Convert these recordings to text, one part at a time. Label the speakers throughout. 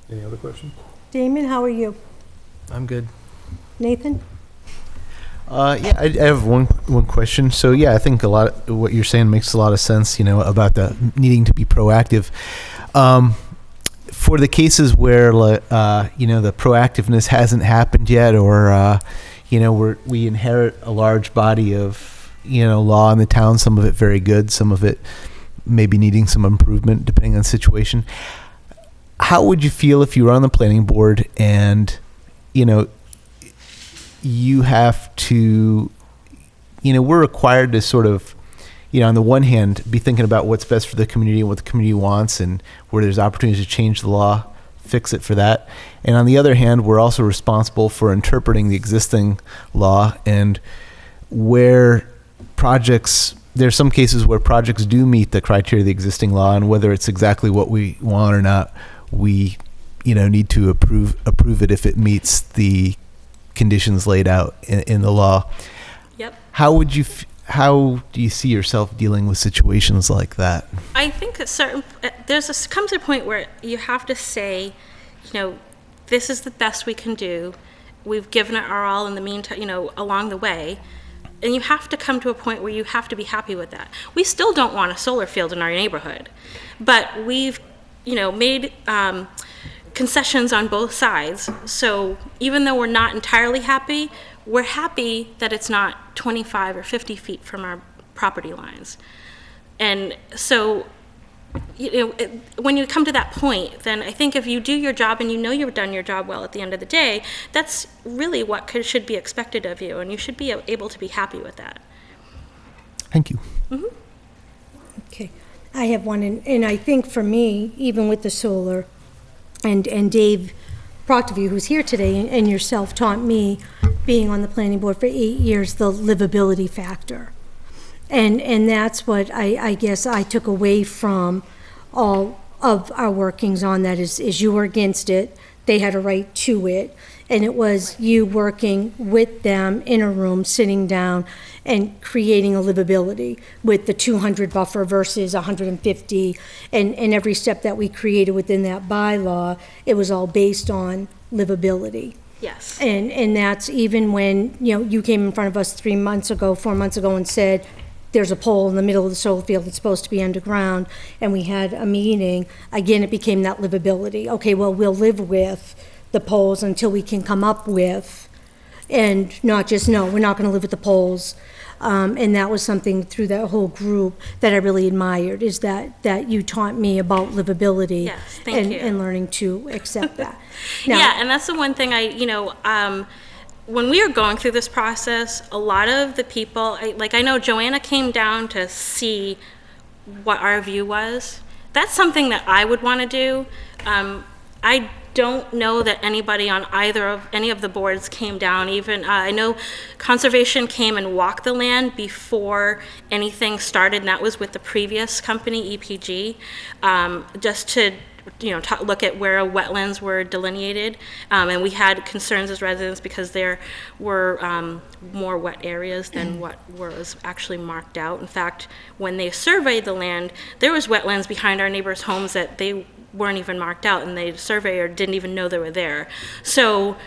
Speaker 1: Any other questions?
Speaker 2: Damon, how are you?
Speaker 3: I'm good.
Speaker 2: Nathan?
Speaker 3: Yeah, I have one question. So yeah, I think a lot of what you're saying makes a lot of sense. You know, about the needing to be proactive. For the cases where you know, the proactiveness hasn't happened yet, or you know, we inherit a large body of, you know, law in the town. Some of it very good, some of it maybe needing some improvement depending on the situation. How would you feel if you were on the planning board and, you know, you have to, you know, we're required to sort of, you know, on the one hand, be thinking about what's best for the community and what the community wants, and where there's opportunities to change the law, fix it for that. And on the other hand, we're also responsible for interpreting the existing law, and where projects, there's some cases where projects do meet the criteria of the existing law, and whether it's exactly what we want or not, we, you know, need to approve it if it meets the conditions laid out in the law.
Speaker 4: Yep.
Speaker 3: How do you see yourself dealing with situations like that?
Speaker 4: I think comes a point where you have to say, you know, this is the best we can do. We've given it our all in the meantime, you know, along the way. And you have to come to a point where you have to be happy with that. We still don't want a solar field in our neighborhood, but we've, you know, made concessions on both sides. So even though we're not entirely happy, we're happy that it's not 25 or 50 feet from our property lines. And so, you know, when you come to that point, then I think if you do your job and you know you've done your job well at the end of the day, that's really what should be expected of you, and you should be able to be happy with that.
Speaker 3: Thank you.
Speaker 4: Mm-hmm.
Speaker 2: Okay. I have one, and I think for me, even with the solar, and Dave Proctorview, who's here today, and yourself taught me, being on the planning board for 8 years, the livability factor. And that's what I guess I took away from all of our workings on that is you were against it, they had a right to it, and it was you working with them in a room, sitting down, and creating a livability with the 200 buffer versus 150, and every step that we created within that bylaw, it was all based on livability.
Speaker 4: Yes.
Speaker 2: And that's even when, you know, you came in front of us 4 months ago, and said, there's a pole in the middle of the solar field that's supposed to be underground, and we had a meeting. Again, it became that livability. Okay, well, we'll live with the poles until we can come up with, and not just, no, we're not gonna live with the poles. And that was something through that whole group that I really admired, is that you taught me about livability.
Speaker 4: Yes, thank you.
Speaker 2: And learning to accept that. Now,
Speaker 4: Yeah, and that's the one thing when we were going through this process, a lot of the people, I know Joanna came down to see what our view was. That's something that I would want to do. I don't know that anybody on any of the boards came down. Even I know Conservation came and walked the land before anything started, and that was with the previous company, EPG, just to, you know, look at where wetlands were delineated, and we had concerns as residents because there were more wet areas than what was actually marked out. In fact, when they surveyed the land, there was wetlands behind our neighbors' homes that they weren't even marked out, and the surveyor didn't even know they were there. So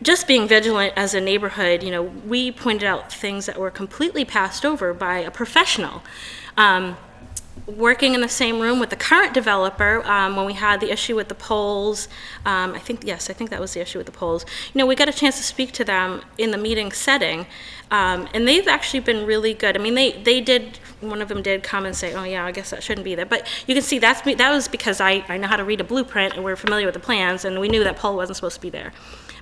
Speaker 4: just being vigilant as a neighborhood, you know, we pointed out things that were completely passed over by a professional. Working in the same room with the current developer, when we had the issue with the poles, I think that was the issue with the poles. You know, we got a chance to speak to them in the meeting setting, and they've actually been really good. I mean, they did, one of them did come and say, oh yeah, I guess that shouldn't be there. But you can see that was because I know how to read a blueprint, and we're familiar with the plans, and we knew that pole wasn't supposed to be there.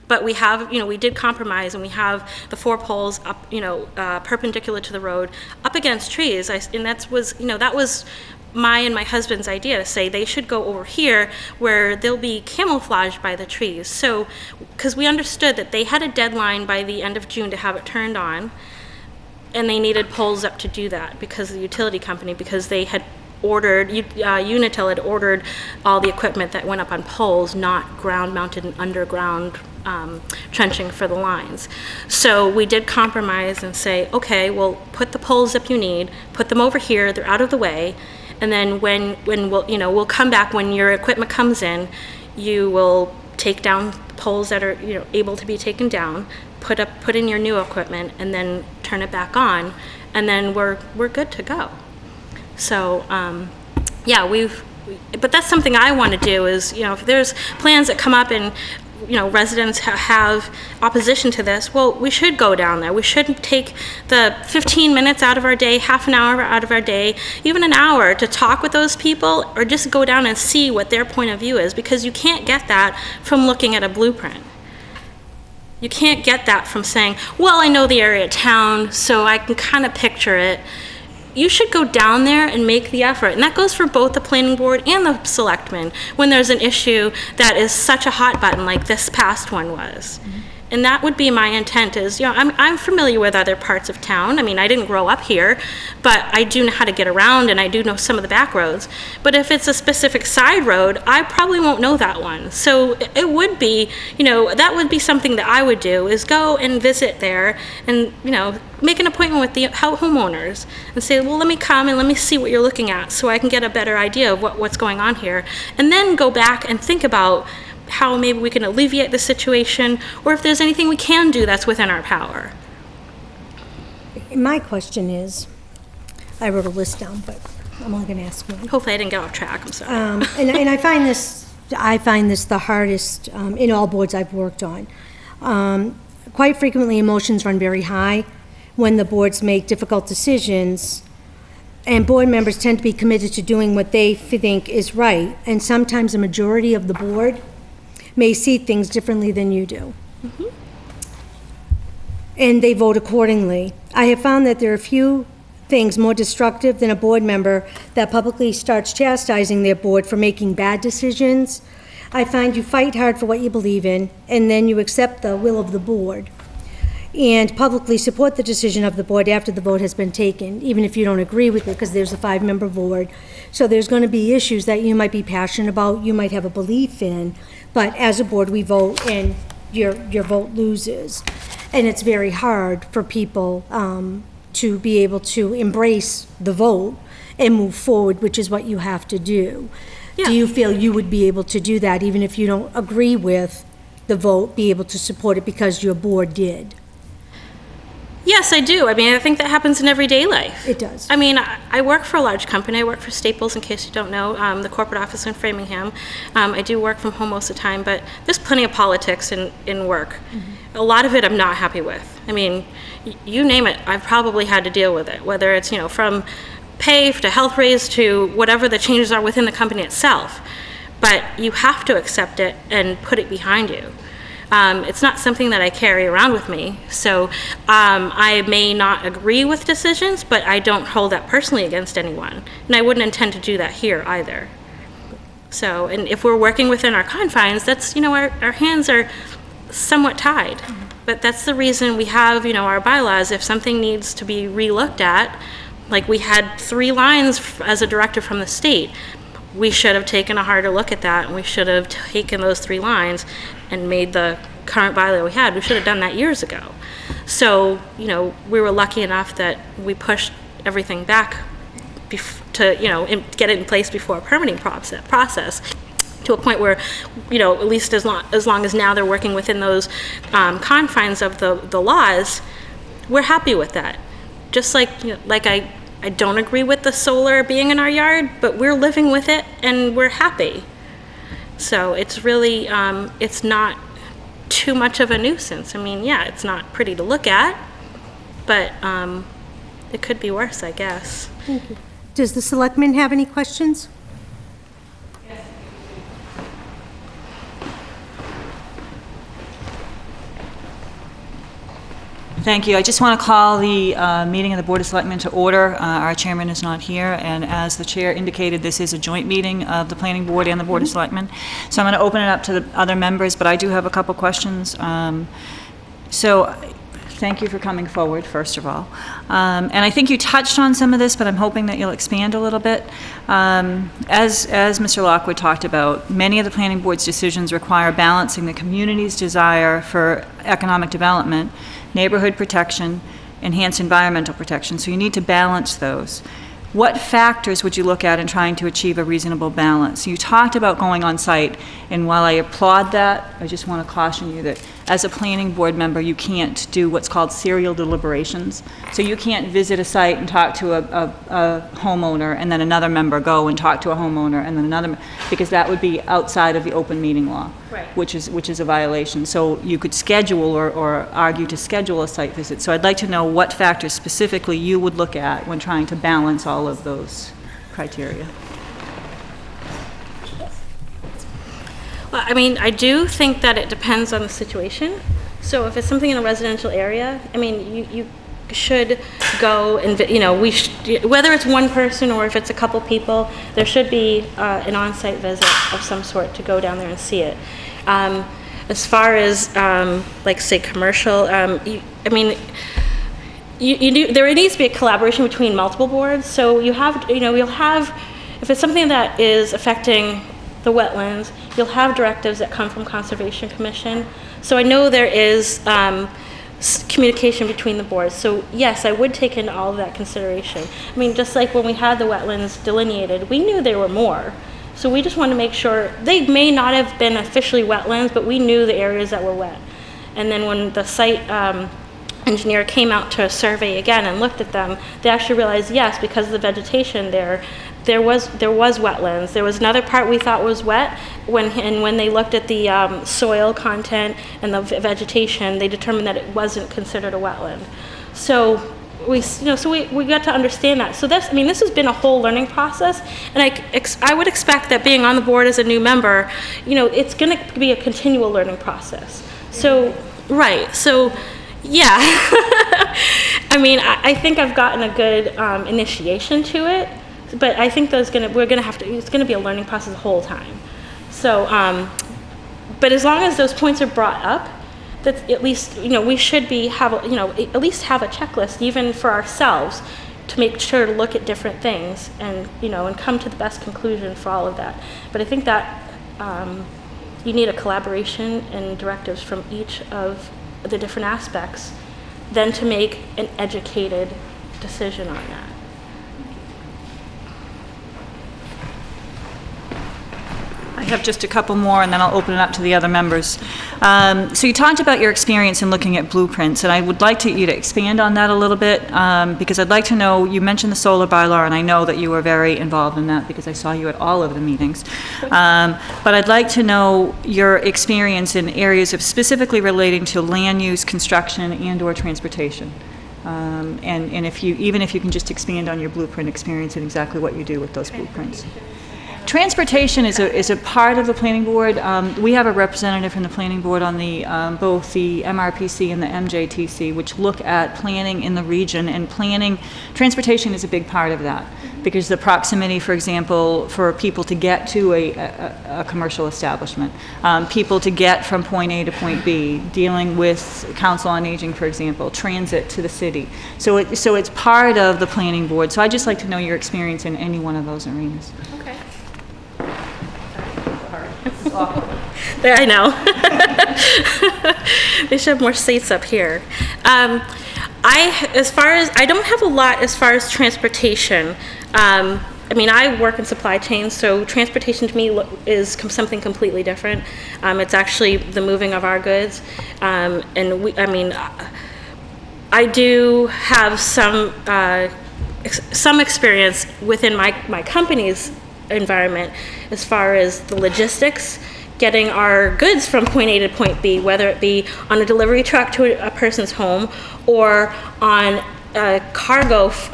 Speaker 4: But we have, you know, we did compromise, and we have the 4 poles up, you know, perpendicular to the road, up against trees. And that was my and my husband's idea, to say they should go over here where they'll be camouflaged by the trees. So, because we understood that they had a deadline by the end of June to have it turned on, and they needed poles up to do that because of the utility company, because they had ordered, Unitil had ordered all the equipment that went up on poles, not ground-mounted and underground trenching for the lines. So we did compromise and say, okay, well, put the poles up you need, put them over here, they're out of the way, and then when we'll come back when your equipment comes in, You will take down poles that are, able to be taken down, put in your new equipment, and then turn it back on, and then we're good to go. So, yeah, but that's something I want to do is, if there's plans that come up and, residents have opposition to this, well, we should go down there. We should take the 15 minutes out of our day, half an hour out of our day, even an hour to talk with those people, or just go down and see what their point of view is, because you can't get that from looking at a blueprint. You can't get that from saying, well, I know the area of town, so I can kind of picture it. You should go down there and make the effort. And that goes for both the planning board and the selectmen when there's an issue that is such a hot button like this past one was. Mm-hmm. And that would be my intent is, I'm familiar with other parts of town. I mean, I didn't grow up here, but I do know how to get around, and I do know some of the back roads. But if it's a specific side road, I probably won't know that one. So it would be, that would be something that I would do, is go and visit there and, make an appointment with the homeowners and say, well, let me come and let me see what you're looking at so I can get a better idea of what's going on here. And then go back and think about how maybe we can alleviate the situation, or if there's anything we can do that's within our power.
Speaker 2: My question is, I wrote a list down, but I'm only going to ask one.
Speaker 4: Hopefully I didn't get off track, I'm sorry.
Speaker 2: And I find this the hardest in all boards I've worked on. Quite frequently, emotions run very high when the boards make difficult decisions, and board members tend to be committed to doing what they think is right, and sometimes a majority of the board may see things differently than you do. Mm-hmm. And they vote accordingly. I have found that there are few things more destructive than a board member that publicly starts chastising their board for making bad decisions. I find you fight hard for what you believe in, and then you accept the will of the board and publicly support the decision of the board after the vote has been taken, even if you don't agree with it, because there's a 5-member board. So there's going to be issues that you might be passionate about, you might have a belief in, but as a board, we vote, and your vote loses. And it's very hard for people to be able to embrace the vote and move forward, which is what you have to do. Yeah. Do you feel you would be able to do that, even if you don't agree with the vote, be able to support it because your board did?
Speaker 4: Yes, I do. I mean, I think that happens in everyday life.
Speaker 2: It does.
Speaker 4: I mean, I work for a large company. I work for Staples, in case you don't know, the corporate office in Framingham. I do work from home most of the time, but there's plenty of politics in work. Mm-hmm. A lot of it I'm not happy with. I mean, you name it, I've probably had to deal with it, whether it's, from pay to health raise to whatever the changes are within the company itself. But you have to accept it and put it behind you. It's not something that I carry around with me, so I may not agree with decisions, but I don't hold that personally against anyone, and I wouldn't intend to do that here either. So, and if we're working within our confines, that's, our hands are somewhat tied, but that's the reason we have, our bylaws. If something needs to be re-looked at, like we had 3 lines as a directive from the state, we should have taken a harder look at that, and we should have taken those 3 lines and made the current bylaw we had. We should have done that years ago. So, we were lucky enough that we pushed everything back to, get it in place before a permitting process to a point where, at least as long as now they're working within those confines of the laws, we're happy with that. Just like, I don't agree with the solar being in our yard, but we're living with it and we're happy. So it's really, it's not too much of a nuisance. I mean, yeah, it's not pretty to look at, but it could be worse, I guess.
Speaker 2: Thank you. Does the selectman have any questions?
Speaker 1: Thank you. I just want to call the meeting of the Board of Selectmen to order. Our chairman is not here, and as the chair indicated, this is a joint meeting of the Planning Board and the Board of Selectmen. So I'm going to open it up to the other members, but I do have a couple questions. So thank you for coming forward, first of all. And I think you touched on some of this, but I'm hoping that you'll expand a little bit. As Mr. Lockwood talked about, many of the Planning Board's decisions require balancing the community's desire for economic development, neighborhood protection, enhanced environmental protection. So you need to balance those. what factors would you look at in trying to achieve a reasonable balance? You talked about going on site, and while I applaud that, I just want to caution you that as a planning board member, you can't do what's called serial deliberations. So you can't visit a site and talk to a homeowner, and then another member go and talk to a homeowner, and then another, because that would be outside of the open meeting law,
Speaker 4: Right.
Speaker 1: which is a violation. So you could schedule or argue to schedule a site visit. So I'd like to know what factors specifically you would look at when trying to balance all of those criteria.
Speaker 4: Well, I mean, I do think that it depends on the situation. So if it's something in a residential area, I mean, you should go and, whether it's one person or if it's a couple people, there should be an on-site visit of some sort to go down there and see it. As far as, like, say, commercial, there needs to be a collaboration between multiple boards. So you'll have, if it's something that is affecting the wetlands, you'll have directives that come from Conservation Commission. So I know there is communication between the boards. So yes, I would take into all of that consideration. I mean, just like when we had the wetlands delineated, we knew there were more. So we just wanted to make sure, they may not have been officially wetlands, but we knew the areas that were wet. And then when the site engineer came out to survey again and looked at them, they actually realized, yes, because of the vegetation there was wetlands. There was another part we thought was wet, when they looked at the soil content and the vegetation, they determined that it wasn't considered a wetland. So we got to understand that. So this has been a whole learning process, and I would expect that being on the board as a new member, it's going to be a continual learning process. So, right. So, yeah. I mean, I think I've gotten a good initiation to it. But I think it's going to be a learning process the whole time. So, but as long as those points are brought up, that at least, we should at least have a checklist, even for ourselves, to make sure to look at different things and, and come to the best conclusion for all of that. But I think that you need a collaboration and directives from each of the different aspects, then to make an educated decision on that.
Speaker 1: I have just a couple more, and then I'll open it up to the other members. So you talked about your experience in looking at blueprints, and I would like you to expand on that a little bit, because I'd like to know, you mentioned the solar bylaw, and I know that you were very involved in that because I saw you at all of the meetings. But I'd like to know your experience in areas of specifically relating to land use, construction, and/or transportation. And if you can just expand on your blueprint experience and exactly what you do with those blueprints. Transportation is a part of the planning board. We have a representative from the planning board on both the MRPC and the MJTC, which look at planning in the region, and transportation is a big part of that, because the proximity, for example, for people to get to a commercial establishment, people to get from point A to point B, dealing with council on aging, for example, transit to the city. So it's part of the planning board. So I'd just like to know your experience in any one of those arenas.
Speaker 4: Okay. There, I know. They should have more seats up here. I don't have a lot as far as transportation. I work in supply chain, so transportation to me is something completely different. It's actually the moving of our goods, I do have some experience within my company's environment as far as the logistics, getting our goods from point A to point B, whether it be on a delivery truck to a person's home or on a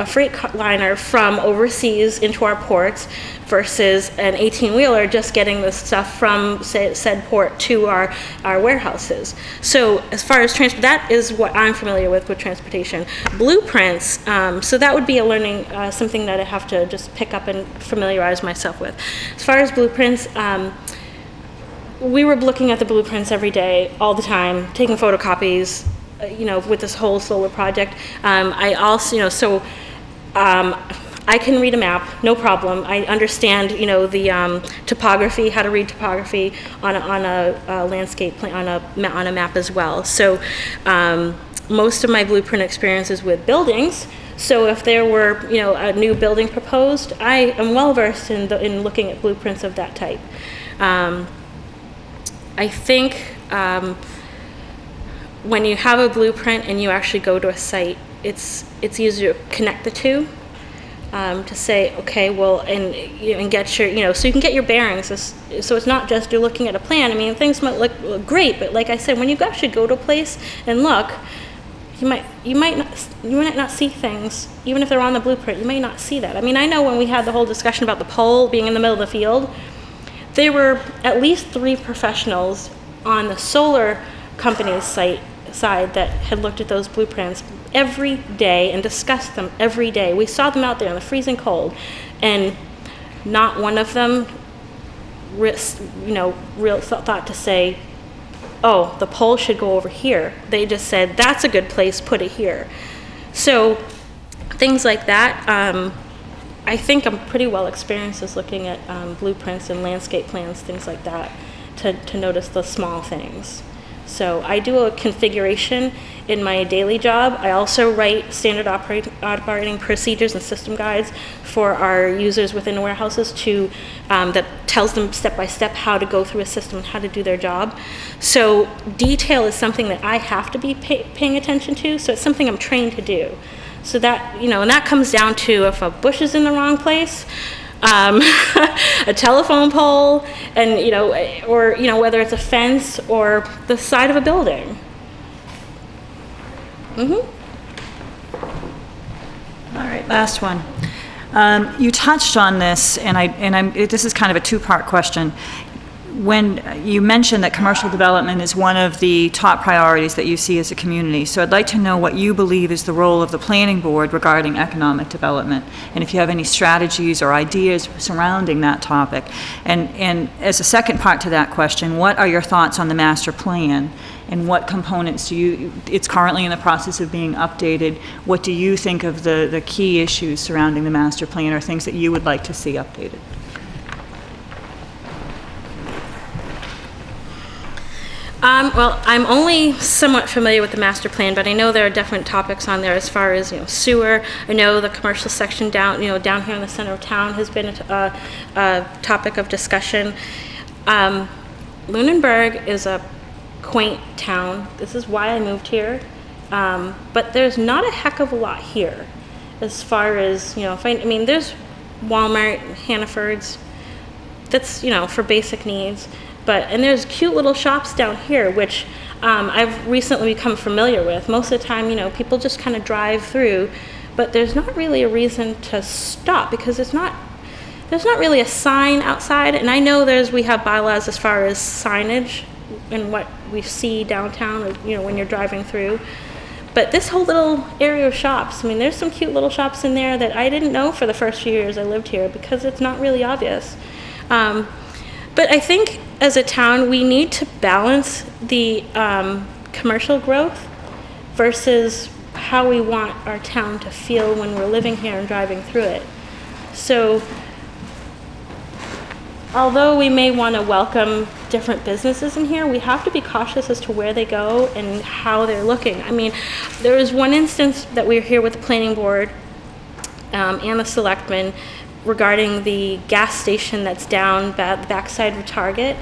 Speaker 4: freight liner from overseas into our ports, versus an 18-wheeler just getting the stuff from said port to our warehouses. So as far as that is what I'm familiar with transportation. Blueprints, so that would be a learning, something that I have to just pick up and familiarize myself with. As far as blueprints, we were looking at the blueprints every day, all the time, taking photocopies, with this whole solar project. I also, I can read a map, no problem. I understand, the topography, how to read topography on a landscape plan, on a map as well. So most of my blueprint experience is with buildings. So if there were, a new building proposed, I am well versed in looking at blueprints of that type. I think when you have a blueprint and you actually go to a site, it's easier to connect the two. To say, okay, well, and get your, so you can get your bearings. So it's not just you're looking at a plan. I mean, things might look great, but like I said, when you actually go to a place and look, you might not see things, even if they're on the blueprint. You may not see that. I mean, I know when we had the whole discussion about the pole being in the middle of the field, there were at least 3 professionals on the solar company's side that had looked at those blueprints every day and discussed them every day. We saw them out there in the freezing cold, and not one of them thought to say, oh, the pole should go over here. They just said, that's a good place, put it here. So things like that, I think I'm pretty well experienced as looking at blueprints and landscape plans, things like that, to notice the small things. So I do a configuration in my daily job. I also write standard operating procedures and system guides for our users within warehouses that tells them step by step how to go through a system and how to do their job. So detail is something that I have to be paying attention to. So it's something I'm trained to do. So that, and that comes down to if a bush is in the wrong place, a telephone pole, and or whether it's a fence or the side of a building.
Speaker 1: All right, last one. You touched on this, and this is kind of a two-part question. When you mentioned that commercial development is one of the top priorities that you see as a community, so I'd like to know what you believe is the role of the planning board regarding economic development, and if you have any strategies or ideas surrounding that topic. And as a second part to that question, what are your thoughts on the master plan, and what components it's currently in the process of being updated. What do you think of the key issues surrounding the master plan, or things that you would like to see updated?
Speaker 4: Well, I'm only somewhat familiar with the master plan, but I know there are different topics on there as far as sewer. I know the commercial section down here in the center of town has been a topic of discussion. Lunenburg is a quaint town. This is why I moved here, but there's not a heck of a lot here, as far as there's Walmart, Hannaford's. That's for basic needs. And there's cute little shops down here, which I've recently become familiar with. Most of the time, people just kind of drive through, but there's not really a reason to stop because there's not really a sign outside. And I know we have bylaws as far as signage and what we see downtown, when you're driving through. But this whole little area of shops, there's some cute little shops in there that I didn't know for the first few years I lived here because it's not really obvious. But I think as a town, we need to balance the commercial growth versus how we want our town to feel when we're living here and driving through it. So although we may want to welcome different businesses in here, we have to be cautious as to where they go and how they're looking. There was one instance that we were here with the planning board and the selectmen regarding the gas station that's down the backside of Target.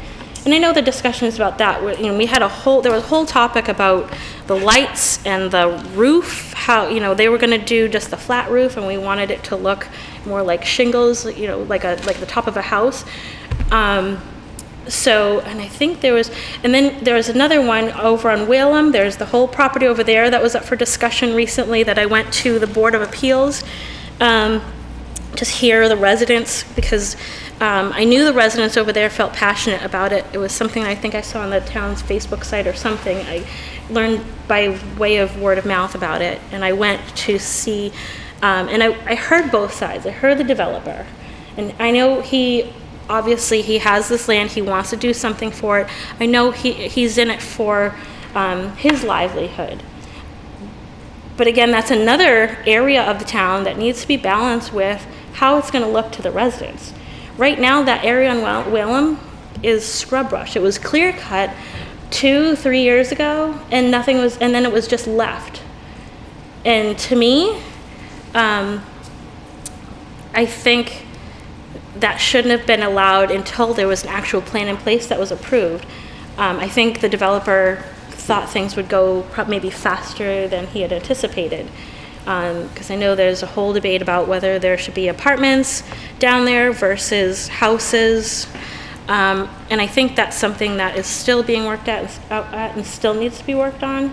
Speaker 4: And I know the discussions about that, there was a whole topic about the lights and the roof, how, they were going to do just the flat roof and we wanted it to look more like shingles, like the top of a house. And I think then there was another one over on Whalum. There's the whole property over there that was up for discussion recently that I went to the Board of Appeals. Just hear the residents, because I knew the residents over there felt passionate about it. It was something I think I saw on the town's Facebook site or something. I learned by way of word of mouth about it, and I went to see, and I heard both sides. I heard the developer, and I know he has this land, he wants to do something for it. I know he's in it for his livelihood. But again, that's another area of the town that needs to be balanced with how it's going to look to the residents. Right now, that area on Whalum is scrub brush. It was clear cut 2-3 years ago, and then it was just left. And to me, I think that shouldn't have been allowed until there was an actual plan in place that was approved. I think the developer thought things would go maybe faster than he had anticipated. Because I know there's a whole debate about whether there should be apartments down there versus houses. And I think that's something that is still being worked out and still needs to be worked on.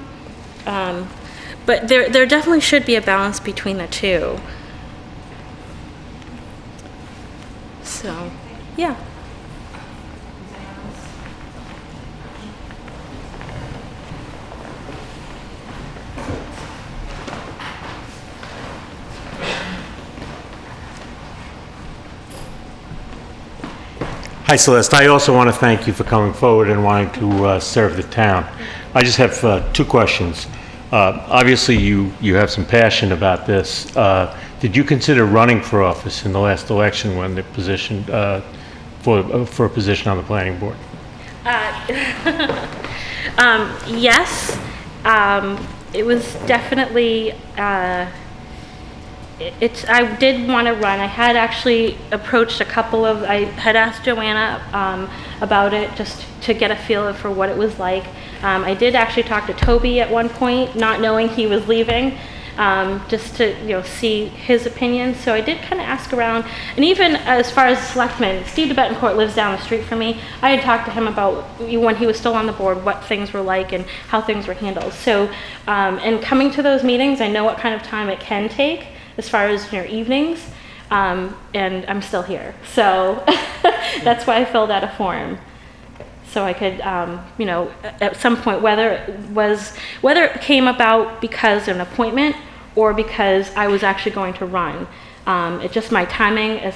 Speaker 4: But there definitely should be a balance between the two. So, yeah.
Speaker 5: Hi, Celeste. I also want to thank you for coming forward and wanting to serve the town. I just have two questions. Obviously, you have some passion about this. Did you consider running for office in the last election when the position for a position on the planning board?
Speaker 4: Yes. It was definitely. I did want to run. I had actually approached I had asked Joanna about it just to get a feel for what it was like. I did actually talk to Toby at one point, not knowing he was leaving, just to see his opinion. So I did kind of ask around, and even as far as selectmen, Steve de Betancourt lives down the street from me. I had talked to him about when he was still on the board, what things were like and how things were handled. So, and coming to those meetings, I know what kind of time it can take as far as evenings, and I'm still here. So that's why I filled out a form. So I could, at some point, whether it came about because of an appointment or because I was actually going to run. It just my timing,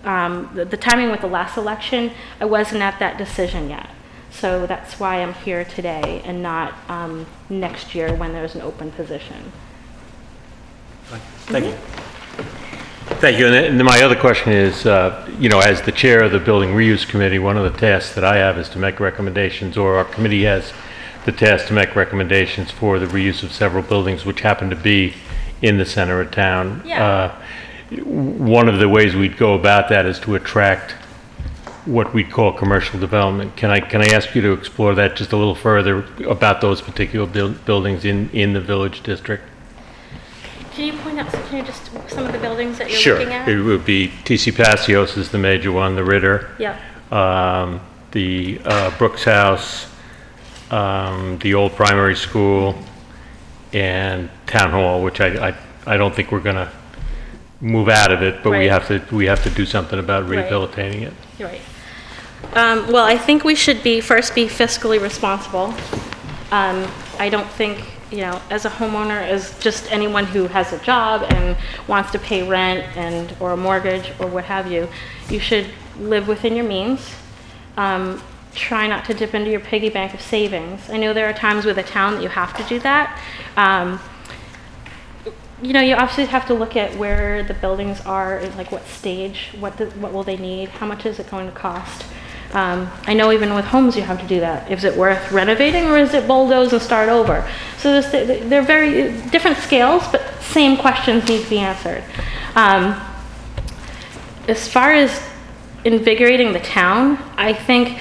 Speaker 4: the timing with the last election, I wasn't at that decision yet. So that's why I'm here today and not next year when there's an open position.
Speaker 5: Thank you. Thank you. And then my other question is, as the chair of the Building Reuse Committee, one of the tasks that I have is to make recommendations, or our committee has the task to make recommendations for the reuse of several buildings which happen to be in the center of town.
Speaker 4: Yeah.
Speaker 5: One of the ways we'd go about that is to attract what we'd call commercial development. Can I ask you to explore that just a little further about those particular buildings in the Village District?
Speaker 4: Can you point out just some of the buildings that you're looking at?
Speaker 5: Sure. It would be T.C. Passios is the major one, the Ritter.
Speaker 4: Yep.
Speaker 5: The Brooks House, the old primary school, and Town Hall, which I don't think we're going to move out of it, but
Speaker 4: Right.
Speaker 5: we have to do something about
Speaker 4: Right.
Speaker 5: rehabilitating it.
Speaker 4: You're right. Well, I think we should be fiscally responsible. I don't think, as a homeowner, as just anyone who has a job and wants to pay rent or a mortgage or what have you, you should live within your means. Try not to dip into your piggy bank of savings. I know there are times with a town that you have to do that. You obviously have to look at where the buildings are, and like what stage, what will they need, how much is it going to cost. I know even with homes you have to do that. Is it worth renovating or is it bulldoze and start over? So they're very different scales, but same questions need to be answered. As far as invigorating the town, I think,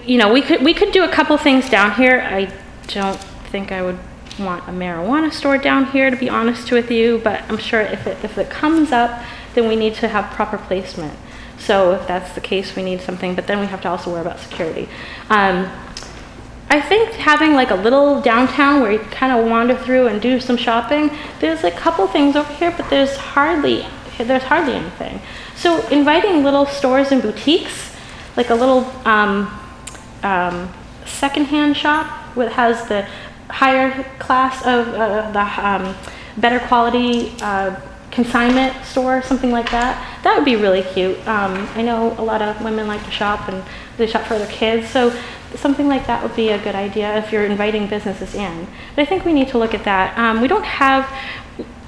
Speaker 4: we could do a couple things down here. I don't think I would want a marijuana store down here, to be honest with you, but I'm sure if it comes up, then we need to have proper placement. So if that's the case, we need something, but then we have to also worry about security. I think having like a little downtown where you can kind of wander through and do some shopping, there's a couple things over here, but there's hardly anything. So inviting little stores and boutiques, like a little secondhand shop that has the higher class of the better quality consignment store, something like that. That would be really cute. I know a lot of women like to shop and they shop for their kids, so something like that would be a good idea if you're inviting businesses in. But I think we need to look at that. We don't have,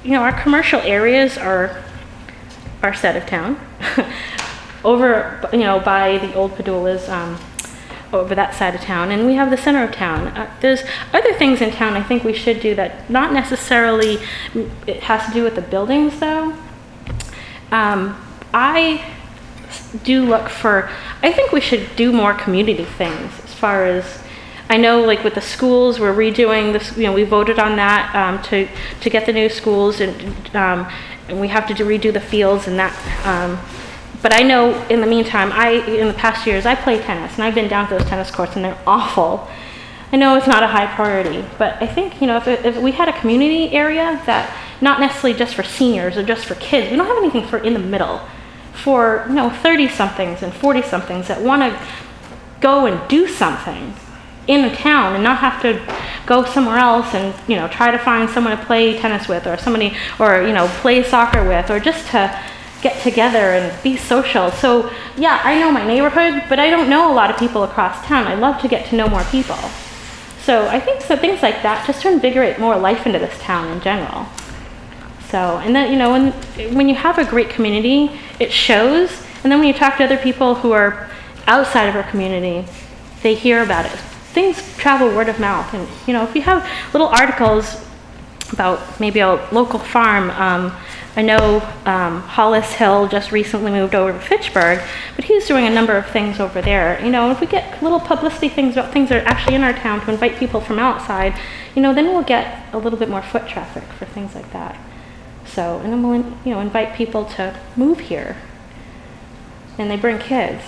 Speaker 4: our commercial areas are our side of town. Over, by the old Padulas, over that side of town, and we have the center of town. There's other things in town I think we should do that not necessarily it has to do with the buildings though. I do look for, I think we should do more community things as far as, I know like with the schools, we're redoing this, we voted on that to get the new schools, and we have to redo the fields and that. But I know in the meantime, in the past years, I play tennis, and I've been down to those tennis courts, and they're awful. I know it's not a high priority, but I think, if we had a community area that, not necessarily just for seniors or just for kids, we don't have anything for in the middle, for, 30-somethings and 40-somethings that want to go and do something in a town and not have to go somewhere else and, try to find someone to play tennis with, or somebody, or, play soccer with, or just to get together and be social. So yeah, I know my neighborhood, but I don't know a lot of people across town. I love to get to know more people. So I think so things like that, just to invigorate more life into this town in general. So, and then, when you have a great community, it shows. And then when you talk to other people who are outside of our community, they hear about it. Things travel word of mouth. And, if you have little articles about maybe a local farm, I know Hollis Hill just recently moved over to Fitchburg, but he's doing a number of things over there. If we get little publicity things about things that are actually in our town to invite people from outside, then we'll get a little bit more foot traffic for things like that. So, and then we'll, invite people to move here, and they bring kids,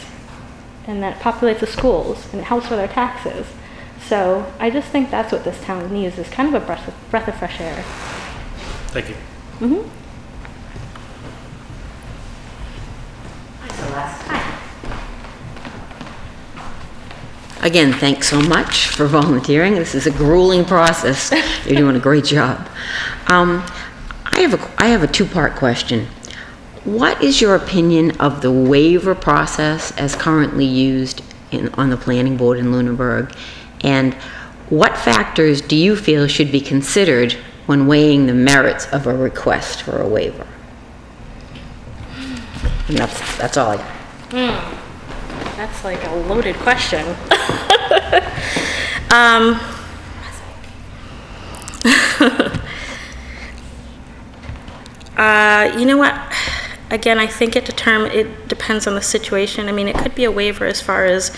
Speaker 4: and that populates the schools, and it helps with our taxes. So I just think that's what this town needs, is kind of a breath of fresh air.
Speaker 5: Thank you.
Speaker 4: Mm-hmm.
Speaker 6: Again, thanks so much for volunteering. This is a grueling process. You're doing a great job. I have a two-part question. What is your opinion of the waiver process as currently used on the planning board in Lunenburg? And what factors do you feel should be considered when weighing the merits of a request for a waiver? And that's all I got.
Speaker 4: That's like a loaded question. You know what? Again, I think it depends on the situation. I mean, it could be a waiver as far as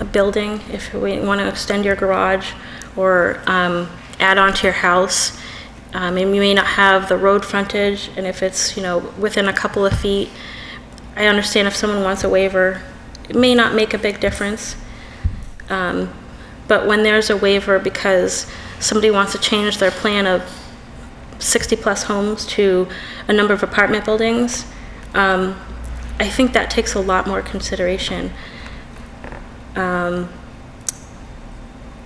Speaker 4: a building, if we want to extend your garage or add on to your house. And you may not have the road frontage, and if it's, within a couple of feet, I understand if someone wants a waiver, it may not make a big difference. But when there's a waiver because somebody wants to change their plan of 60-plus homes to a number of apartment buildings, I think that takes a lot more consideration.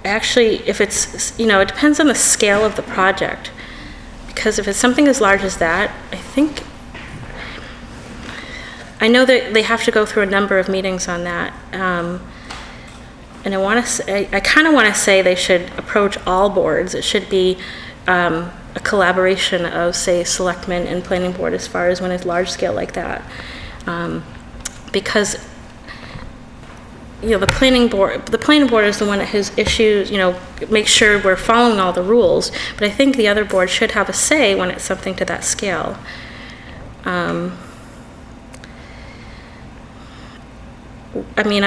Speaker 4: Actually, if it's, it depends on the scale of the project. Because if it's something as large as that, I know that they have to go through a number of meetings on that. And I kind of want to say they should approach all boards. It should be a collaboration of, say, selectmen and planning board as far as when it's large scale like that. Because the planning board is the one that has issues, make sure we're following all the rules, but I think the other board should have a say when it's something to that scale. I mean,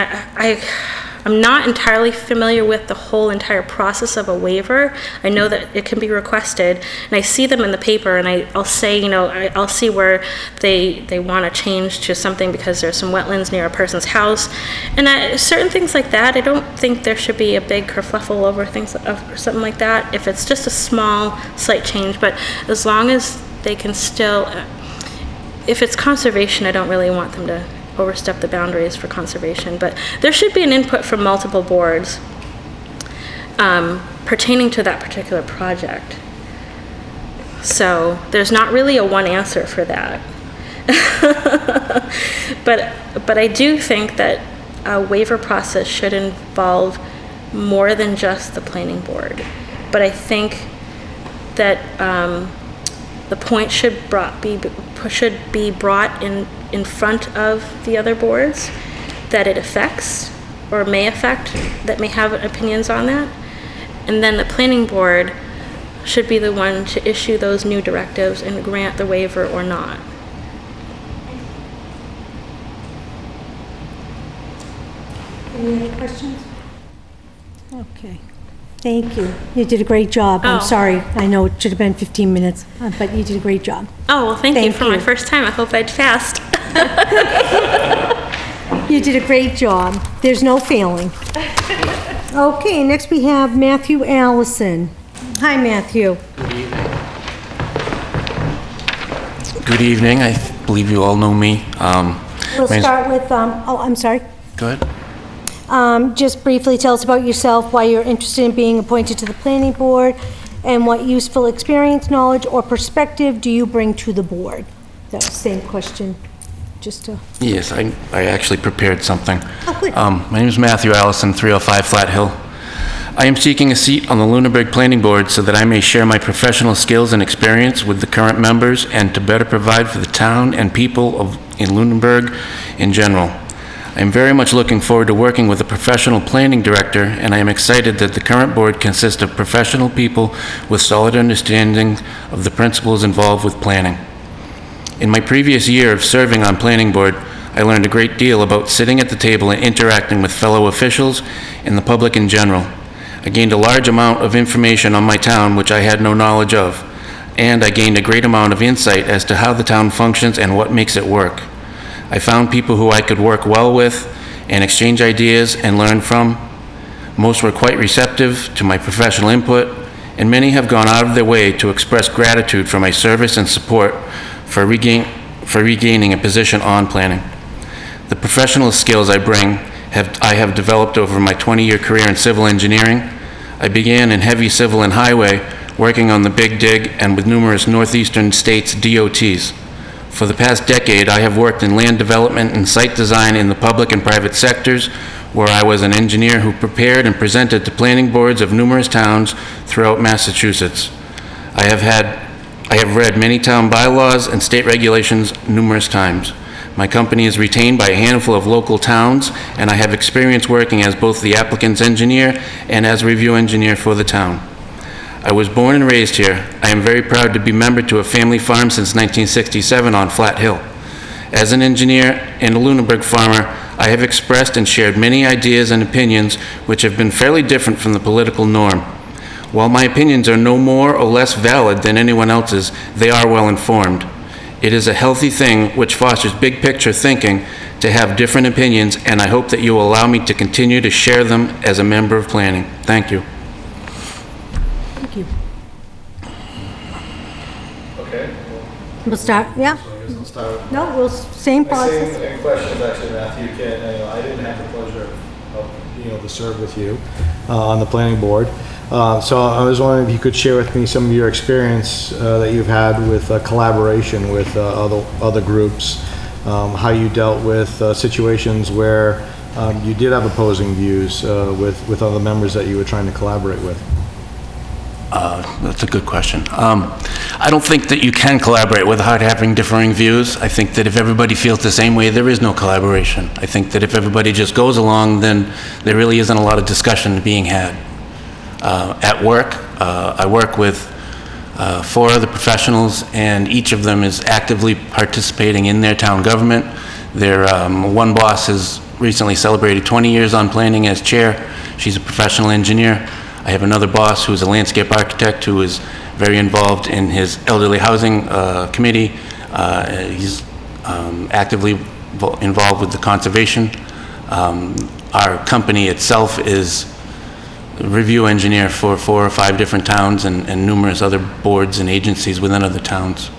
Speaker 4: I'm not entirely familiar with the whole entire process of a waiver. I know that it can be requested, and I see them in the paper, and I'll say, I'll see where they want to change to something because there's some wetlands near a person's house, and certain things like that. I don't think there should be a big kerfluffle over things or something like that. If it's just a small, slight change, but as long as they can still, if it's conservation, I don't really want them to overstep the boundaries for conservation, but there should be an input from multiple boards pertaining to that particular project. So there's not really a one answer for that. but I do think that a waiver process should involve more than just the planning board. But I think that the point should be brought in front of the other boards that it affects, or may affect, that may have opinions on that. And then the planning board should be the one to issue those new directives and grant the waiver or not.
Speaker 2: Any other questions? Okay. Thank you. You did a great job.
Speaker 4: Oh.
Speaker 2: I'm sorry. I know it should have been 15 minutes, but you did a great job.
Speaker 4: Oh, well, thank you
Speaker 2: Thank
Speaker 4: for my
Speaker 2: you.
Speaker 4: first time. I hope I'd fast.
Speaker 2: You did a great job. There's no failing. Okay, next we have Matthew Allison. Hi, Matthew.
Speaker 7: Good evening. I believe you all know me.
Speaker 2: We'll
Speaker 7: my name's-
Speaker 2: start with, I'm sorry.
Speaker 7: Go ahead.
Speaker 2: Just briefly tell us about yourself, why you're interested in being appointed to the planning board, and what useful experience, knowledge, or perspective do you bring to the board? That was the same question, just to...
Speaker 7: Yes, I actually prepared something.
Speaker 2: Oh, good.
Speaker 7: My name is Matthew Allison, 305 Flat Hill. I am seeking a seat on the Lunenburg Planning Board so that I may share my professional skills and experience with the current members and to better provide for the town and people in Lunenburg in general. I am very much looking forward to working with a professional planning director, and I am excited that the current board consists of professional people with solid understanding of the principles involved with planning. In my previous year of serving on planning board, I learned a great deal about sitting at the table and interacting with fellow officials and the public in general. I gained a large amount of information on my town which I had no knowledge of, and I gained a great amount of insight as to how the town functions and what makes it work. I found people who I could work well with and exchange ideas and learn from. Most were quite receptive to my professional input, and many have gone out of their way to express gratitude for my service and support for regaining a position on planning. The professional skills I bring I have developed over my 20-year career in civil engineering. I began in heavy civil and highway, working on the Big Dig and with numerous northeastern states' DOTs. For the past decade, I have worked in land development and site design in the public and private sectors, where I was an engineer who prepared and presented to planning boards of numerous towns throughout Massachusetts. I have read many town bylaws and state regulations numerous times. My company is retained by a handful of local towns, and I have experience working as both the applicant's engineer and as review engineer for the town. I was born and raised here. I am very proud to be member to a family farm since 1967 on Flat Hill. As an engineer and a Lunenburg farmer, I have expressed and shared many ideas and opinions which have been fairly different from the political norm. While my opinions are no more or less valid than anyone else's, they are well informed. It is a healthy thing which fosters big picture thinking to have different opinions, and I hope that you will allow me to continue to share them as a member of planning. Thank you.
Speaker 2: Thank you.
Speaker 8: Okay.
Speaker 2: We'll start, yeah?
Speaker 8: I guess we'll start.
Speaker 2: No, we'll, same process.
Speaker 8: Any questions, actually, Matthew? I didn't have the pleasure of being able to serve with you on the planning board. So I was wondering if you could share with me some of your experience that you've had with collaboration with other groups, how you dealt with situations where you did have opposing views with other members that you were trying to collaborate with.
Speaker 7: That's a good question. I don't think that you can collaborate without having differing views. I think that if everybody feels the same way, there is no collaboration. I think that if everybody just goes along, then there really isn't a lot of discussion being had. At work, I work with 4 other professionals, and each of them is actively participating in their town government. One boss has recently celebrated 20 years on planning as chair. She's a professional engineer. I have another boss who's a landscape architect who is very involved in his elderly housing committee. He's actively involved with the conservation. Our company itself is a review engineer for 4 or 5 different towns and numerous other boards and agencies within other towns.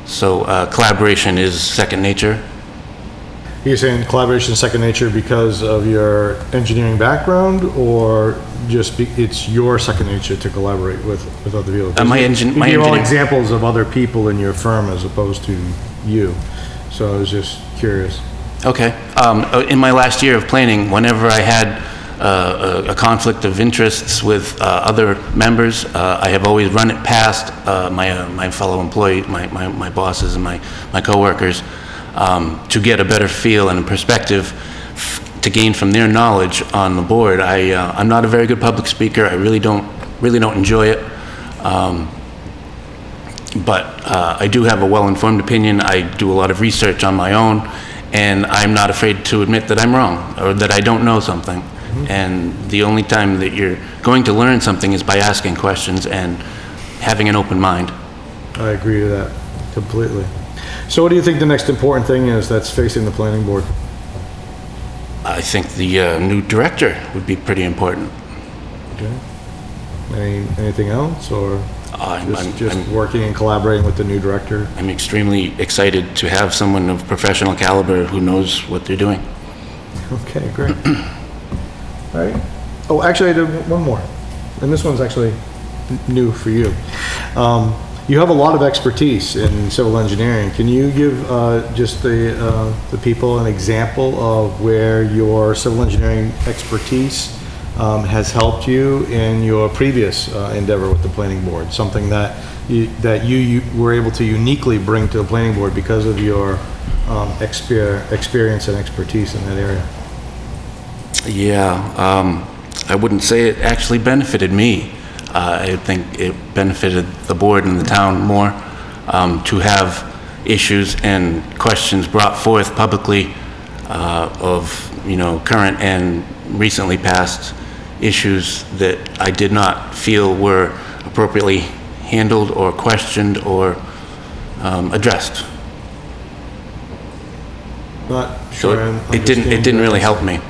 Speaker 7: So collaboration is second nature.
Speaker 8: You're saying collaboration is second nature because of your engineering background, or just it's your second nature to collaborate with other people? You give all examples of other people in your firm as opposed to you. So I was just curious.
Speaker 7: Okay. In my last year of planning, whenever I had a conflict of interests with other members, I have always run it past my fellow employee, my bosses and my coworkers, to get a better feel and a perspective to gain from their knowledge on the board. I'm not a very good public speaker. I really don't enjoy it. But I do have a well-informed opinion. I do a lot of research on my own, and I'm not afraid to admit that I'm wrong or that I don't know something. And the only time that you're going to learn something is by asking questions and having an open mind.
Speaker 8: I agree to that completely. So what do you think the next important thing is that's facing the planning board?
Speaker 7: I think the new director would be pretty important.
Speaker 8: Okay. Anything else, or
Speaker 7: I'm
Speaker 8: working and collaborating with the new director?
Speaker 7: I'm extremely excited to have someone of professional caliber who knows what they're doing.
Speaker 8: Okay, great. All right. Oh, actually, I did one more, and this one's actually new for you. You have a lot of expertise in civil engineering. Can you give just the people an example of where your civil engineering expertise has helped you in your previous endeavor with the planning board? Something that you were able to uniquely bring to the planning board because of your experience and expertise in that area.
Speaker 7: Yeah, I wouldn't say it actually benefited me. I think it benefited the board and the town more to have issues and questions brought forth publicly of, current and recently passed issues that I did not feel were appropriately handled or questioned or addressed.
Speaker 8: Not sure.
Speaker 7: It didn't really help me.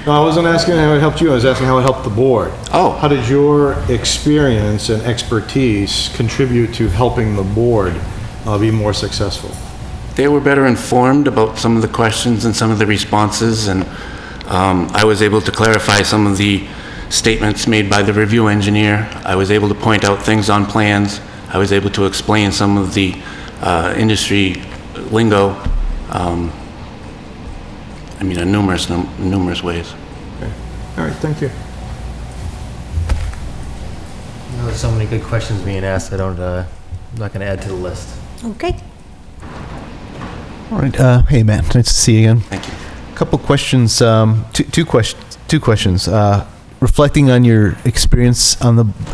Speaker 8: No, I wasn't asking how it helped you. I was asking how it helped the board.
Speaker 7: Oh.
Speaker 8: How did your experience and expertise contribute to helping the board be more successful?
Speaker 7: They were better informed about some of the questions and some of the responses, and I was able to clarify some of the statements made by the review engineer. I was able to point out things on plans. I was able to explain some of the industry lingo. In numerous ways.
Speaker 8: Okay. All right, thank you.
Speaker 9: There's so many good questions being asked. I'm not going to add to the list.
Speaker 2: Okay.
Speaker 3: All right. Hey, Matt. Nice to see you again.
Speaker 7: Thank you.
Speaker 3: A couple questions. Two questions. Reflecting on your experience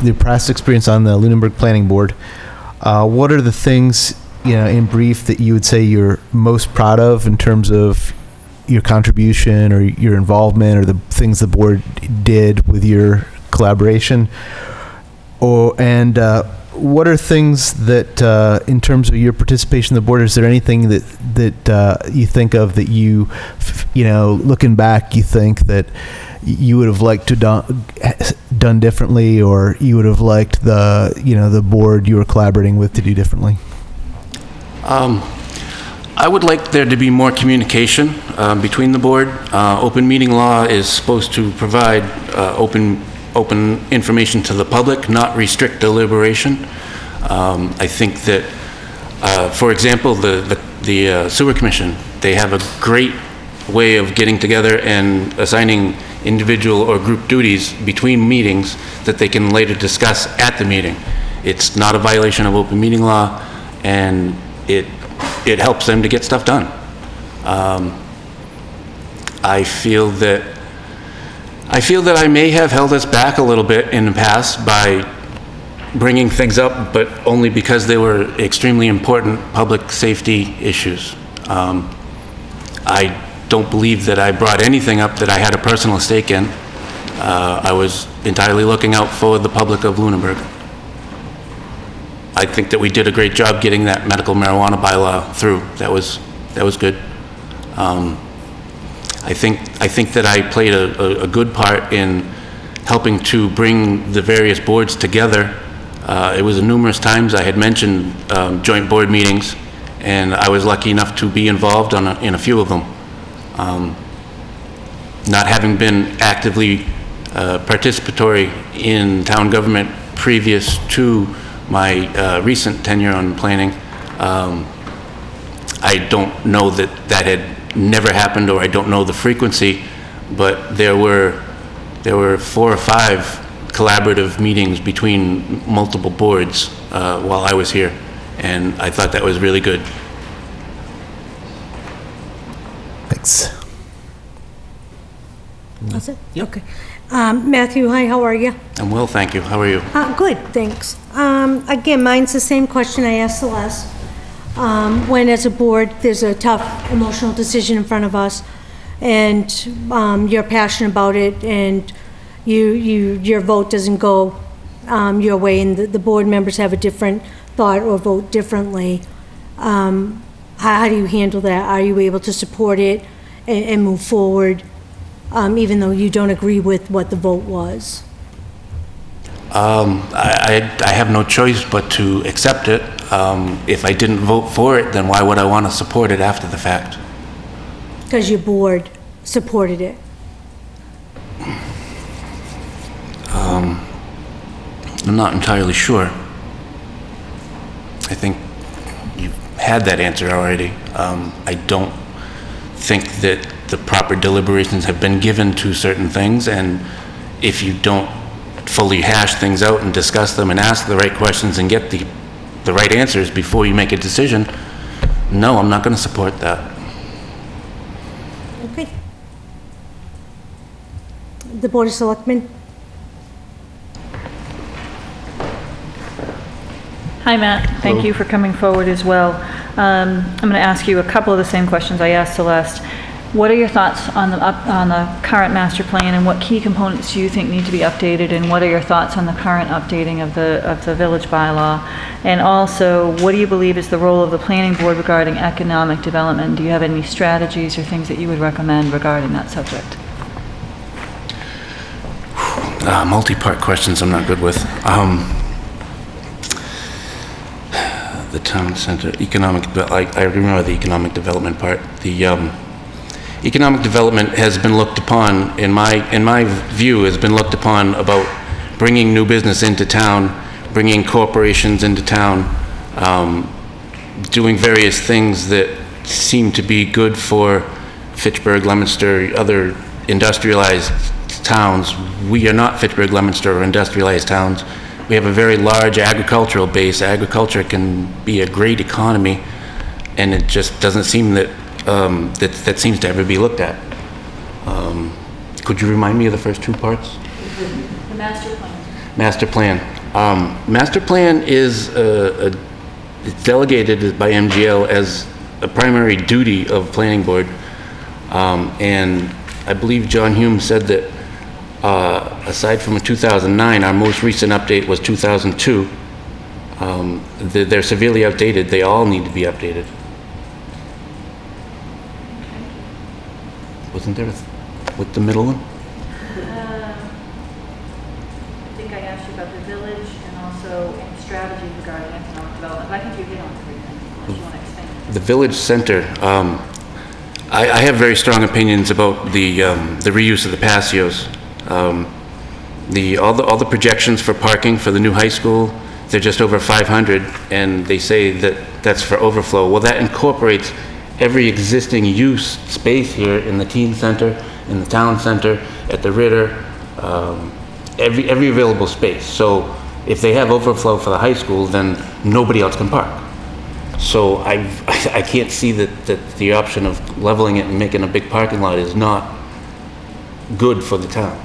Speaker 3: your past experience on the Lunenburg Planning Board, what are the things, in brief, that you would say you're most proud of in terms of your contribution or your involvement or the things the board did with your collaboration? What are things that, in terms of your participation in the board, is there anything that you think of that looking back, you think that you would have liked to done differently, or you would have liked the board you were collaborating with to do differently?
Speaker 7: I would like there to be more communication between the board. Open meeting law is supposed to provide open information to the public, not restrict deliberation. I think that, for example, the sewer commission, they have a great way of getting together and assigning individual or group duties between meetings that they can later discuss at the meeting. It's not a violation of open meeting law, and it helps them to get stuff done. I feel that I may have held us back a little bit in the past by bringing things up, but only because they were extremely important public safety issues. I don't believe that I brought anything up that I had a personal stake in. I was entirely looking out for the public of Lunenburg. I think that we did a great job getting that medical marijuana bylaw through. That was good. I think that I played a good part in helping to bring the various boards together. It was numerous times I had mentioned joint board meetings, and I was lucky enough to be involved in a few of them. Not having been actively participatory in town government previous to my recent tenure on planning, I don't know that had never happened, or I don't know the frequency, but there were 4 or 5 collaborative meetings between multiple boards while I was here, and I thought that was really good.
Speaker 3: Thanks.
Speaker 2: That's it? Okay. Matthew, hi, how are you?
Speaker 7: I'm well, thank you. How are you?
Speaker 2: Good, thanks. Again, mine's the same question I asked Celeste. When as a board, there's a tough emotional decision in front of us, and you're passionate about it, and your vote doesn't go your way, and the board members have a different thought or vote differently. How do you handle that? Are you able to support it and move forward, even though you don't agree with what the vote was?
Speaker 7: I have no choice but to accept it. If I didn't vote for it, then why would I want to support it after the fact?
Speaker 2: Because your board supported it.
Speaker 7: I'm not entirely sure. I think you've had that answer already. I don't think that the proper deliberations have been given to certain things, and if you don't fully hash things out and discuss them and ask the right questions and get the right answers before you make a decision, no, I'm not going to support that.
Speaker 2: Okay. The Board of Selectmen?
Speaker 1: Hi, Matt. Thank you for coming forward as well. I'm going to ask you a couple of the same questions I asked Celeste. What are your thoughts on the current master plan, and what key components do you think need to be updated, and what are your thoughts on the current updating of the village bylaw? And also, what do you believe is the role of the planning board regarding economic development? Do you have any strategies or things that you would recommend regarding that subject?
Speaker 7: Multi-part questions I'm not good with. The town center, I remember the economic development part. The economic development has been looked upon, in my view, has been looked upon about bringing new business into town, bringing corporations into town, doing various things that seem to be good for Fitchburg, Leominster, other industrialized towns. We are not Fitchburg, Leominster, or industrialized towns. We have a very large agricultural base. Agriculture can be a great economy, and it just doesn't seem that that seems to ever be looked at. Could you remind me of the first two parts?
Speaker 1: The master plan.
Speaker 7: Master plan. Master plan is it's delegated by MGL as a primary duty of planning board, and I believe John Hume said that aside from a 2009, our most recent update was 2002. They're severely outdated. They all need to be updated. Wasn't there with the middle one?
Speaker 1: I think I asked you about the village and also any strategy regarding economic development. I think you hit on everything, unless you want to expand.
Speaker 7: The village center. I have very strong opinions about the reuse of the patios. All the projections for parking for the new high school, they're just over 500, and they say that that's for overflow. Well, that incorporates every existing use space here in the teen center, in the town center, at the Ritter, every available space. So if they have overflow for the high school, then nobody else can park. So I can't see that the option of leveling it and making a big parking lot is not good for the town.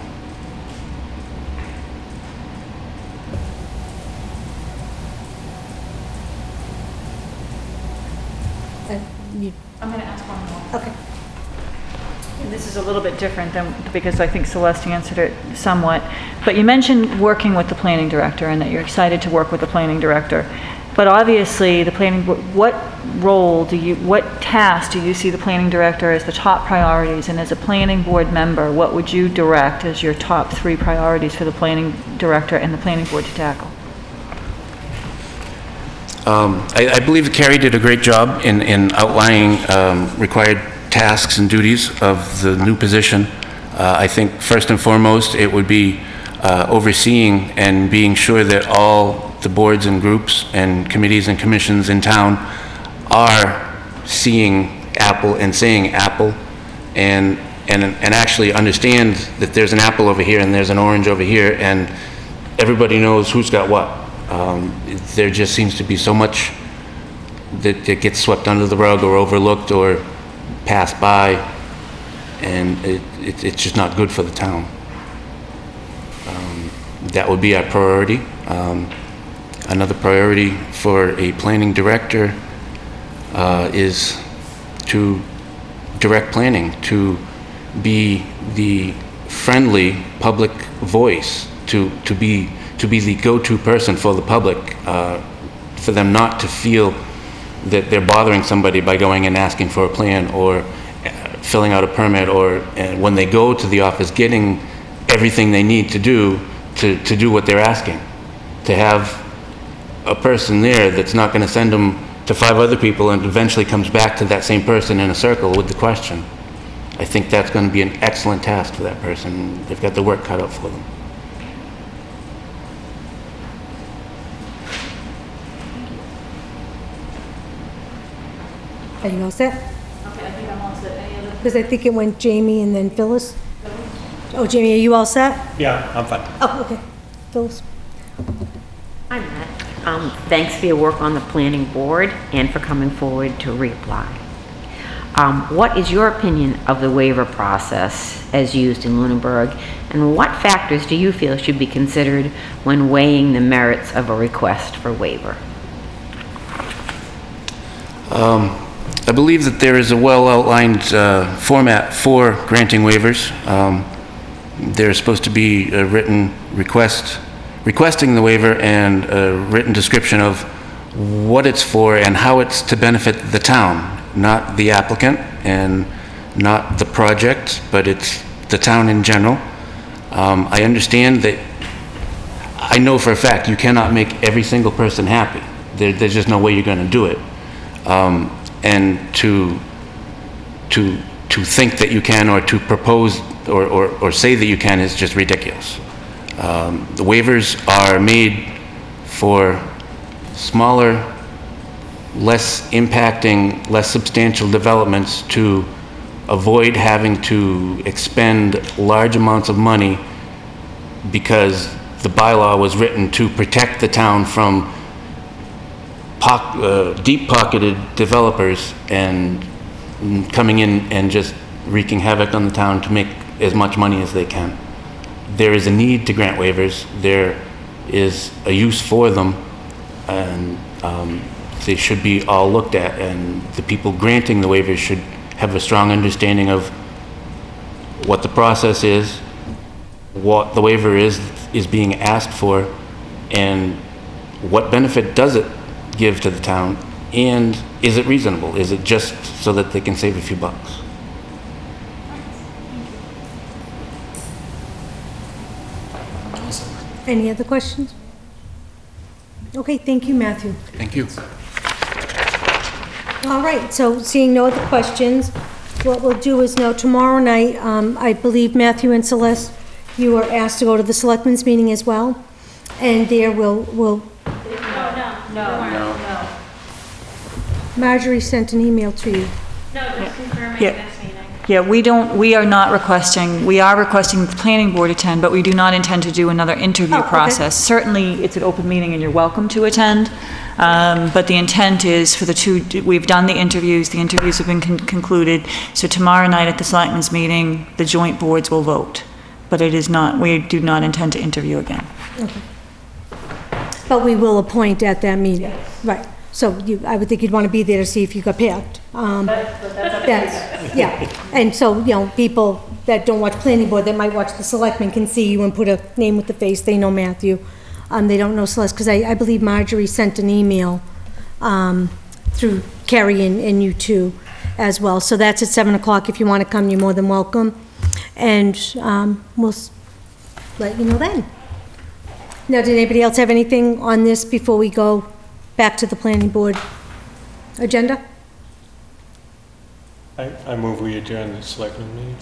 Speaker 1: I'm going to ask one more.
Speaker 2: Okay.
Speaker 1: And this is a little bit different than, because I think Celeste answered it somewhat. But you mentioned working with the planning director and that you're excited to work with the planning director. But obviously, the planning board, what task do you see the planning director as the top priorities? And as a planning board member, what would you direct as your top 3 priorities for the planning director and the planning board to tackle?
Speaker 7: I believe Carrie did a great job in outlining required tasks and duties of the new position. I think first and foremost, it would be overseeing and being sure that all the boards and groups and committees and commissions in town are seeing apple and saying apple, and actually understand that there's an apple over here and there's an orange over here, and everybody knows who's got what. There just seems to be so much that gets swept under the rug or overlooked or passed by, and it's just not good for the town. That would be our priority. Another priority for a planning director is to direct planning, to be the friendly public voice, to be the go-to person for the public, for them not to feel that they're bothering somebody by going and asking for a plan or filling out a permit, or when they go to the office, getting everything they need to do what they're asking. To have a person there that's not going to send them to 5 other people and eventually comes back to that same person in a circle with the question. I think that's going to be an excellent task for that person. They've got the work cut out for them.
Speaker 2: Are you all set?
Speaker 1: Okay, I think I'm all set. Any other?
Speaker 2: Because I think it went Jamie and then Phyllis. Oh, Jamie, are you all set?
Speaker 8: Yeah, I'm fine.
Speaker 2: Oh, okay. Phyllis?
Speaker 6: Hi, Matt. Thanks for your work on the planning board and for coming forward to reapply. What is your opinion of the waiver process as used in Lunenburg, and what factors do you feel should be considered when weighing the merits of a request for waiver?
Speaker 7: I believe that there is a well-outlined format for granting waivers. There's supposed to be a written requesting the waiver, and a written description of what it's for and how it's to benefit the town, not the applicant and not the project, but it's the town in general. I understand that, I know for a fact you cannot make every single person happy. There's just no way you're going to do it. And to think that you can, or to propose or say that you can, is just ridiculous. The waivers are made for smaller, less impacting, less substantial developments to avoid having to expend large amounts of money, because the bylaw was written to protect the town from deep-pocketed developers and coming in and just wreaking havoc on the town to make as much money as they can. There is a need to grant waivers. There is a use for them, and they should be all looked at, and the people granting the waivers should have a strong understanding of what the process is, what the waiver is being asked for, and what benefit does it give to the town, and is it reasonable? Is it just so that they can save a few bucks?
Speaker 2: Any other questions? Okay, thank you, Matthew.
Speaker 7: Thank you.
Speaker 2: All right, so seeing no other questions, what we'll do is now tomorrow night, I believe Matthew and Celeste, you are asked to go to the selectmen's meeting as well, and there we'll.
Speaker 4: No.
Speaker 2: Marjorie sent an email to you.
Speaker 4: No, just confirming
Speaker 1: Yeah.
Speaker 4: this meeting.
Speaker 1: Yeah, we are not requesting, we are requesting the planning board attend, but we do not intend to do another interview
Speaker 2: Oh, okay.
Speaker 1: process. Certainly, it's an open meeting and you're welcome to attend, but the intent is for we've done the interviews have been concluded, so tomorrow night at the selectmen's meeting, the joint boards will vote. But it is not, we do not intend to interview again.
Speaker 2: But we will appoint at that meeting. Right. So I would think you'd want to be there to see if you got picked. Yeah. And so, people that don't watch planning board, that might watch the selectmen, can see you and put a name with the face. They know Matthew. They don't know Celeste, because I believe Marjorie sent an email through Carrie and you two as well. So that's at 7 o'clock. If you want to come, you're more than welcome. And we'll let you know then. Now, did anybody else have anything on this before we go back to the planning board agenda?
Speaker 5: I move we adjourn the selectmen meeting.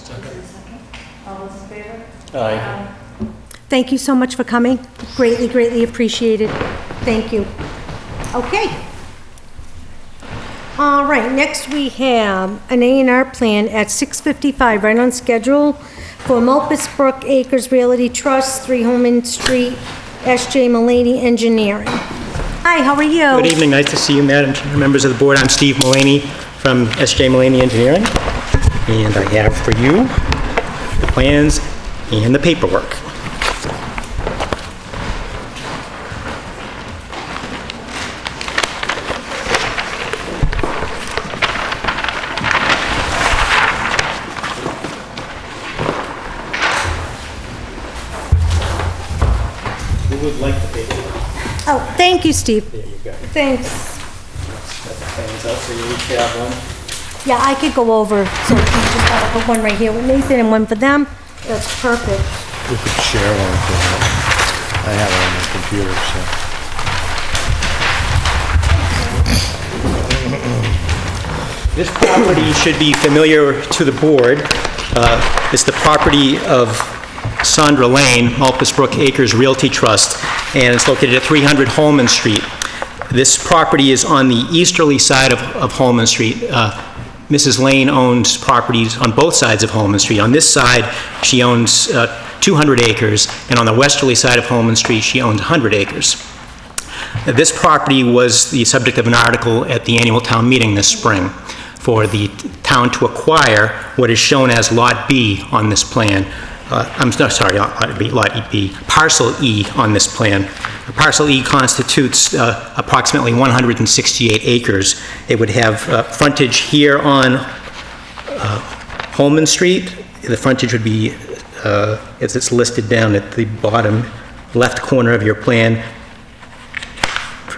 Speaker 1: All those in favor?
Speaker 5: Aye.
Speaker 2: Thank you so much for coming. Greatly, greatly appreciated. Thank you. Okay. All right, next we have an A&R plan at 655, right on schedule, for Mulpus Brook Acres Realty Trust, 3 Holman Street, S.J. Mulaney Engineering. Hi, how are you?
Speaker 10: Good evening, nice to see you, Madam Chair, members of the board. I'm Steve Mulaney from S.J. Mulaney Engineering, and I have for you plans and the paperwork. Who would like the paperwork?
Speaker 2: Oh, thank you, Steve.
Speaker 10: There you go.
Speaker 2: Thanks.
Speaker 10: Got the plans out, so you each have one.
Speaker 2: Yeah, I could go over, so you just gotta put one right here with Nathan and one for them. That's perfect.
Speaker 8: We could share one if you want. I have it on my computer, so.
Speaker 10: This property should be familiar to the board. It's the property of Sandra Lane, Mulpus Brook Acres Realty Trust, and it's located at 300 Holman Street. This property is on the easterly side of Holman Street. Mrs. Lane owns properties on both sides of Holman Street. On this side, she owns 200 acres, and on the westerly side of Holman Street, she owns 100 acres. This property was the subject of an article at the annual town meeting this spring for the town to acquire what is shown as Lot B on this plan. Lot B, Parcel E on this plan. Parcel E constitutes approximately 168 acres. It would have frontage here on Holman Street. The frontage would be, as it's listed down at the bottom left corner of your plan,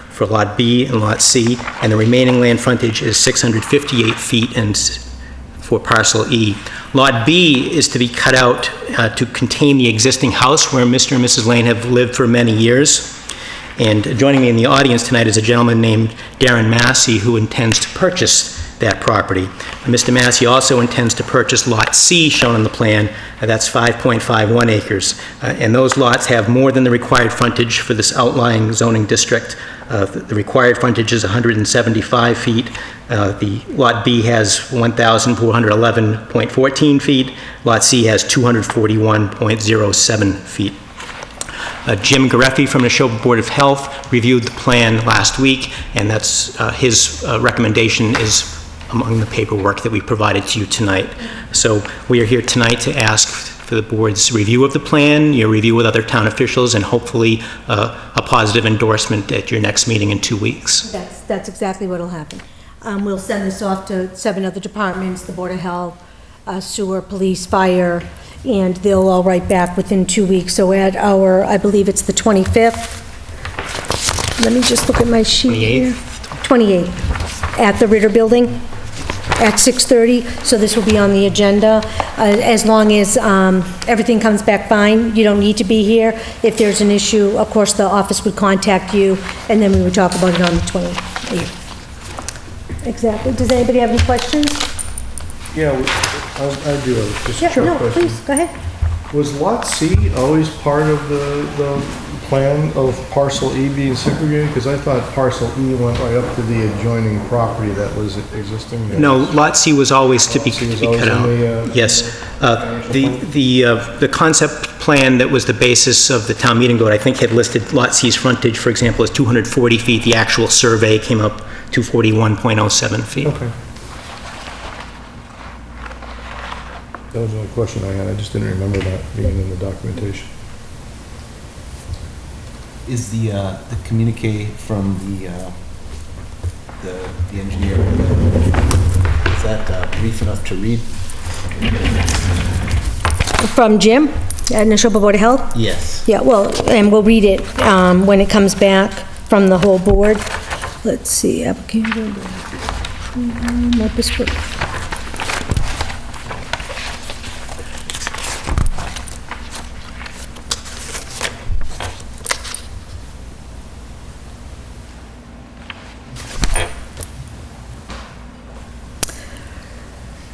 Speaker 10: for Lot B and Lot C, and the remaining land frontage is 658 feet and for Parcel E. Lot B is to be cut out to contain the existing house where Mr. and Mrs. Lane have lived for many years. And joining me in the audience tonight is a gentleman named Darren Massey who intends to purchase that property. And Mr. Massey also intends to purchase Lot C shown on the plan. That's 5.51 acres. And those lots have more than the required frontage for this outlying zoning district. The required frontage is 175 feet. The Lot B has 1,411.14 feet. Lot C has 241.07 feet. Jim Gareffi from the Neshoba Board of Health reviewed the plan last week, and that's his recommendation is among the paperwork that we provided to you tonight. So we are here tonight to ask for the board's review of the plan, your review with other town officials, and hopefully a positive endorsement at your next meeting in 2 weeks.
Speaker 2: That's exactly what'll happen. We'll send this off to 7 other departments, the Board of Health, sewer, police, fire, and they'll all write back within 2 weeks. So at our, I believe it's the 25th. Let me just look at my sheet here. 28th, at the Ritter Building at 6:30. So this will be on the agenda. As long as everything comes back fine, you don't need to be here. If there's an issue, of course, the office would contact you, and then we would talk about it on the 28th. Exactly. Does anybody have any questions?
Speaker 8: Yeah, I do have just a short question.
Speaker 2: Please, go ahead.
Speaker 8: Was Lot C always part of the plan of Parcel E being segregated? Because I thought Parcel E went right up to the adjoining property that was existing there.
Speaker 10: No, Lot C was always to be cut out. Yes. The concept plan that was the basis of the town meeting vote, I think, had listed Lot C's frontage, for example, as 240 feet. The actual survey came up 241.07 feet.
Speaker 8: Okay. That was the only question I had. I just didn't remember that being in the documentation.
Speaker 3: Is the communique from the engineer, is that brief enough to read?
Speaker 2: From Jim at Neshoba Board of Health?
Speaker 3: Yes.
Speaker 2: Yeah, well, and we'll read it when it comes back from the whole board. Let's see, application.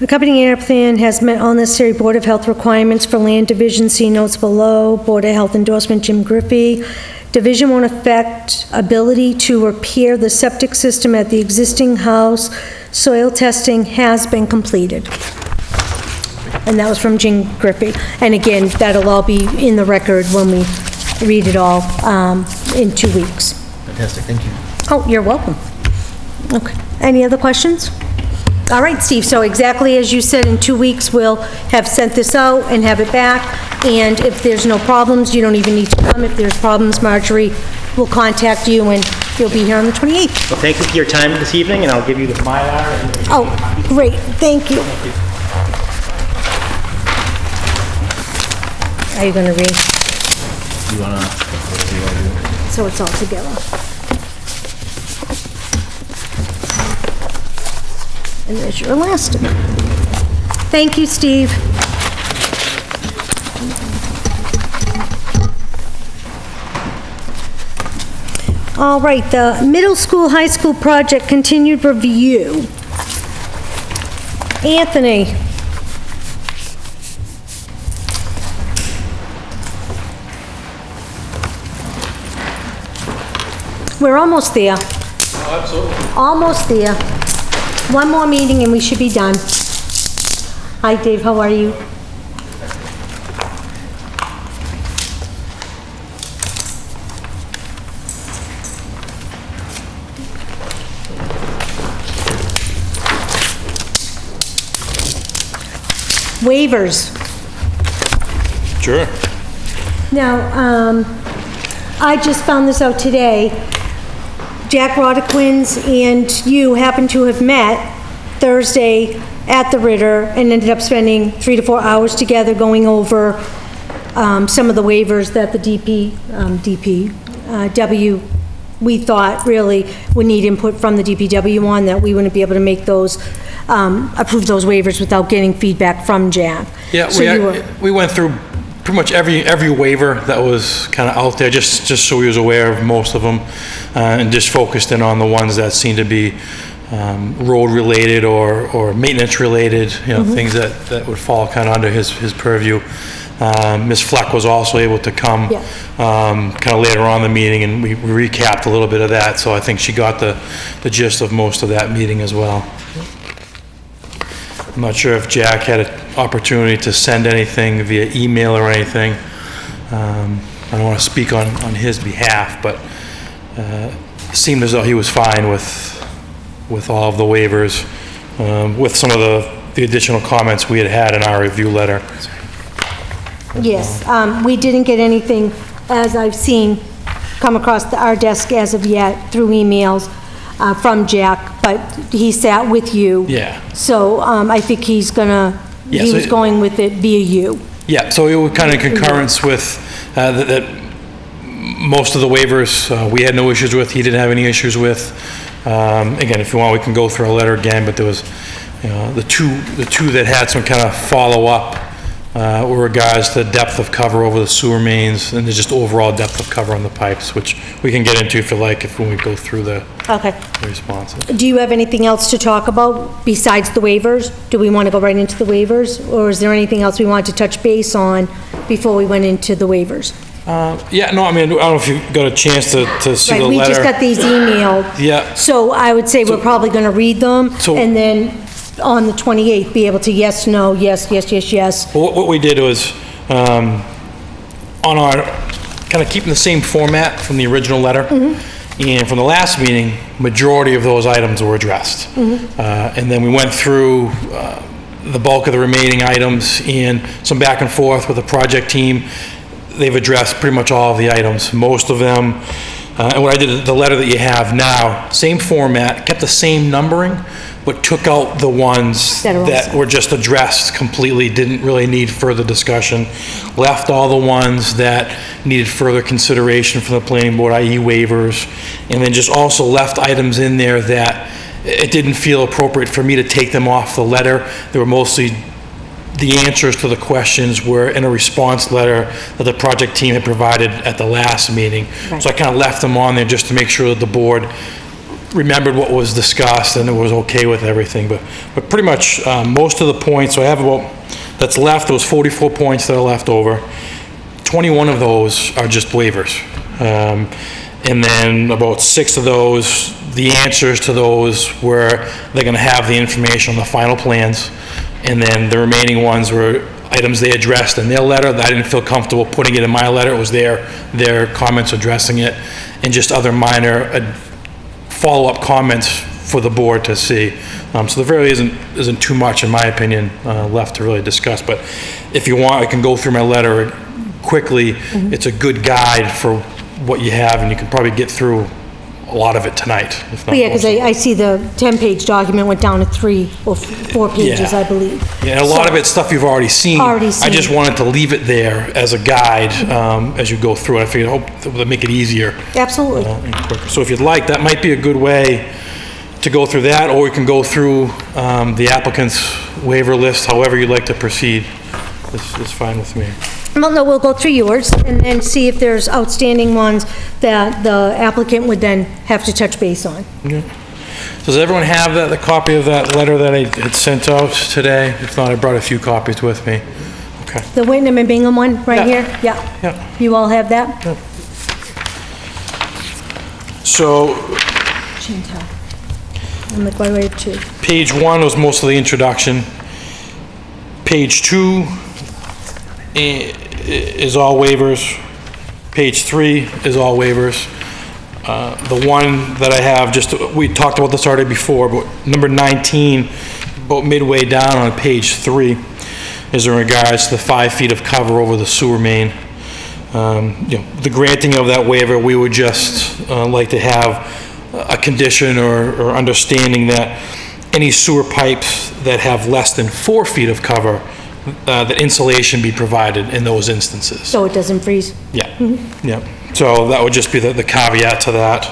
Speaker 2: Accompanying air plan has met all necessary Board of Health requirements for land division. See notes below. Board of Health endorsement, Jim Griffey. Division won't affect ability to repair the septic system at the existing house. Soil testing has been completed. And that was from Jim Griffey. And again, that'll all be in the record when we read it all in 2 weeks.
Speaker 3: Fantastic, thank you.
Speaker 2: Oh, you're welcome. Okay. Any other questions? All right, Steve, so exactly as you said, in 2 weeks, we'll have sent this out and have it back, and if there's no problems, you don't even need to come. If there's problems, Marjorie will contact you, and you'll be here on the 28th.
Speaker 10: Well, thank you for your time this evening, and I'll give you the Mylar.
Speaker 2: Oh, great, thank you. Are you gonna read? So it's all together. And there's your elastic. Thank you, Steve. All right, the middle school, high school project continued review. Anthony. We're almost there.
Speaker 11: Oh, absolutely.
Speaker 2: Almost there. One more meeting and we should be done. Hi, Dave, how are you? Waivers.
Speaker 11: Sure.
Speaker 2: Now, I just found this out today. Jack Rodequins and you happen to have met Thursday at the Ritter and ended up spending 3 to 4 hours together going over some of the waivers that the DPW, we thought really would need input from the DPW on, that we wouldn't be able to make those, approve those waivers without getting feedback from Jack.
Speaker 11: Yeah,
Speaker 2: So you were-
Speaker 11: we went through pretty much every waiver that was kind of out there, just so he was aware of most of them, and just focused in on the ones that seemed to be road-related or maintenance-related, you know, things that would fall kind of under his purview. Ms. Fleck was also able to come
Speaker 2: Yeah.
Speaker 11: kind of later on in the meeting, and we recapped a little bit of that, so I think she got the gist of most of that meeting as well. I'm not sure if Jack had an opportunity to send anything via email or anything. I don't want to speak on his behalf, but it seemed as though he was fine with all of the waivers, with some of the additional comments we had in our review letter.
Speaker 2: Yes, we didn't get anything, as I've seen, come across our desk as of yet through emails from Jack, but he sat with you.
Speaker 11: Yeah.
Speaker 2: So I think he's gonna,
Speaker 11: Yeah,
Speaker 2: he
Speaker 11: so
Speaker 2: was going with it via you.
Speaker 11: Yeah, so it was kind of concurrence with that most of the waivers we had no issues with, he didn't have any issues with. Again, if you want, we can go through a letter again, but there was, you know, the two that had some kind of follow-up with regards to depth of cover over the sewer mains and just overall depth of cover on the pipes, which we can get into if you like, when we go through the
Speaker 2: Okay.
Speaker 11: responses.
Speaker 2: Do you have anything else to talk about besides the waivers? Do we want to go right into the waivers? Or is there anything else we want to touch base on before we went into the waivers?
Speaker 11: Yeah, no, I mean, I don't know if you got a chance to see the
Speaker 2: Right,
Speaker 11: letter.
Speaker 2: we just got these emailed.
Speaker 11: Yeah.
Speaker 2: So I would say we're probably going to read them,
Speaker 11: So-
Speaker 2: and then on the 28th, be able to yes, no, yes, yes, yes, yes.
Speaker 11: Well, what we did was, on our, kind of keeping the same format from the original letter, and from the last meeting, majority of those items were addressed. And then we went through the bulk of the remaining items and some back and forth with the project team. They've addressed pretty much all of the items, most of them. And what I did, the letter that you have now, same format, kept the same numbering, but took out the ones
Speaker 2: That are
Speaker 11: that
Speaker 2: also-
Speaker 11: were just addressed completely, didn't really need further discussion. Left all the ones that needed further consideration from the planning board, i.e. waivers, and then just also left items in there that it didn't feel appropriate for me to take them off the letter. They were mostly, the answers to the questions were in a response letter that the project team had provided at the last meeting.
Speaker 2: Right.
Speaker 11: So I kind of left them on there just to make sure that the board remembered what was discussed and it was okay with everything. But pretty much most of the points, so I have about, that's left, those 44 points that are left over, 21 of those are just waivers. And then about 6 of those, the answers to those were, they're gonna have the information on the final plans. And then the remaining ones were items they addressed in their letter that I didn't feel comfortable putting it in my letter. It was their comments addressing it, and just other minor follow-up comments for the board to see. So there really isn't too much, in my opinion, left to really discuss. But if you want, I can go through my letter quickly. It's a good guide for what you have, and you can probably get through a lot of it tonight, if not
Speaker 2: Yeah, because
Speaker 11: most of it.
Speaker 2: I see the 10-page document went down to 3 or 4 pages,
Speaker 11: Yeah.
Speaker 2: I believe.
Speaker 11: Yeah, and a lot of it's stuff you've already seen.
Speaker 2: Already
Speaker 11: I
Speaker 2: seen.
Speaker 11: just wanted to leave it there as a guide as you go through it. I figured, hope that would make it easier
Speaker 2: Absolutely.
Speaker 11: and quicker. So if you'd like, that might be a good way to go through that, or we can go through the applicant's waiver list, however you'd like to proceed. It's fine with me.
Speaker 2: Well, no, we'll go through yours and then see if there's outstanding ones that the applicant would then have to touch base on.
Speaker 11: Does everyone have the copy of that letter that I had sent out today? If not, I brought a few copies with me. Okay.
Speaker 2: The Wyndham and Bingham one, right
Speaker 11: Yeah.
Speaker 2: here? Yeah.
Speaker 11: Yeah.
Speaker 2: You all have that?
Speaker 11: So
Speaker 2: Chantel. I'm like, why do I have 2?
Speaker 11: page 1 was most of the introduction. Page 2 is all waivers. Page 3 is all waivers. The one that I have, we talked about this already before, but number 19, about midway down on page 3, is in regards to the 5 feet of cover over the sewer main. The granting of that waiver, we would just like to have a condition or understanding that any sewer pipes that have less than 4 feet of cover, that insulation be provided in those instances.
Speaker 2: So it doesn't freeze
Speaker 11: Yeah, yeah. So that would just be the caveat to that.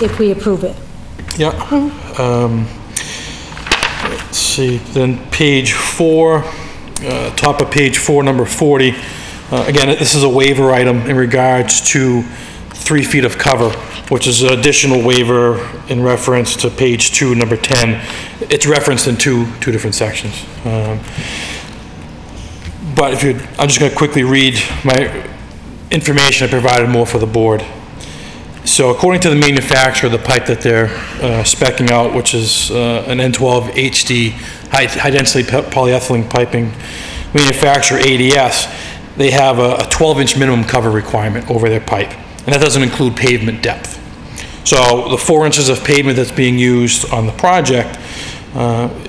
Speaker 2: if we approve it.
Speaker 11: Yeah. Let's see, then page 4, top of page 4, number 40. Again, this is a waiver item in regards to 3 feet of cover, which is an additional waiver in reference to page 2, number 10. It's referenced in two different sections. But I'm just going to quickly read my information I provided more for the board. So according to the manufacturer, the pipe that they're speccing out, which is an N12 HD high-density polyethylene piping manufacturer, ADS, they have a 12-inch minimum cover requirement over their pipe, and that doesn't include pavement depth. So the 4 inches of pavement that's being used on the project,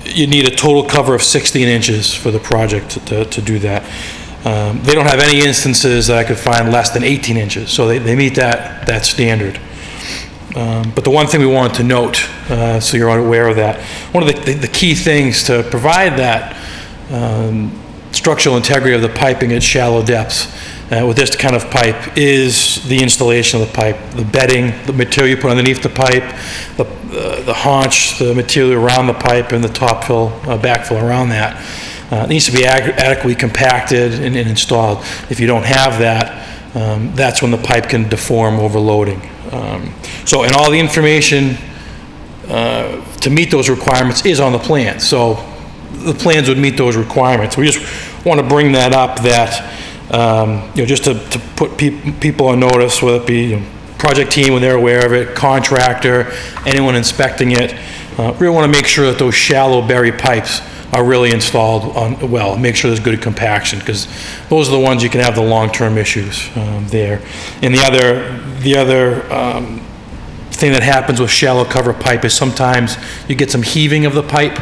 Speaker 11: you need a total cover of 16 inches for the project to do that. They don't have any instances that I could find less than 18 inches, so they meet that standard. But the one thing we wanted to note, so you're aware of that, one of the key things to provide that structural integrity of the piping at shallow depths with this kind of pipe is the installation of the pipe, the bedding, the material you put underneath the pipe, the haunch, the material around the pipe, and the top fill, backfill around that. It needs to be adequately compacted and installed. If you don't have that, that's when the pipe can deform overloading. So, and all the information to meet those requirements is on the plan. So the plans would meet those requirements. We just want to bring that up that, just to put people on notice, whether it be project team when they're aware of it, contractor, anyone inspecting it. We want to make sure that those shallow buried pipes are really installed well, make sure there's good compaction, because those are the ones you can have the long-term issues there. And the other thing that happens with shallow cover pipe is sometimes you get some heaving of the pipe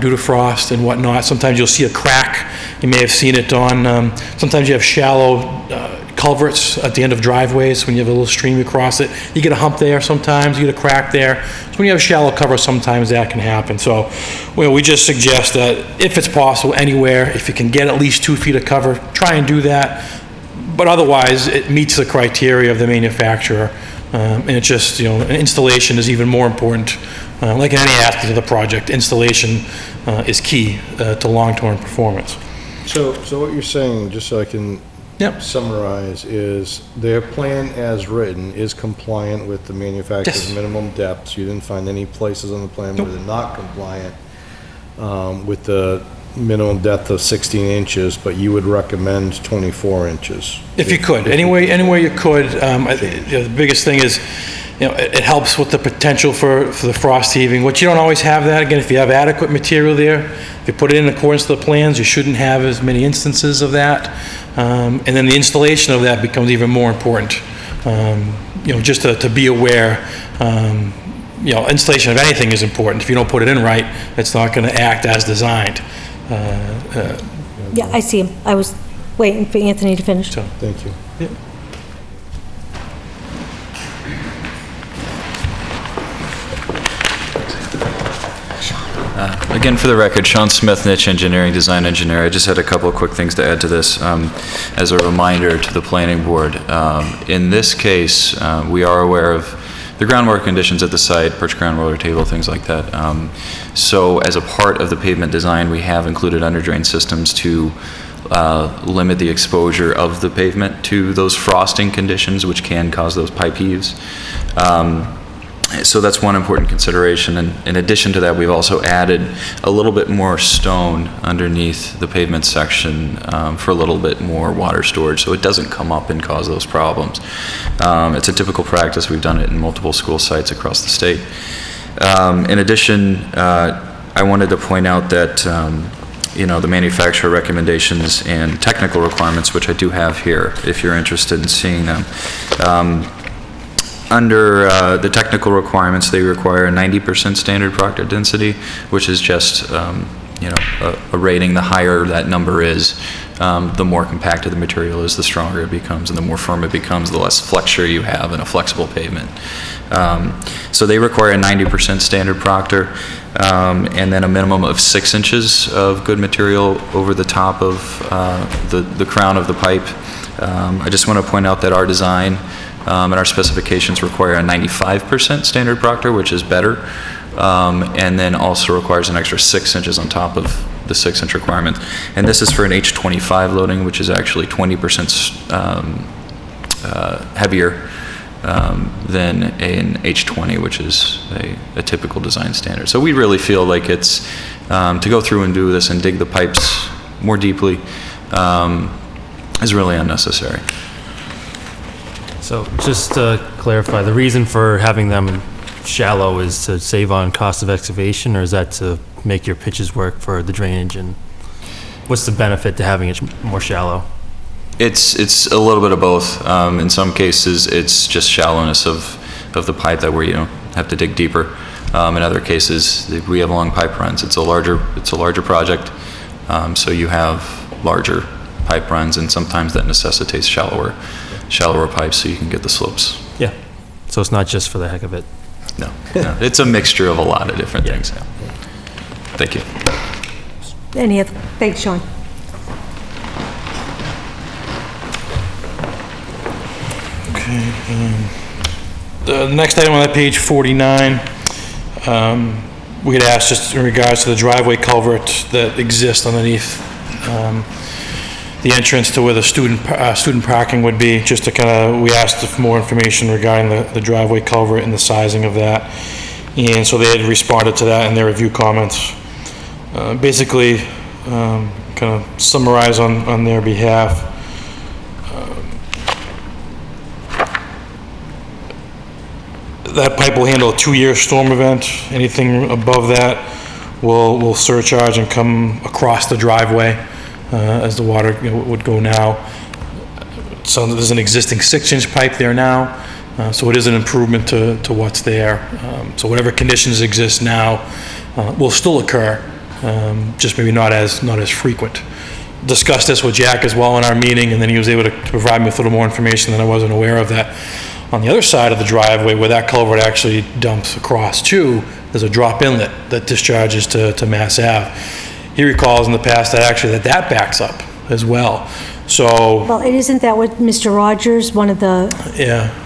Speaker 11: due to frost and whatnot. Sometimes you'll see a crack. You may have seen it on, sometimes you have shallow culverts at the end of driveways when you have a little stream across it. You get a hump there sometimes, you get a crack there. So when you have shallow cover, sometimes that can happen. So we just suggest that if it's possible anywhere, if you can get at least 2 feet of cover, try and do that. But otherwise, it meets the criteria of the manufacturer. And it's just, installation is even more important. Like in any aspect of the project, installation is key to long-term performance.
Speaker 8: So what you're saying, just so I can summarize, is their plan as written is compliant with the manufacturer's minimum depths. You didn't find any places on the plan where they're not compliant with the minimum depth of 16 inches, but you would recommend 24 inches.
Speaker 11: If you could, any way you could. The biggest thing is, it helps with the potential for the frost heaving, which you don't always have that. Again, if you have adequate material there, if you put it in accordance to the plans, you shouldn't have as many instances of that. And then the installation of that becomes even more important. Just to be aware, installation of anything is important. If you don't put it in right, it's not going to act as designed.
Speaker 2: Yeah, I see him. I was waiting for Anthony to finish.
Speaker 11: So,
Speaker 8: Thank you.
Speaker 11: yeah.
Speaker 12: Again, for the record, Sean Smith, Niche Engineering, Design Engineer. I just had a couple of quick things to add to this as a reminder to the planning board. In this case, we are aware of the groundwork conditions at the site, perch ground roller table, things like that. So as a part of the pavement design, we have included under drain systems to limit the exposure of the pavement to those frosting conditions, which can cause those pipe heaves. So that's one important consideration. And in addition to that, we've also added a little bit more stone underneath the pavement section for a little bit more water storage, so it doesn't come up and cause those problems. It's a typical practice. We've done it in multiple school sites across the state. In addition, I wanted to point out that the manufacturer recommendations and technical requirements, which I do have here, if you're interested in seeing them. Under the technical requirements, they require a 90% standard proctor density, which is just, a rating. The higher that number is, the more compacted the material is, the stronger it becomes, and the more firm it becomes, the less flexure you have in a flexible pavement. So they require a 90% standard proctor, and then a minimum of 6 inches of good material over the top of the crown of the pipe. I just want to point out that our design and our specifications require a 95% standard proctor, which is better, and then also requires an extra 6 inches on top of the 6-inch requirement. And this is for an H25 loading, which is actually 20% heavier than an H20, which is a typical design standard. So we really feel like it's, to go through and do this and dig the pipes more deeply is really unnecessary.
Speaker 9: So just to clarify, the reason for having them shallow is to save on cost of excavation, or is that to make your pitches work for the drainage? And what's the benefit to having it more shallow?
Speaker 12: It's a little bit of both. In some cases, it's just shallowness of the pipe that where you don't have to dig deeper. In other cases, we have long pipe runs. It's a larger project, so you have larger pipe runs, and sometimes that necessitates shallower pipes so you can get the slopes.
Speaker 9: Yeah. So it's not just for the heck of it.
Speaker 12: No. It's a mixture of a lot of different things. Yeah. Thank you.
Speaker 2: Any other? Thanks, Sean.
Speaker 11: Okay. The next item on that page, 49, we had asked just in regards to the driveway culvert that exists underneath the entrance to where the student parking would be, just to we asked for more information regarding the driveway culvert and the sizing of that. And so they had responded to that in their review comments. Basically, summarize on their behalf. That pipe will handle a 2-year storm event. Anything above that will surcharge and come across the driveway as the water would go now. So there's an existing 6-inch pipe there now, so it is an improvement to what's there. So whatever conditions exist now will still occur, just maybe not as frequent. Discussed this with Jack as well in our meeting, and then he was able to provide me with a little more information that I wasn't aware of. That on the other side of the driveway, where that culvert actually dumps across to, there's a drop inlet that discharges to Mass Ave. He recalls in the past that actually that backs up as well. So.
Speaker 2: Well, isn't that what Mr. Rogers, one of the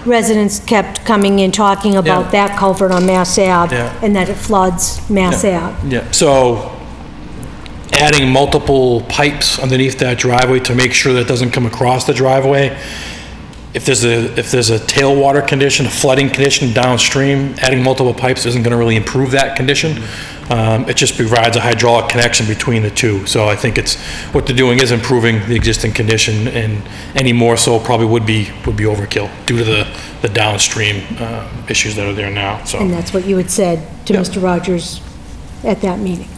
Speaker 2: residents, kept coming in talking about that culvert on Mass Ave, and that it floods Mass Ave? Yeah. So adding multiple pipes underneath that driveway to make sure that it doesn't come across the driveway. If there's a tailwater condition, a flooding condition downstream, adding multiple pipes isn't going to really improve that condition. It just provides a hydraulic connection between the two. So I think what they're doing is improving the existing condition, and any more so probably would be overkill due to the downstream issues that are there now. So. And that's what you had said to Mr. Rogers at that meeting.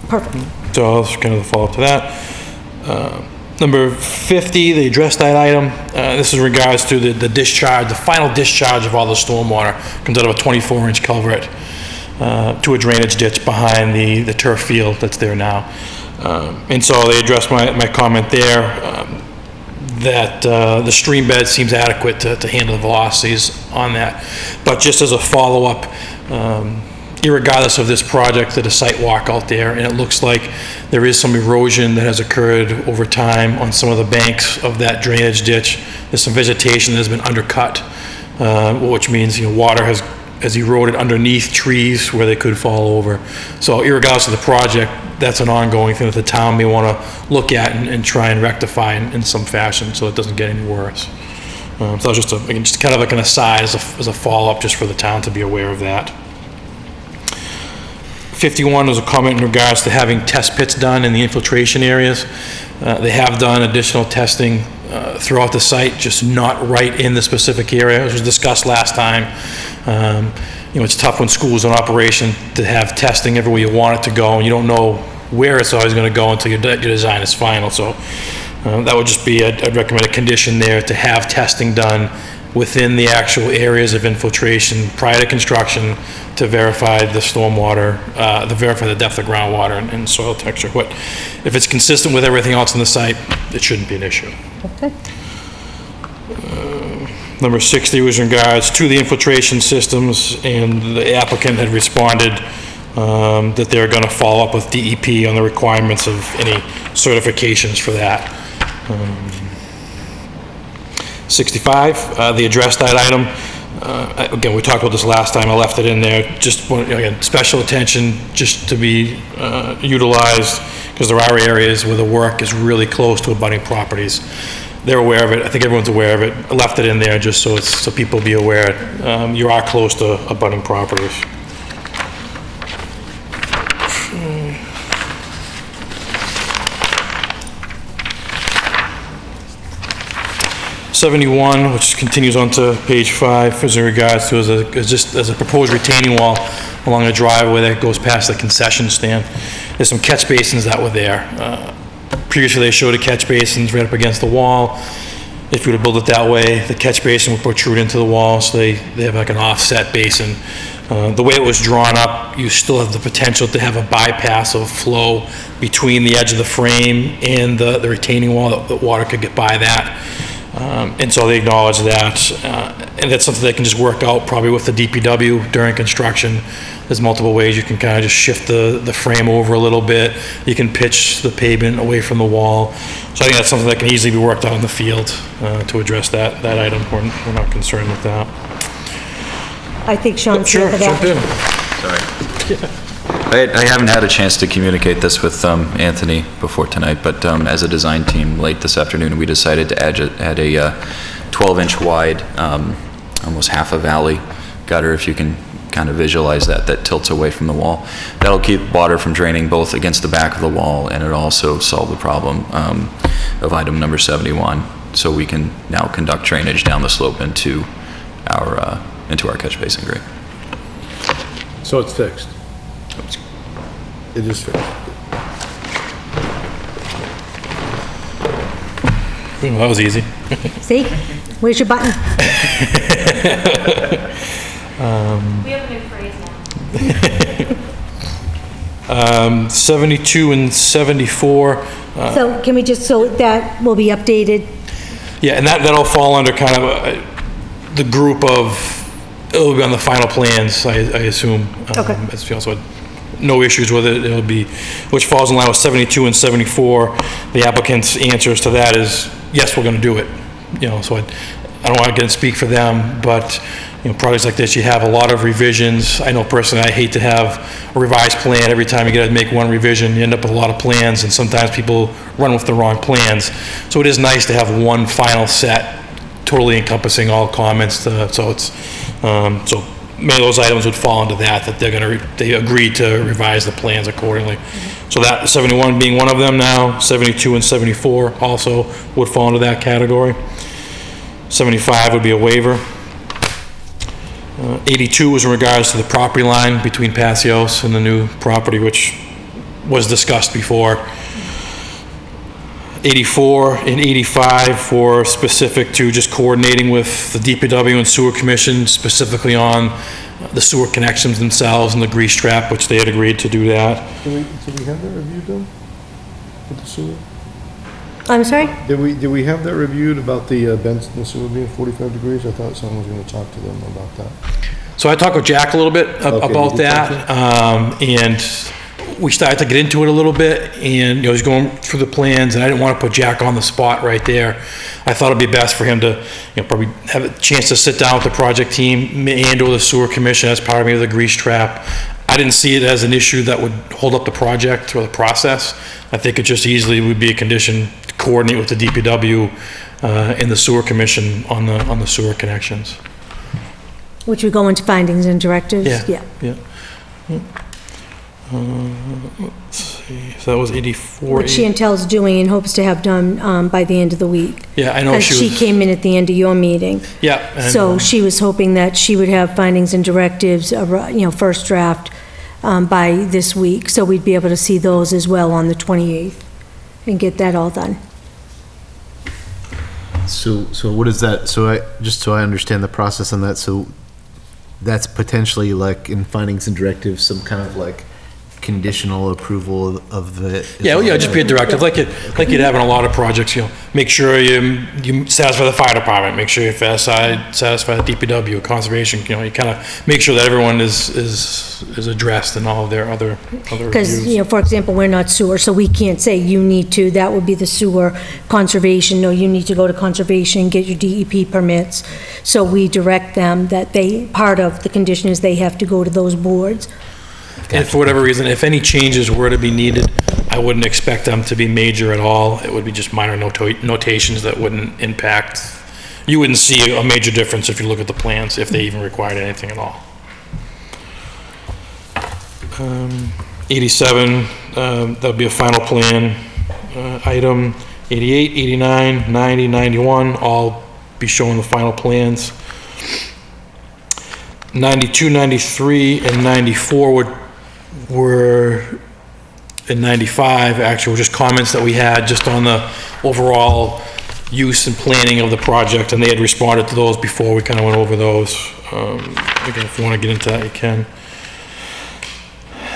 Speaker 2: Perfect.
Speaker 11: So that's kind of the follow-up to that. Number 50, they addressed that item. This is in regards to the discharge, the final discharge of all the stormwater comes out of a 24-inch culvert to a drainage ditch behind the turf field that's there now. And so they addressed my comment there that the stream bed seems adequate to handle the velocities on that. But just as a follow-up, irregardless of this project, did a site walk out there, and it looks like there is some erosion that has occurred over time on some of the banks of that drainage ditch. There's some vegetation that has been undercut, which means, water has eroded underneath trees where they could fall over. So irregardless of the project, that's an ongoing thing that the town may want to look at and try and rectify in some fashion so it doesn't get any worse. So that was just kind of like an aside as a follow-up just for the town to be aware of that. 51 was a comment in regards to having test pits done in the infiltration areas. They have done additional testing throughout the site, just not right in the specific area. It was discussed last time. It's tough when school's in operation to have testing everywhere you want it to go, and you don't know where it's always going to go until your design is final. So that would just be, I'd recommend a condition there to have testing done within the actual areas of infiltration prior to construction to verify the stormwater, to verify the depth of groundwater and soil texture. But if it's consistent with everything else on the site, it shouldn't be an issue.
Speaker 2: Okay.
Speaker 11: Number 60 was in regards to the infiltration systems, and the applicant had responded that they're going to follow up with DEP on the requirements of any certifications for that. 65, they addressed that item. Again, we talked about this last time. I left it in there. Just, again, special attention just to be utilized, because there are areas where the work is really close to abutting properties. They're aware of it. I think everyone's aware of it. I left it in there just so people be aware. You are close to abutting properties. 71, which continues on to page 5, is in regards to as a proposed retaining wall along the driveway that goes past the concession stand. There's some catch basins that were there. Previously, they showed the catch basins right up against the wall. If you were to build it that way, the catch basin would protrude into the wall, so they have like an offset basin. The way it was drawn up, you still have the potential to have a bypass of flow between the edge of the frame and the retaining wall. The water could get by that. And so they acknowledge that, and that's something they can just work out probably with the DPW during construction. There's multiple ways you can kind of just shift the frame over a little bit. You can pitch the pavement away from the wall. So I think that's something that can easily be worked out in the field to address that item. We're not concerned with that.
Speaker 2: I think Sean's here for that.
Speaker 11: Sure, jump in.
Speaker 12: Sorry. I haven't had a chance to communicate this with Anthony before tonight, but as a design team late this afternoon, we decided to add a 12-inch wide, almost half a valley gutter, if you can kind of visualize that tilts away from the wall. That'll keep water from draining both against the back of the wall, and it also solve the problem of item number 71. So we can now conduct drainage down the slope into our catch basin grate.
Speaker 8: So it's fixed. It is fixed.
Speaker 11: Well, that was easy.
Speaker 2: See? Where's your button?
Speaker 4: We have a new phrase now.
Speaker 11: 72 and 74.
Speaker 2: So can we just, so that will be updated?
Speaker 11: Yeah, and that'll fall under kind of the group of, it'll be on the final plans, I assume.
Speaker 2: Okay.
Speaker 11: So no issues with it. It'll be, which falls in line with 72 and 74. The applicant's answers to that is, yes, we're going to do it. So I don't want to get and speak for them, but projects like this, you have a lot of revisions. I know personally, I hate to have a revised plan. Every time you get to make one revision, you end up with a lot of plans, and sometimes people run with the wrong plans. So it is nice to have one final set, totally encompassing all comments. So it's so many of those items would fall into that they agreed to revise the plans accordingly. So that 71 being one of them now, 72 and 74 also would fall into that category. 75 would be a waiver. 82 was in regards to the property line between Passios and the new property, which was discussed before. 84 and 85 were specific to just coordinating with the DPW and Sewer Commission, specifically on the sewer connections themselves and the grease trap, which they had agreed to do that.
Speaker 8: Did we have that reviewed though? With the sewer?
Speaker 2: I'm sorry?
Speaker 8: Did we have that reviewed about the vents in the sewer being 45 degrees? I thought someone was gonna talk to them about that.
Speaker 11: So I talked with Jack a little bit
Speaker 8: Okay,
Speaker 11: about
Speaker 8: you did talk
Speaker 11: that, and we started to get into it a little bit, and, he was going through the plans, and I didn't want to put Jack on the spot right there. I thought it'd be best for him to, probably have a chance to sit down with the project team and/or the sewer commission as part of maybe the grease trap. I didn't see it as an issue that would hold up the project or the process. I think it just easily would be a condition to coordinate with the DPW and the sewer commission on the sewer connections.
Speaker 2: Which would go into findings and directives?
Speaker 11: Yeah. Let's see, so that was 84.
Speaker 2: What Chantel's doing and hopes to have done by the end of the week.
Speaker 11: Yeah, I know
Speaker 2: Because she came in at the end of your meeting.
Speaker 11: Yeah. and,
Speaker 2: So she was hoping that she would have findings and directives, first draft, by this week. So we'd be able to see those as well on the 28th and get that all done.
Speaker 3: So what is that? So I understand the process on that. So that's potentially like in findings and directives, some kind of like conditional approval of the.
Speaker 11: Yeah, just be a directive, like you'd have in a lot of projects, make sure you satisfy the fire department, make sure you satisfy the DPW, conservation, you kind of make sure that everyone is addressed in all of their other
Speaker 2: Because,
Speaker 11: reviews.
Speaker 2: for example, we're not sewer, so we can't say you need to, that would be the sewer. Conservation, no, you need to go to conservation, get your DEP permits. So we direct them that part of the condition is they have to go to those boards.
Speaker 11: And for whatever reason, if any changes were to be needed, I wouldn't expect them to be major at all. It would be just minor notations that wouldn't impact, you wouldn't see a major difference if you look at the plans, if they even required anything at all. 87, that would be a final plan item. 88, 89, 90, 91, all be showing the final plans. 92, 93, and 94 were in 95, actually, were just comments that we had just on the overall use and planning of the project, and they had responded to those before. We kind of went over those. Again, if you want to get into that, you can.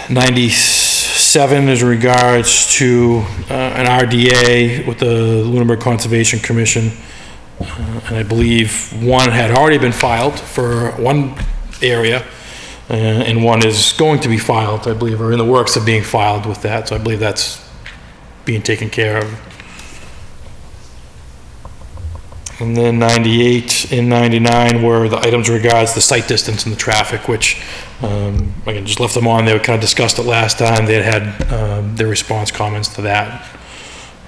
Speaker 11: 97 is in regards to an RDA with the Lunenburg Conservation Commission, and I believe one had already been filed for one area, and one is going to be filed, I believe, or in the works of being filed with that, so I believe that's being taken care of. And then 98 and 99 were the items regards the site distance and the traffic, which, again, just left them on there. We kind of discussed it last time. They had their response comments to that.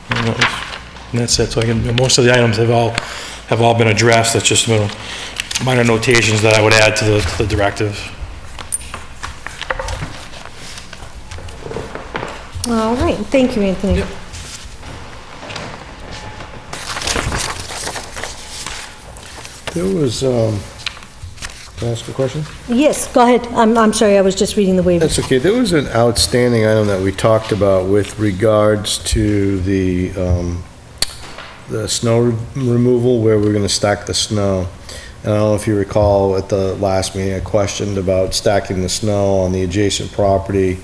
Speaker 11: And that's it. So again, most of the items have all been addressed. That's just minor notations that I would add to the directives.
Speaker 2: All right, thank you, Anthony.
Speaker 11: Yep.
Speaker 8: There was, can I ask a question?
Speaker 2: Yes, go ahead. I'm sorry, I was just reading the waivers.
Speaker 8: That's okay. There was an outstanding item that we talked about with regards to the snow removal, where we're gonna stack the snow. And I don't know if you recall at the last meeting, I questioned about stacking the snow on the adjacent property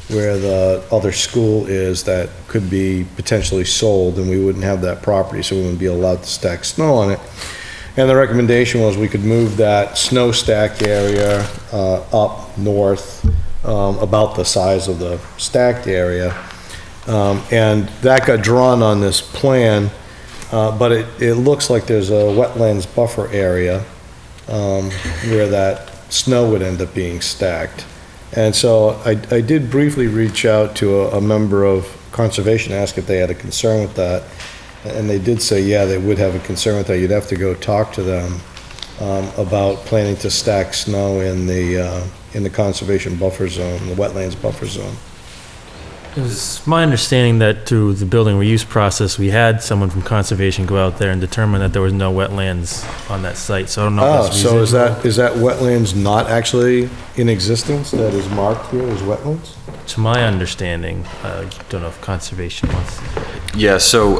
Speaker 8: where the other school is that could be potentially sold, and we wouldn't have that property, so we wouldn't be allowed to stack snow on it. And the recommendation was we could move that snow stack area up north, about the size of the stacked area. And that got drawn on this plan, but it looks like there's a wetlands buffer area where that snow would end up being stacked. And so I did briefly reach out to a member of Conservation, ask if they had a concern with that. And they did say, yeah, they would have a concern with that. You'd have to go talk to them about planning to stack snow in the conservation buffer zone, the wetlands buffer zone.
Speaker 9: It was my understanding that through the building reuse process, we had someone from conservation go out there and determine that there was no wetlands on that site, so I don't know if that's
Speaker 8: So
Speaker 9: reasonable.
Speaker 8: is that wetlands not actually in existence that is marked here as wetlands?
Speaker 9: To my understanding, I don't know if conservation wants.
Speaker 12: Yeah, so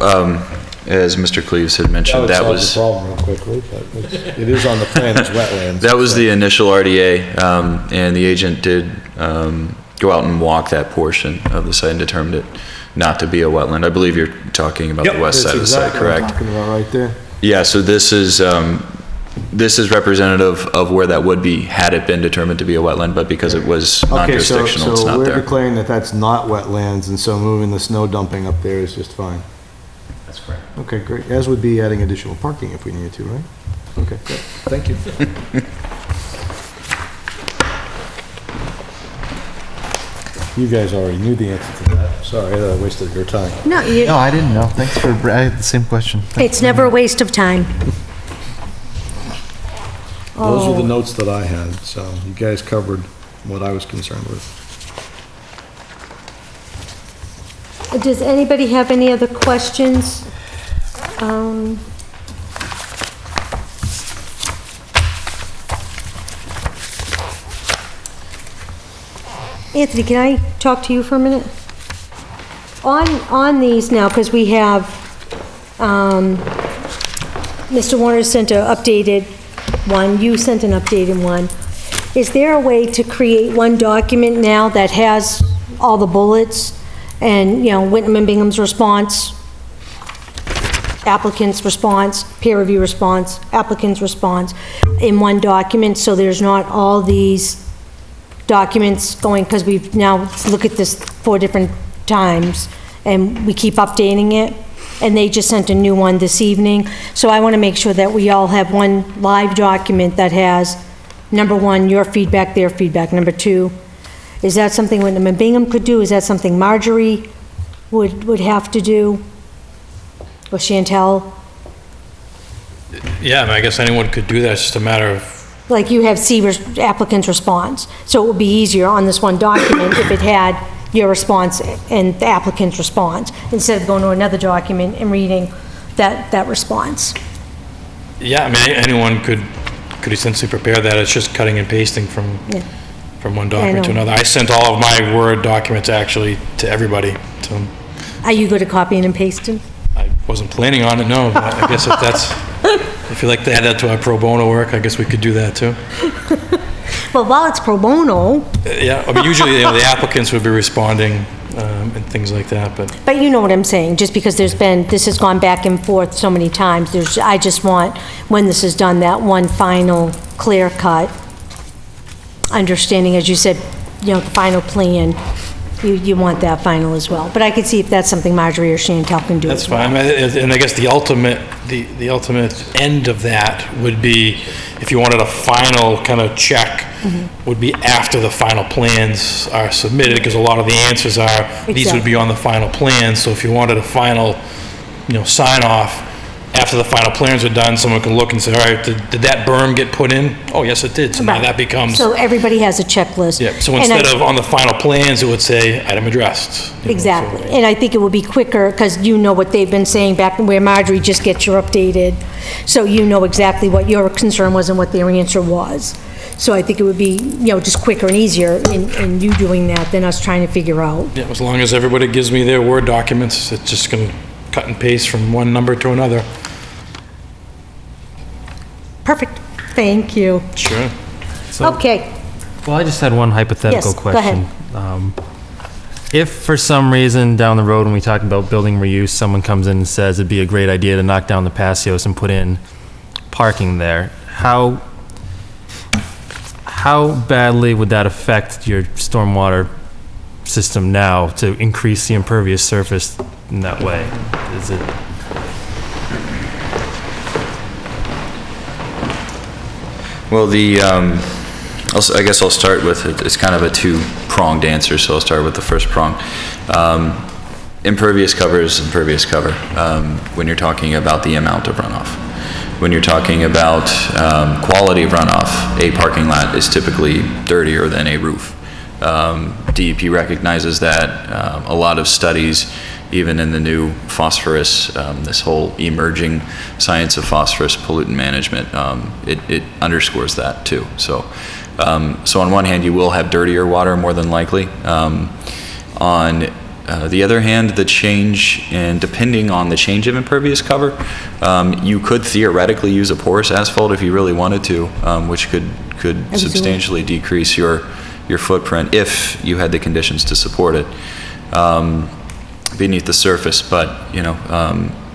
Speaker 12: as Mr. Cleaves had mentioned, that was...
Speaker 8: That would solve the problem real quickly, but it is on the plan as wetlands.
Speaker 12: That was the initial RDA, and the agent did go out and walk that portion of the site and determined it not to be a wetland. I believe you're talking about the west side of the site, correct?
Speaker 8: That's exactly what I'm talking about right there.
Speaker 12: Yeah, so this is representative of where that would be had it been determined to be a wetland, but because it was non-jurisdictional, it's
Speaker 8: so
Speaker 12: not
Speaker 8: we're
Speaker 12: there.
Speaker 8: declaring that that's not wetlands, and so moving the snow dumping up there is just fine.
Speaker 12: That's correct.
Speaker 8: Okay, great. As would be adding additional parking if we needed to, right? Okay, good. Thank you. You guys already knew the answer to that. Sorry that I wasted your time.
Speaker 2: No,
Speaker 3: No, I didn't know. Thanks for, I had the same question.
Speaker 2: it's never a waste of time.
Speaker 8: Those were the notes that I had, so you guys covered what I was concerned with.
Speaker 2: Does anybody have any other questions? Anthony, can I talk to you for a minute? On these now, because we have, Mr. Warner sent an updated one, you sent an updated one. Is there a way to create one document now that has all the bullets and, you know, Whitman and Bingham's response, applicant's response, peer review response, applicant's response in one document, so there's not all these documents going, because we've now looked at this 4 different times and we keep updating it, and they just sent a new one this evening. So I want to make sure that we all have one live document that has, number 1, your feedback, their feedback. Number 2, is that something Whitman and Bingham could do? Is that something Marjorie would have to do? Or Chantel?
Speaker 11: Yeah, I mean, I guess anyone could do that, it's just a matter of,
Speaker 2: Like you have applicant's response. So it would be easier on this one document if it had your response and the applicant's response, instead of going to another document and reading that response.
Speaker 11: yeah, I mean, anyone could essentially prepare that, it's just cutting and pasting from one document to
Speaker 2: know.
Speaker 11: another. I sent all of my Word documents actually to everybody, so
Speaker 2: Are you good at copying and pasting?
Speaker 11: I wasn't planning on it, no, but I guess if you like to add that to our pro bono work, I guess we could do that too.
Speaker 2: Well, while it's pro bono,
Speaker 11: Yeah, I mean, usually, you know, the applicants would be responding, and things like that,
Speaker 2: but you know what I'm saying, just because this has gone back and forth so many times, I just want, when this is done, that one final clear cut understanding, as you said, you know, the final plan, you want that final as well. But I could see if that's something Marjorie or Chantel can do
Speaker 11: that's
Speaker 2: as well.
Speaker 11: fine. And I guess the ultimate end of that would be, if you wanted a final kind of check, would be after the final plans are submitted, because a lot of the answers are, these would be on the final plan. So if you wanted a final, you know, sign off, after the final plans are done, someone can look and say, all right, did that berm get put in? Oh, yes, it did. So now
Speaker 2: Right.
Speaker 11: that becomes,
Speaker 2: So everybody has a checklist.
Speaker 11: yeah, so
Speaker 2: And
Speaker 11: instead
Speaker 2: I-
Speaker 11: of on the final plans, it would say item addressed. you know,
Speaker 2: Exactly,
Speaker 11: so-
Speaker 2: and I think it would be quicker, because you know what they've been saying back where Marjorie just gets your updated, so you know exactly what your concern was and what their answer was. So I think it would be, you know, just quicker and easier in you doing that than us trying to figure out.
Speaker 11: Yeah, as long as everybody gives me their Word documents, it's just gonna cut and paste from one number to another.
Speaker 2: Perfect, thank you.
Speaker 11: Sure.
Speaker 2: Okay,
Speaker 9: Well, I just had one hypothetical
Speaker 2: Yes, go ahead.
Speaker 9: question. If for some reason down the road when we talk about building reuse, someone comes in and says it'd be a great idea to knock down the patios and put in parking there, how badly would that affect your stormwater system now to increase the impervious surface in that way? Is it?
Speaker 12: Well, I guess I'll start with, it's kind of a 2-pronged answer, so I'll start with the first prong. Impervious cover is impervious cover when you're talking about the amount of runoff. When you're talking about quality of runoff, a parking lot is typically dirtier than a roof. DEP recognizes that. A lot of studies, even in the new phosphorus, this whole emerging science of phosphorus pollutant management, it underscores that too. So on one hand, you will have dirtier water more than likely. On the other hand, the change in, depending on the change of impervious cover, you could theoretically use a porous asphalt if you really wanted to, which could substantially decrease your footprint if you had the conditions to support it beneath the surface. But, you know,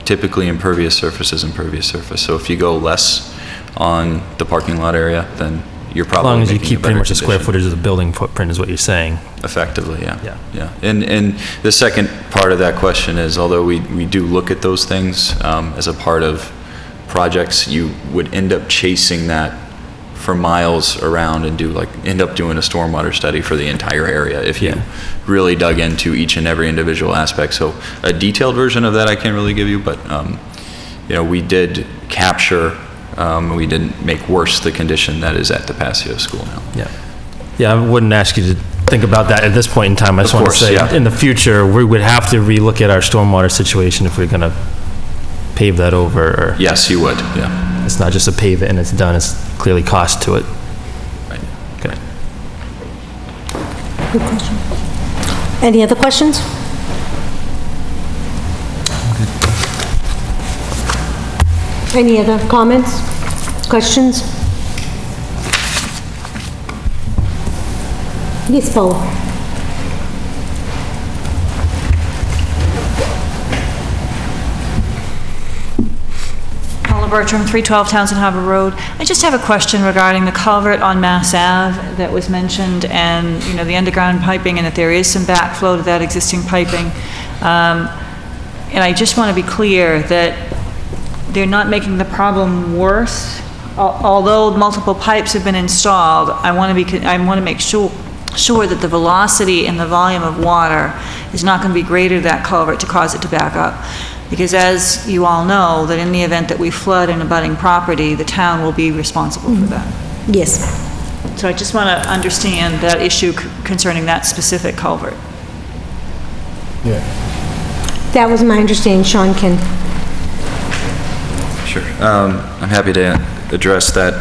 Speaker 12: typically impervious surface is impervious surface. So if you go less on the parking lot area, then you're probably
Speaker 9: As long as you
Speaker 12: making
Speaker 9: keep
Speaker 12: a
Speaker 9: pretty
Speaker 12: better
Speaker 9: much the square
Speaker 12: condition.
Speaker 9: footage of the building footprint is what you're saying.
Speaker 12: Effectively, yeah.
Speaker 9: Yeah.
Speaker 12: Yeah. And the second part of that question is, although we do look at those things as a part of projects, you would end up chasing that for miles around and end up doing a stormwater study for the entire area if you really dug into each and every individual aspect. So a detailed version of that I can't really give you, but you know, we did capture, we didn't make worse the condition that is at the Passio School now.
Speaker 9: Yeah. Yeah, I wouldn't ask you to think about that at this point in time. I just want to say, in the future, we would have to relook at our stormwater situation if we're going to pave that over. Or
Speaker 12: Yes, you would, yeah.
Speaker 9: it's not just a pave it and it's done, it's clearly cost to it.
Speaker 12: Right.
Speaker 9: Okay.
Speaker 2: Good question. Any other questions? Any other comments, questions? Yes, Paula.
Speaker 1: Paula Bertram, 312 Townsend Harbor Road. I just have a question regarding the culvert on Mass Ave that was mentioned, and, you know, the underground piping, and that there is some backflow to that existing piping. And I just want to be clear that they're not making the problem worse. Although multiple pipes have been installed, I want to make sure that the velocity and the volume of water is not going to be greater to that culvert to cause it to back up. Because as you all know, that in the event that we flood an abutting property, the town will be responsible for that.
Speaker 2: Yes.
Speaker 1: So I just want to understand that issue concerning that specific culvert.
Speaker 8: Yeah.
Speaker 2: That was my understanding. Sean can.
Speaker 12: Sure. I'm happy to address that.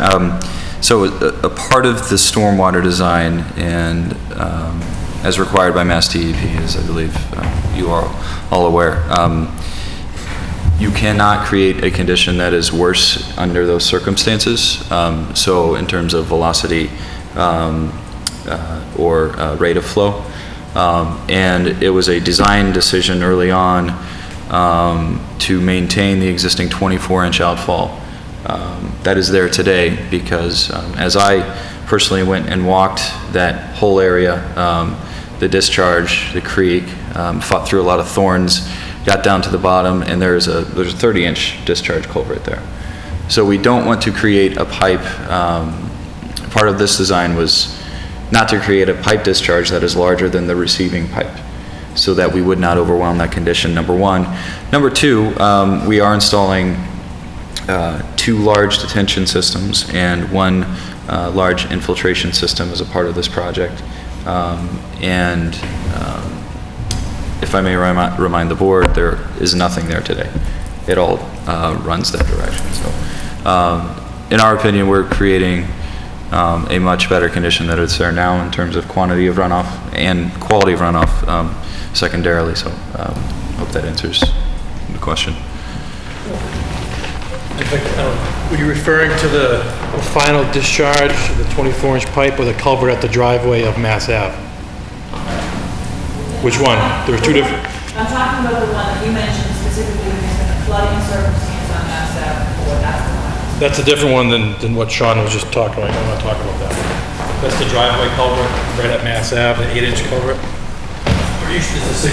Speaker 12: So a part of the stormwater design, and as required by Mass DEP, as I believe you are all aware, you cannot create a condition that is worse under those circumstances. So in terms of velocity or rate of flow. And it was a design decision early on to maintain the existing 24-inch outfall that is there today, because as I personally went and walked that whole area, the discharge, the creek, fought through a lot of thorns, got down to the bottom, and there's a 30-inch discharge culvert there. So we don't want to create a pipe. Part of this design was not to create a pipe discharge that is larger than the receiving pipe, so that we would not overwhelm that condition, number one. Number two, we are installing 2 large detention systems and 1 large infiltration system as a part of this project. If I may remind the board, there is nothing there today. It all runs that direction. So, in our opinion, we're creating a much better condition that is there now in terms of quantity of runoff and quality of runoff secondarily. So, hope that answers the question.
Speaker 11: Were you referring to the final discharge, the 24-inch pipe, or the culvert at the driveway of Mass Ave? Which one? There were 2 different.
Speaker 1: I'm talking about the one that you mentioned specifically, when there's been a flooding circumstance on Mass Ave before. That's the one.
Speaker 11: That's a different one than what Sean was just talking about. I'm not talking about that. That's the driveway culvert right at Mass Ave, the 8-inch culvert.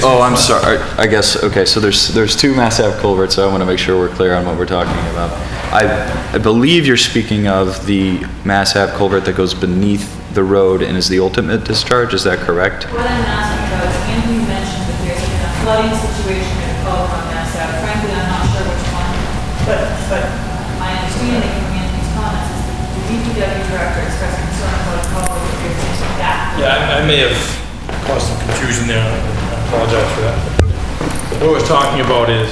Speaker 12: Oh, I'm sorry. I guess, okay, so there's 2 Mass Ave culverts, so I want to make sure we're clear on what we're talking about. I believe you're speaking of the Mass Ave culvert that goes beneath the road and is the ultimate discharge, is that correct?
Speaker 1: What I'm asking about is, Anthony mentioned that there's been a flooding situation at a culvert on Mass Ave. Frankly, I'm not sure which one, but my understanding from Anthony's comments is that the DPW director expressed concern about a culvert that there's things like that.
Speaker 11: Yeah, I may have caused some confusion there. I apologize for that. What I was talking about is,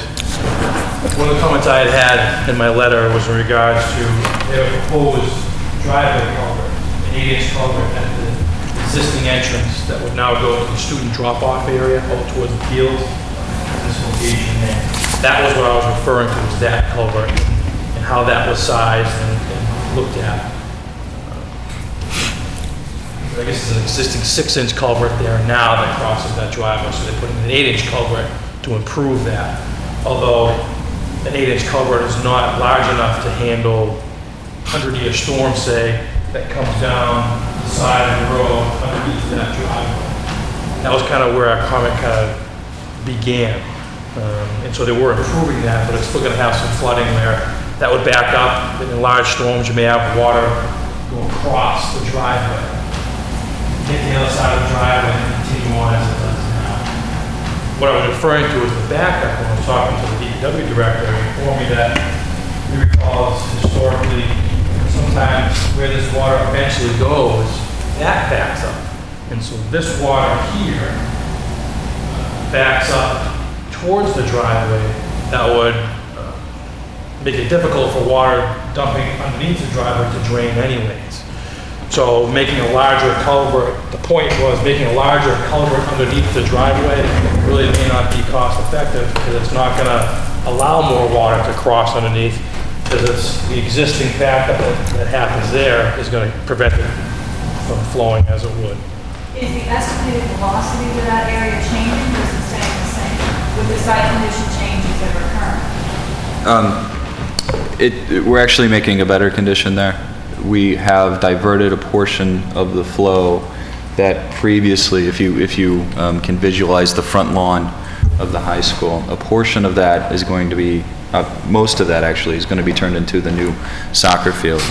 Speaker 11: one of the comments I had in my letter was in regards to their proposed driveway culvert, an 8-inch culvert at the existing entrance that would now go to the student drop-off area out towards the fields, this location there. That was what I was referring to, was that culvert and how that was sized and looked at. I guess there's an existing 6-inch culvert there now that crosses that driveway, so they put in an 8-inch culvert to improve that. Although an 8-inch culvert is not large enough to handle 100-year storm, say, that comes down the side of the road underneath that driveway. That was kind of where our comment kind of began. And so they were improving that, but it's still going to have some flooding there. That would back up. In large storms, you may have water go across the driveway, hit the other side of the driveway, and continue on as it does now. What I was referring to is the backup when I was talking to the DPW director. He informed me that he recalls historically sometimes where this water eventually goes, that backs up. And so this water here backs up towards the driveway. That would make it difficult for water dumping underneath the driveway to drain anyways. So making a larger culvert, the point was making a larger culvert underneath the driveway really may not be cost effective because it's not going to allow more water to cross underneath, because it's the existing backup that happens there is going to prevent it from flowing as it would.
Speaker 1: Is the estimated velocity to that area changing or is it staying the same with the site condition changes that are occurring?
Speaker 12: We're actually making a better condition there. We have diverted a portion of the flow that previously, if you can visualize the front lawn of the high school, a portion of that is going to be, most of that actually is going to be turned into the new soccer field.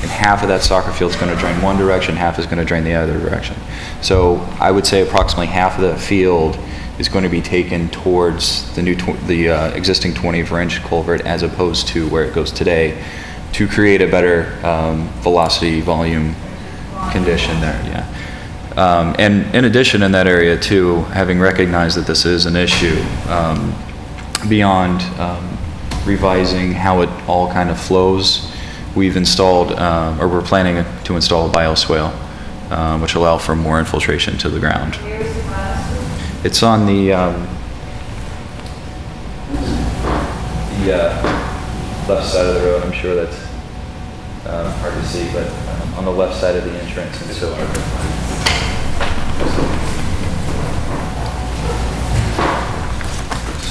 Speaker 12: And half of that soccer field is going to drain one direction, half is going to drain the other direction. So I would say approximately half of the field is going to be taken towards the new, existing 24-inch culvert as opposed to where it goes today, to create a better velocity volume condition there. Yeah. And in addition, in that area too, having recognized that this is an issue, beyond revising how it all kind of flows, we've installed, or we're planning to install a bioswale, which allow for more infiltration to the ground. It's on the left side of the road. I'm sure that's hard to see, but on the left side of the entrance. And so on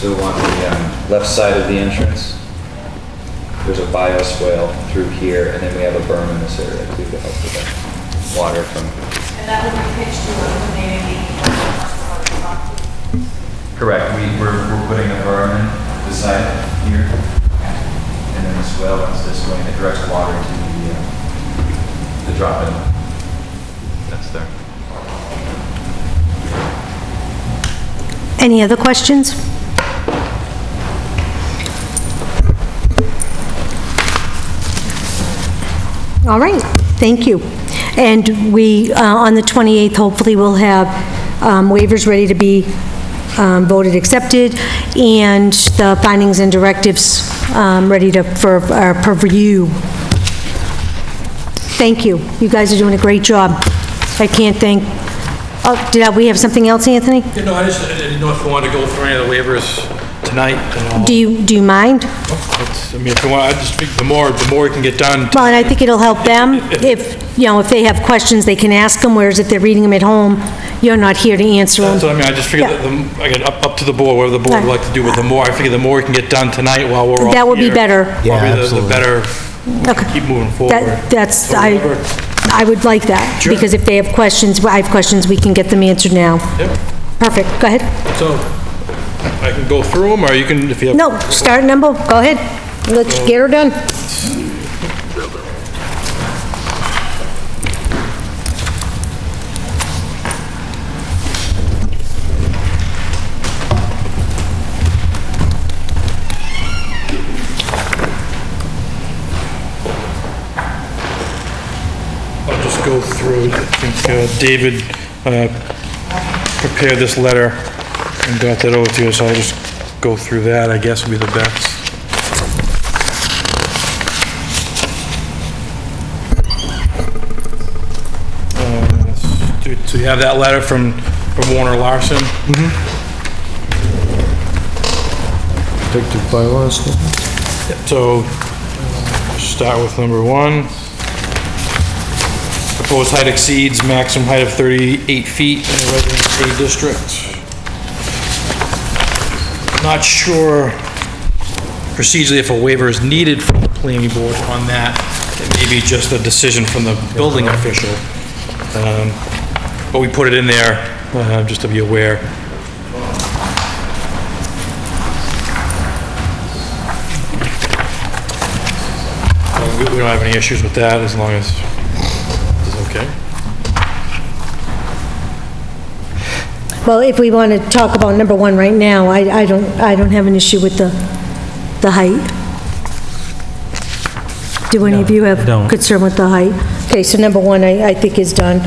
Speaker 12: the left side of the entrance, there's a bioswale through here, and then we have a berm in this area too to help with that water from.
Speaker 1: And that would be pitched to eliminating
Speaker 12: Correct. We're putting a berm in the side here, and then the swale runs this way, and it directs water to the drop-in. That's there.
Speaker 2: Any other questions? All right, thank you. And we, on the 28th, hopefully we'll have waivers ready to be voted accepted, and the findings and directives ready for review. Thank you. You guys are doing a great job. I can't thank, oh, we have something else, Anthony?
Speaker 11: You know, I didn't know if you wanted to go through any of the waivers tonight.
Speaker 2: Do you mind?
Speaker 11: I mean, if you want, I just think the more we can get done.
Speaker 2: Well, and I think it'll help them if, if they have questions, they can ask them, whereas if they're reading them at home, you're not here to answer them.
Speaker 11: So, I mean, I just figured that, again, up to the board, whatever the board would like to do, but I figure the more we can get done tonight while we're all here.
Speaker 2: That would be better.
Speaker 3: Yeah,
Speaker 11: Probably the
Speaker 3: absolutely.
Speaker 11: better we can keep moving forward.
Speaker 2: I would like that,
Speaker 11: Sure.
Speaker 2: because if they have questions, I have questions, we can get them answered now.
Speaker 11: Yep.
Speaker 2: Perfect, go ahead.
Speaker 11: So, I can go through them, or you can, if you have.
Speaker 2: No, start number, go ahead. Let's get her done.
Speaker 11: I'll just go through, I think David prepared this letter and got that over to you, so I'll just go through that, I guess would be the best. Let's do So you have that letter from Warner Larson?
Speaker 8: Effective bylaws.
Speaker 11: So, start with number 1. Proposed height exceeds maximum height of 38 feet in the Residence A district. Not sure procedurally if a waiver is needed from the planning board on that. It may be just a decision from the building official. But we put it in there just to be aware. We don't have any issues with that as long as it's okay.
Speaker 2: Well, if we want to talk about number 1 right now, I don't have an issue with the height. Do any of you have
Speaker 9: don't.
Speaker 2: concern with the height? Okay, so number 1, I think is done.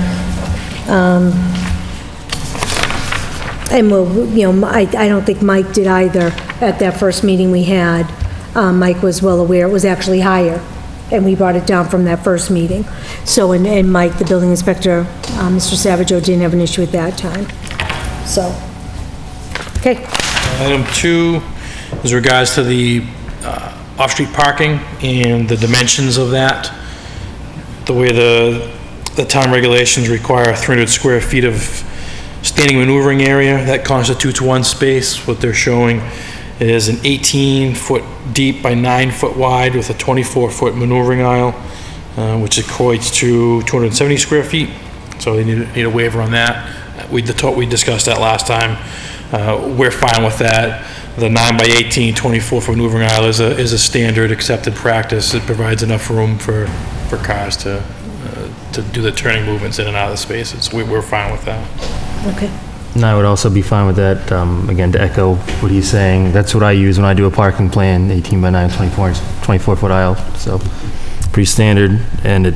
Speaker 2: And we'll, you know, I don't think Mike did either at that first meeting we had. Mike was well aware it was actually higher, and we brought it down from that first meeting. So, and Mike, the building inspector, Mr. Savageau, didn't have an issue at that time. So, okay.
Speaker 11: Item 2 is regards to the off-street parking and the dimensions of that. The way the town regulations require 300 square feet of standing maneuvering area, that constitutes one space. What they're showing is an 18-foot deep by 9-foot wide with a 24-foot maneuvering aisle, which equates to 270 square feet. So they need a waiver on that. We discussed that last time. We're fine with that. The 9 by 18, 24-foot maneuvering aisle is a standard accepted practice. It provides enough room for cars to do the turning movements in and out of the spaces. We're fine with that.
Speaker 2: Okay.
Speaker 9: And I would also be fine with that, again, to echo what he's saying. That's what I use when I do a parking plan, 18 by 9, 24-foot aisle. So pretty standard, and it,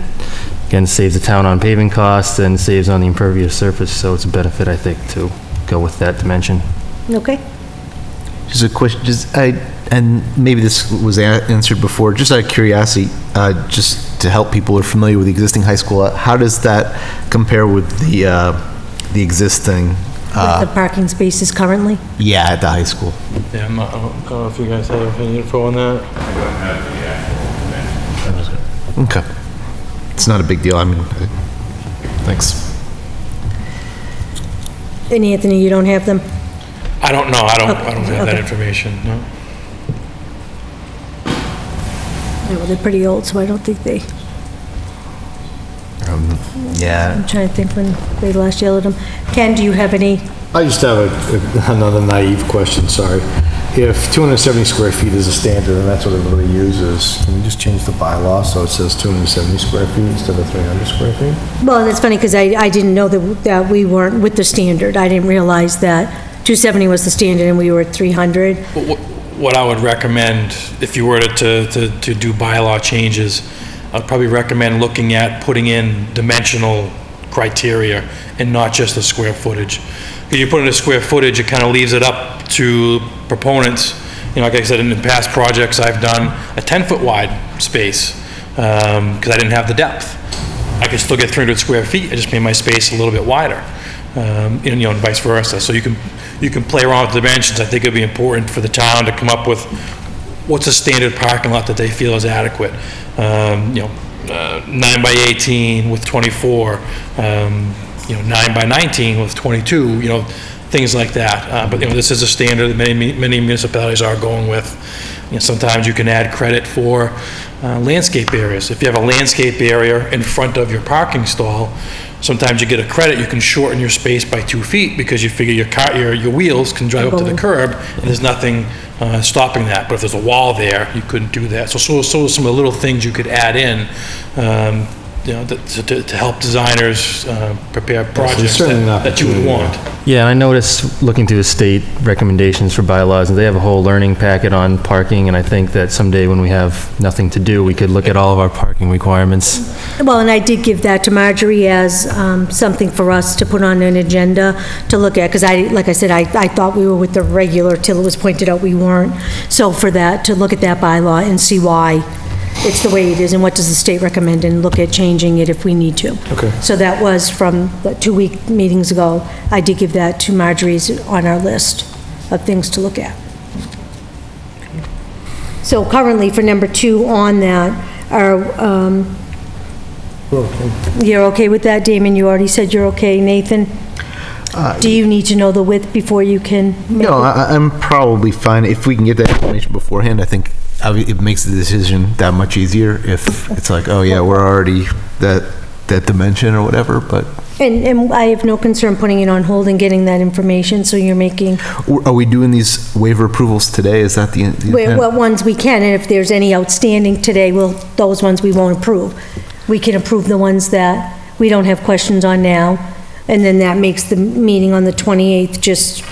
Speaker 9: again, saves the town on paving costs and saves on the impervious surface, so it's a benefit, I think, to go with that dimension.
Speaker 2: Okay.
Speaker 3: Just a question, and maybe this was answered before, just out of curiosity, just to help people who are familiar with the existing high school, how does that compare with the existing?
Speaker 2: With the parking spaces currently?
Speaker 3: Yeah, at the high school.
Speaker 11: Yeah, I don't know if you guys have any info on that.
Speaker 3: Okay. It's not a big deal, I mean, thanks.
Speaker 2: And Anthony, you don't have them?
Speaker 11: I don't know. I don't have that
Speaker 2: Okay.
Speaker 11: information, no.
Speaker 2: Yeah, well, they're pretty old, so I don't think they,
Speaker 3: Yeah.
Speaker 2: I'm trying to think when they last yelled at them. Ken, do you have any?
Speaker 8: I just have another naive question, sorry. If 270 square feet is a standard and that's what everybody uses, can we just change the bylaw so it says 270 square feet instead of 300 square feet?
Speaker 2: Well, and it's funny because I didn't know that we weren't with the standard. I didn't realize that 270 was the standard and we were at 300.
Speaker 11: What I would recommend, if you were to do bylaw changes, I'd probably recommend looking at putting in dimensional criteria and not just the square footage. If you put in the square footage, it kind of leaves it up to proponents. You know, like I said, in the past projects, I've done a 10-foot wide space because I didn't have the depth. I could still get 300 square feet. I just made my space a little bit wider, and, you know, and vice versa. So you can play around with dimensions. I think it'd be important for the town to come up with what's a standard parking lot that they feel is adequate. 9 by 18 with 24, 9 by 19 with 22, things like that. But this is a standard that many municipalities are going with. Sometimes you can add credit for landscape areas. If you have a landscape area in front of your parking stall, sometimes you get a credit. You can shorten your space by 2 feet because you figure your wheels can drive up to the curb, and there's nothing stopping that. But if there's a wall there, you couldn't do that. So some of the little things you could add in, to help designers prepare projects that you would want.
Speaker 9: Yeah, and I noticed, looking through the state recommendations for bylaws, and they have a whole learning packet on parking, and I think that someday when we have nothing to do, we could look at all of our parking requirements.
Speaker 2: Well, and I did give that to Marjorie as something for us to put on an agenda to look at, because like I said, I thought we were with the regular till it was pointed out we weren't. So for that, to look at that bylaw and see why it's the way it is, and what does the state recommend, and look at changing it if we need to.
Speaker 8: Okay.
Speaker 2: So that was from the 2-week meetings ago. I did give that to Marjorie's on our list of things to look at. So currently, for number 2 on that, you're okay with that, Damon? You already said you're okay. Nathan? Do you need to know the width before you can make
Speaker 3: No,
Speaker 2: it?
Speaker 3: I'm probably fine. If we can get that information beforehand, I think it makes the decision that much easier if it's like, oh yeah, we're already that dimension or whatever, but.
Speaker 2: And I have no concern putting it on hold and getting that information, so you're making,
Speaker 3: Are we doing these waiver approvals today? Is that the intent?
Speaker 2: what ones we can, and if there's any outstanding today, those ones we won't approve. We can approve the ones that we don't have questions on now, and then that makes the meeting on the 28th just,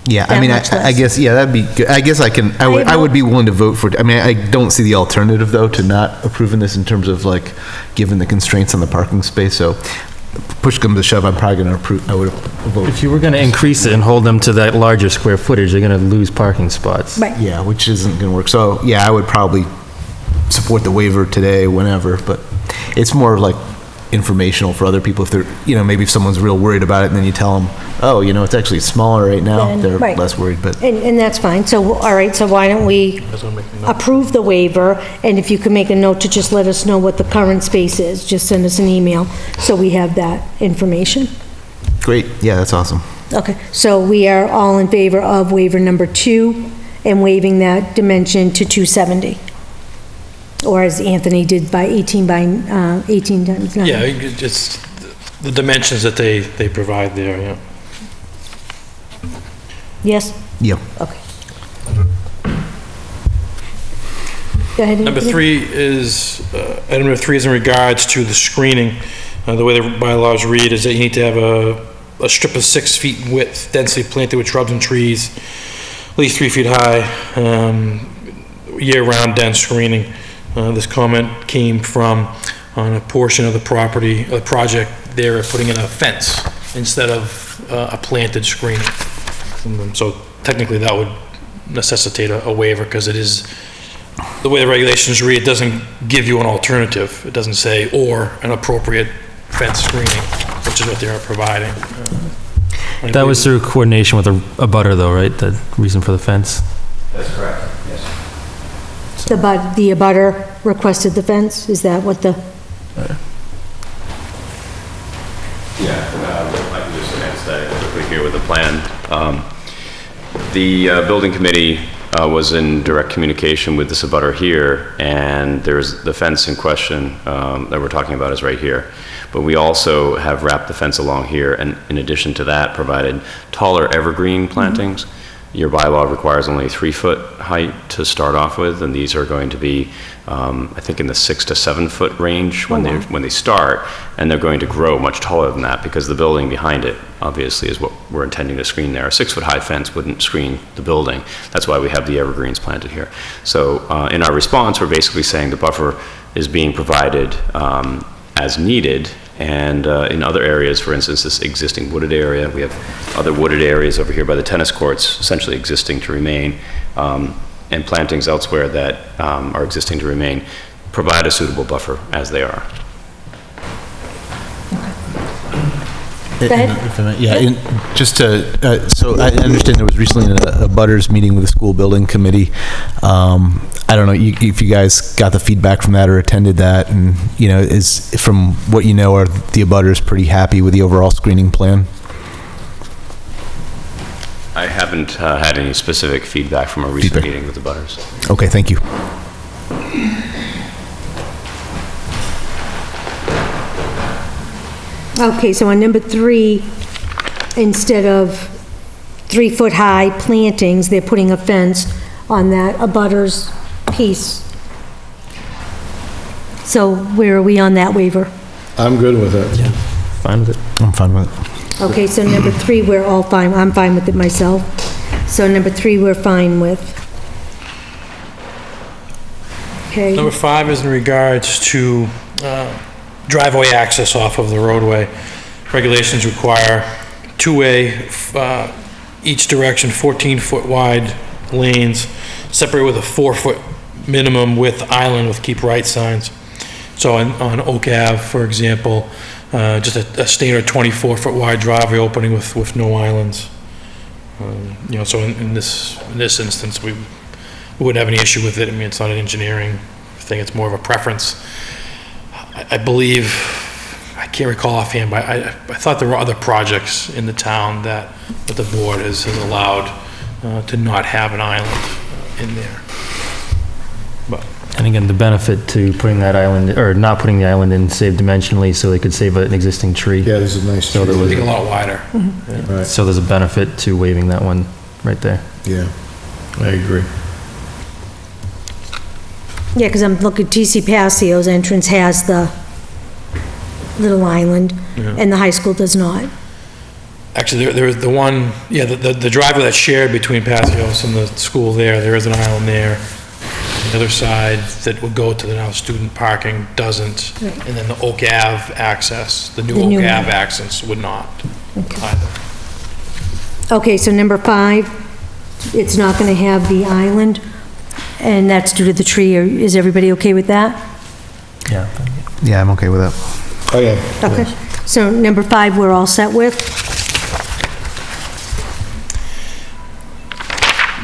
Speaker 3: Yeah, I
Speaker 2: that
Speaker 3: mean,
Speaker 2: much
Speaker 3: I
Speaker 2: less.
Speaker 3: guess, yeah, that'd be good. I guess I would be willing to vote for it. I mean, I don't see the alternative, though, to not approving this in terms of, like, given the constraints on the parking space, so push comes to shove, I'm probably gonna approve, I would vote.
Speaker 9: If you were gonna increase it and hold them to that larger square footage, you're gonna lose parking spots.
Speaker 2: right.
Speaker 3: Yeah, which isn't gonna work, so, yeah, I would probably support the waiver today, whenever, but it's more like informational for other people if they're, maybe if someone's real worried about it, and then you tell them, oh, it's actually smaller right now,
Speaker 2: Then,
Speaker 3: they're
Speaker 2: right.
Speaker 3: less worried, but.
Speaker 2: And that's fine, so, all right, so why don't we approve the waiver, and if you can make a note to just let us know what the current space is, just send us an email, so we have that information.
Speaker 3: Great, yeah, that's awesome.
Speaker 2: Okay, so we are all in favor of waiver number 2, and waiving that dimension to 270. Or as Anthony did by 18 times 9.
Speaker 11: Yeah, it's the dimensions that they provide there, yeah.
Speaker 2: Yes?
Speaker 3: Yep.
Speaker 2: Okay. Go ahead.
Speaker 11: Number
Speaker 2: Anthony.
Speaker 11: 3 is, item number 3 is in regards to the screening. The way the bylaws read is that you need to have a strip of 6 feet in width, densely planted with shrubs and trees, at least 3 feet high, year-round dense screening. This comment came from on a portion of the property, a project, they're putting in a fence instead of a planted screening. So technically that would necessitate a waiver because it is, the way the regulations read, it doesn't give you an alternative. It doesn't say, or an appropriate fence screening, which is what they're providing.
Speaker 9: That was through coordination with a butter though, right? The reason for the fence?
Speaker 12: That's correct, yes.
Speaker 2: The abutter requested the fence, is that what the,
Speaker 13: Yeah, I can just advance that quickly here with the plan. The building committee was in direct communication with this abutter here, and there's the fence in question that we're talking about is right here. But we also have wrapped the fence along here, and in addition to that, provided taller evergreen plantings. Your bylaw requires only 3-foot height to start off with, and these are going to be, I think, in the 6 to 7 foot range when they start, and they're going to grow much taller than that because the building behind it, obviously, is what we're intending to screen there. A 6-foot high fence wouldn't screen the building. That's why we have the evergreens planted here. So in our response, we're basically saying the buffer is being provided as needed. And in other areas, for instance, this existing wooded area, we have other wooded areas over here by the tennis courts, essentially existing to remain, and plantings elsewhere that are existing to remain, provide a suitable buffer as they are.
Speaker 2: Go ahead.
Speaker 3: Yeah, just to, so I understand there was recently a butters meeting with the school building committee. I don't know if you guys got the feedback from that or attended that, and, is, from what you know, are the abutters pretty happy with the overall screening plan?
Speaker 13: I haven't had any specific feedback from a recent meeting with the butters.
Speaker 3: Okay, thank you.
Speaker 2: okay, so on number 3, instead of 3-foot high plantings, they're putting a fence on that abutters piece. So where are we on that waiver?
Speaker 8: I'm good with it.
Speaker 9: Yeah, fine with it.
Speaker 3: I'm fine with it.
Speaker 2: Okay, so number 3, we're all fine, I'm fine with it myself. So number 3, we're fine with. Okay,
Speaker 11: Number 5 is in regards to driveway access off of the roadway. Regulations require two-way, each direction, 14-foot wide lanes, separated with a 4-foot minimum width island with keep right signs. So on Oak Ave, for example, just a standard 24-foot wide driveway opening with no islands. You know, so in this instance, we wouldn't have any issue with it. I mean, it's not an engineering thing, it's more of a preference. I believe, I can't recall offhand, but I thought there were other projects in the town that the board has allowed to not have an island in there. But
Speaker 9: And again, the benefit to putting that island, or not putting the island in, saved dimensionally, so they could save an existing tree.
Speaker 8: Yeah, this is a nice
Speaker 9: So there
Speaker 8: tree.
Speaker 9: was,
Speaker 11: I think a lot wider. Yeah.
Speaker 8: Right.
Speaker 9: so there's a benefit to waiving that one right there.
Speaker 8: Yeah, I agree.
Speaker 2: Yeah, because I'm looking, TC Passio's entrance has the little island, and the high school does not.
Speaker 11: Actually, there is the one, yeah, the driveway that's shared between Passios and the school there is an island there. The other side that would go to the now student parking doesn't.
Speaker 2: Right.
Speaker 11: And then the Oak Ave access, the new
Speaker 2: The
Speaker 11: Oak
Speaker 2: new
Speaker 11: Ave
Speaker 2: one.
Speaker 11: access would not either.
Speaker 2: Okay, so number 5, it's not going to have the island, and that's due to the tree. Is everybody okay with that?
Speaker 9: Yeah.
Speaker 3: Yeah, I'm okay with that.
Speaker 8: Oh, yeah.
Speaker 2: Okay. So number 5, we're all set with?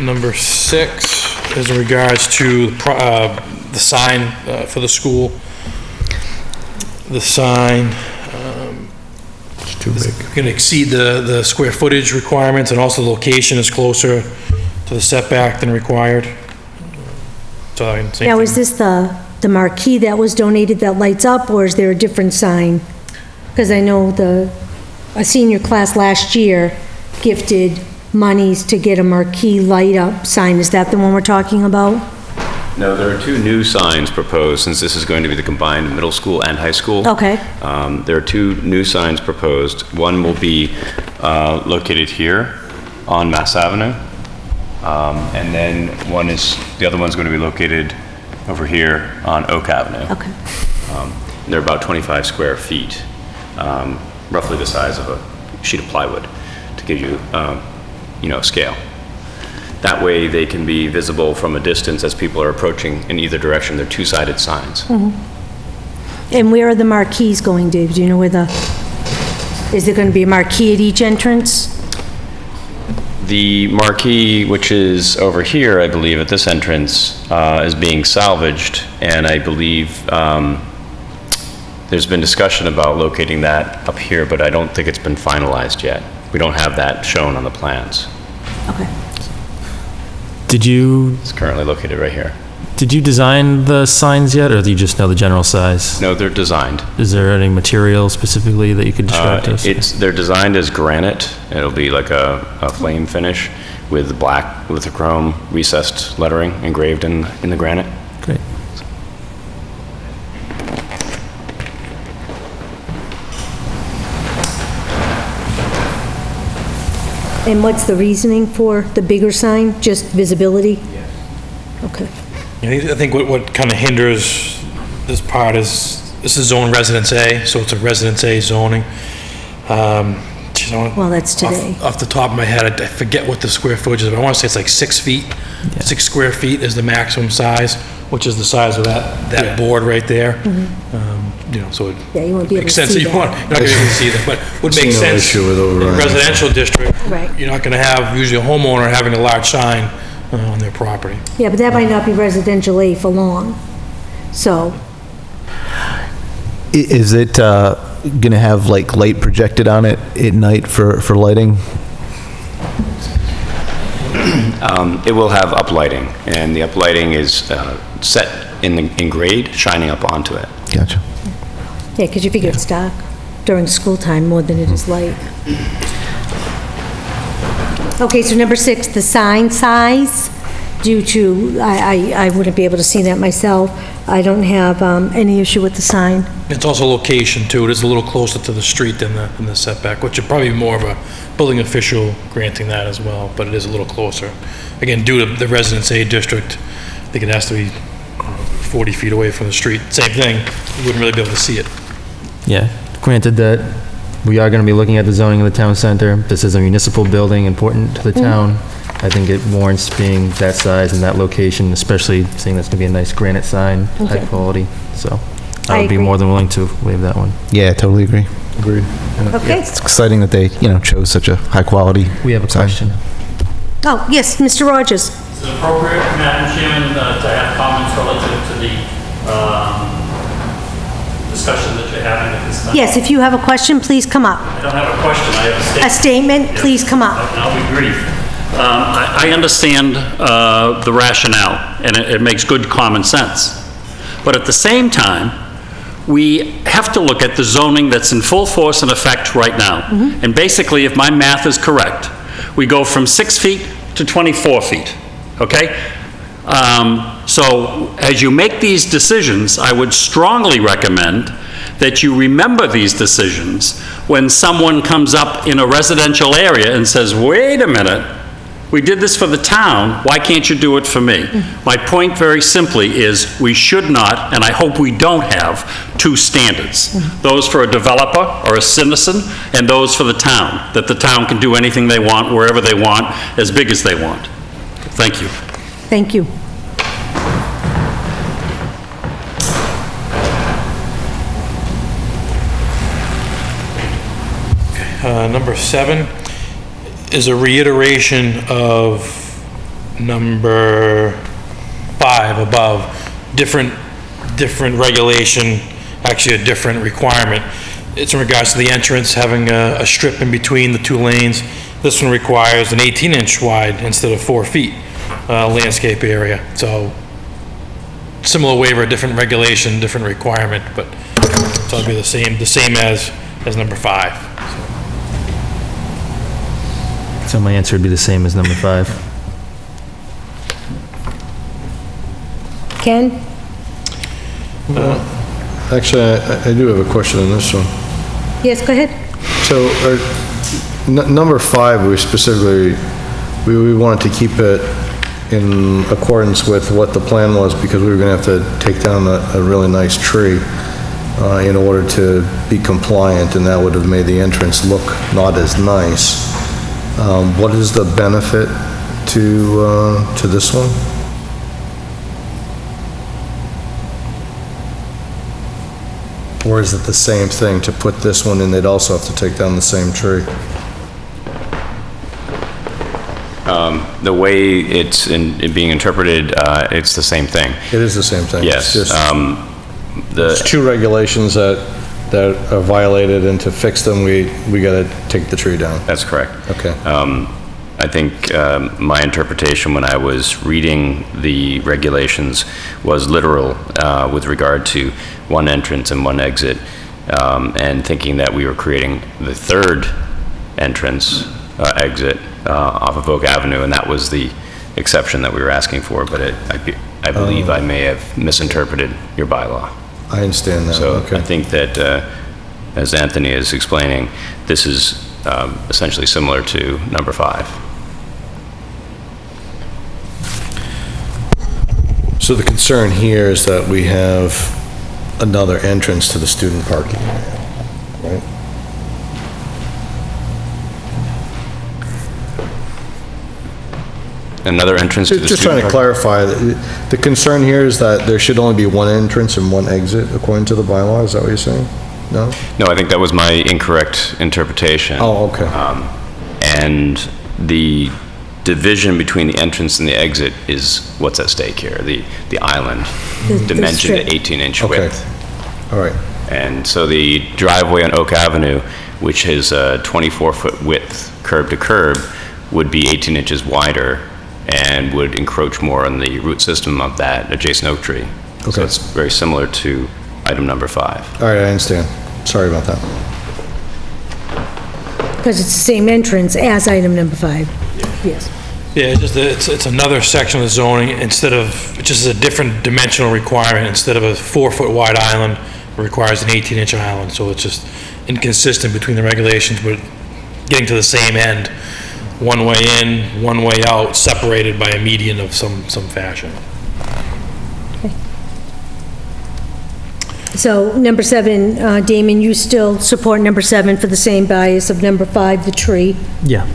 Speaker 11: Number 6 is in regards to the sign for the school. The sign
Speaker 8: It's too big.
Speaker 11: going to exceed the square footage requirements, and also the location is closer to the setback than required. So, I mean, same
Speaker 2: Now,
Speaker 11: thing.
Speaker 2: is this the marquee that was donated that lights up, or is there a different sign? Because I know a senior class last year gifted monies to get a marquee light-up sign. Is that the one we're talking about?
Speaker 13: No, there are 2 new signs proposed, since this is going to be the combined middle school and high school.
Speaker 2: Okay.
Speaker 13: There are 2 new signs proposed. One will be located here on Mass Avenue. And then the other one's going to be located over here on Oak Avenue.
Speaker 2: Okay.
Speaker 13: They're about 25 square feet, roughly the size of a sheet of plywood, to give you, scale. That way they can be visible from a distance as people are approaching in either direction. They're 2-sided signs.
Speaker 2: And where are the marquees going, Dave? Do you know where is there going to be a marquee at each entrance?
Speaker 13: The marquee, which is over here, I believe, at this entrance, is being salvaged, and I believe there's been discussion about locating that up here, but I don't think it's been finalized yet. We don't have that shown on the plans.
Speaker 2: Okay.
Speaker 13: It's currently located right here.
Speaker 9: Did you design the signs yet, or do you just know the general size?
Speaker 13: No, they're designed.
Speaker 9: Is there any material specifically that you could describe to us?
Speaker 13: They're designed as granite. It'll be like a flame finish with black lithochrome recessed lettering engraved in the granite.
Speaker 9: Great.
Speaker 2: And what's the reasoning for the bigger sign? Just visibility? Yes. Okay.
Speaker 11: I think what kind of hinders this part is, this is zone residence A, so it's a residence A zoning.
Speaker 2: Well, that's today.
Speaker 11: Off the top of my head, I forget what the square footage is, but I want to say it's like 6 feet. 6 square feet is the maximum size, which is the size of that board right there. So it
Speaker 2: Yeah, you won't be able
Speaker 11: makes
Speaker 2: to
Speaker 11: sense
Speaker 2: see
Speaker 11: that
Speaker 2: that.
Speaker 11: you're not going to be able to see that, but would make
Speaker 8: See no
Speaker 11: sense
Speaker 8: issue with
Speaker 11: in a
Speaker 8: overriding.
Speaker 11: residential district.
Speaker 2: Right.
Speaker 11: You're not going to have usually a homeowner having a large sign on their property.
Speaker 2: Yeah, but that might not be residential A for long. So,
Speaker 3: Is it gonna have like light projected on it at night for lighting?
Speaker 13: It will have uplighting, and the uplighting is set in grade, shining up onto it.
Speaker 3: Gotcha.
Speaker 2: yeah, because you figure it's dark during school time more than it is light. Okay, so number 6, the sign size, due to, I wouldn't be able to see that myself. I don't have any issue with the sign.
Speaker 11: It's also location too. It is a little closer to the street than the setback, which would probably be more of a building official granting that as well, but it is a little closer. Again, due to the Residence A district, I think it has to be 40 feet away from the street. Same thing, you wouldn't really be able to see it.
Speaker 9: Yeah, granted that we are going to be looking at the zoning of the town center. This is a municipal building important to the town. I think it warrants being that size and that location, especially seeing that's gonna be a nice granite sign, high
Speaker 2: Okay.
Speaker 9: quality, so
Speaker 2: I
Speaker 9: I would be
Speaker 2: agree.
Speaker 9: more than willing to waive that one.
Speaker 3: Yeah, I totally agree.
Speaker 8: Agreed.
Speaker 2: Okay.
Speaker 3: It's exciting that they, chose such a high quality.
Speaker 9: We have a
Speaker 3: sign.
Speaker 9: question.
Speaker 2: Oh, yes, Mr. Rogers.
Speaker 14: Is it appropriate, Madam Chairman, to have comments relative to the discussion that you're having at this time?
Speaker 2: Yes, if you have a question, please come up.
Speaker 14: I don't have a question, I have a statement.
Speaker 2: A statement, please come up.
Speaker 14: And I'll be brief. I understand the rationale, and it makes good common sense. But at the same time, we have to look at the zoning that's in full force and effect right now. And basically, if my math is correct, we go from 6 feet to 24 feet, okay? So as you make these decisions, I would strongly recommend that you remember these decisions when someone comes up in a residential area and says, wait a minute, we did this for the town, why can't you do it for me? My point very simply is we should not, and I hope we don't have, two standards. Those for a developer or a citizen, and those for the town, that the town can do anything they want, wherever they want, as big as they want. Thank you.
Speaker 2: Thank you.
Speaker 11: Number 7 is a reiteration of number 5 above. Different regulation, actually a different requirement. It's in regards to the entrance, having a strip in between the two lanes. This one requires an 18-inch wide instead of 4 feet landscape area. So similar waiver, different regulation, different requirement, but so it'll be the same as number 5.
Speaker 9: So my answer would be the same as number 5.
Speaker 2: Ken?
Speaker 8: Actually, I do have a question on this one.
Speaker 2: Yes, go ahead.
Speaker 8: So, number 5, we specifically, we wanted to keep it in accordance with what the plan was because we were gonna have to take down a really nice tree in order to be compliant, and that would have made the entrance look not as nice. What is the benefit to this one? Or is it the same thing? To put this one in, they'd also have to take down the same tree?
Speaker 13: The way it's being interpreted, it's the same thing.
Speaker 8: It is the same thing?
Speaker 13: Yes.
Speaker 8: It's just- There's two regulations that are violated, and to fix them, we gotta take the tree down.
Speaker 13: That's correct.
Speaker 8: Okay.
Speaker 13: I think my interpretation when I was reading the regulations was literal with regard to one entrance and one exit, and thinking that we were creating the third entrance, exit off of Oak Avenue, and that was the exception that we were asking for, but I believe I may have misinterpreted your bylaw.
Speaker 8: I understand that,
Speaker 13: So
Speaker 8: okay.
Speaker 13: I think that, as Anthony is explaining, this is essentially similar to number 5.
Speaker 8: So the concern here is that we have another entrance to the student parking area, right?
Speaker 13: Another entrance to the
Speaker 8: Just trying to
Speaker 13: student
Speaker 8: clarify, the concern here is that there should only be one entrance and one exit according to the bylaw, is that what you're saying? No?
Speaker 13: No, I think that was my incorrect interpretation.
Speaker 8: Oh, okay.
Speaker 13: And the division between the entrance and the exit is what's at stake here, the island
Speaker 2: The
Speaker 13: dimension,
Speaker 2: strip.
Speaker 13: the 18-inch
Speaker 8: Okay.
Speaker 13: width.
Speaker 8: All right.
Speaker 13: And so the driveway on Oak Avenue, which is a 24-foot width curb to curb, would be 18 inches wider and would encroach more on the root system of that adjacent oak tree.
Speaker 8: Okay.
Speaker 13: So it's very similar to item number 5.
Speaker 8: All right, I understand. Sorry about that.
Speaker 2: Because it's the same entrance as item number 5. Yes.
Speaker 11: Yeah, it's another section of the zoning, instead of, it's just a different dimensional requirement. Instead of a 4-foot wide island, it requires an 18-inch island, so it's just inconsistent between the regulations, but getting to the same end, one way in, one way out, separated by a median of some fashion.
Speaker 2: So number 7, Damon, you still support number 7 for the same bias of number 5, the tree?
Speaker 9: Yeah.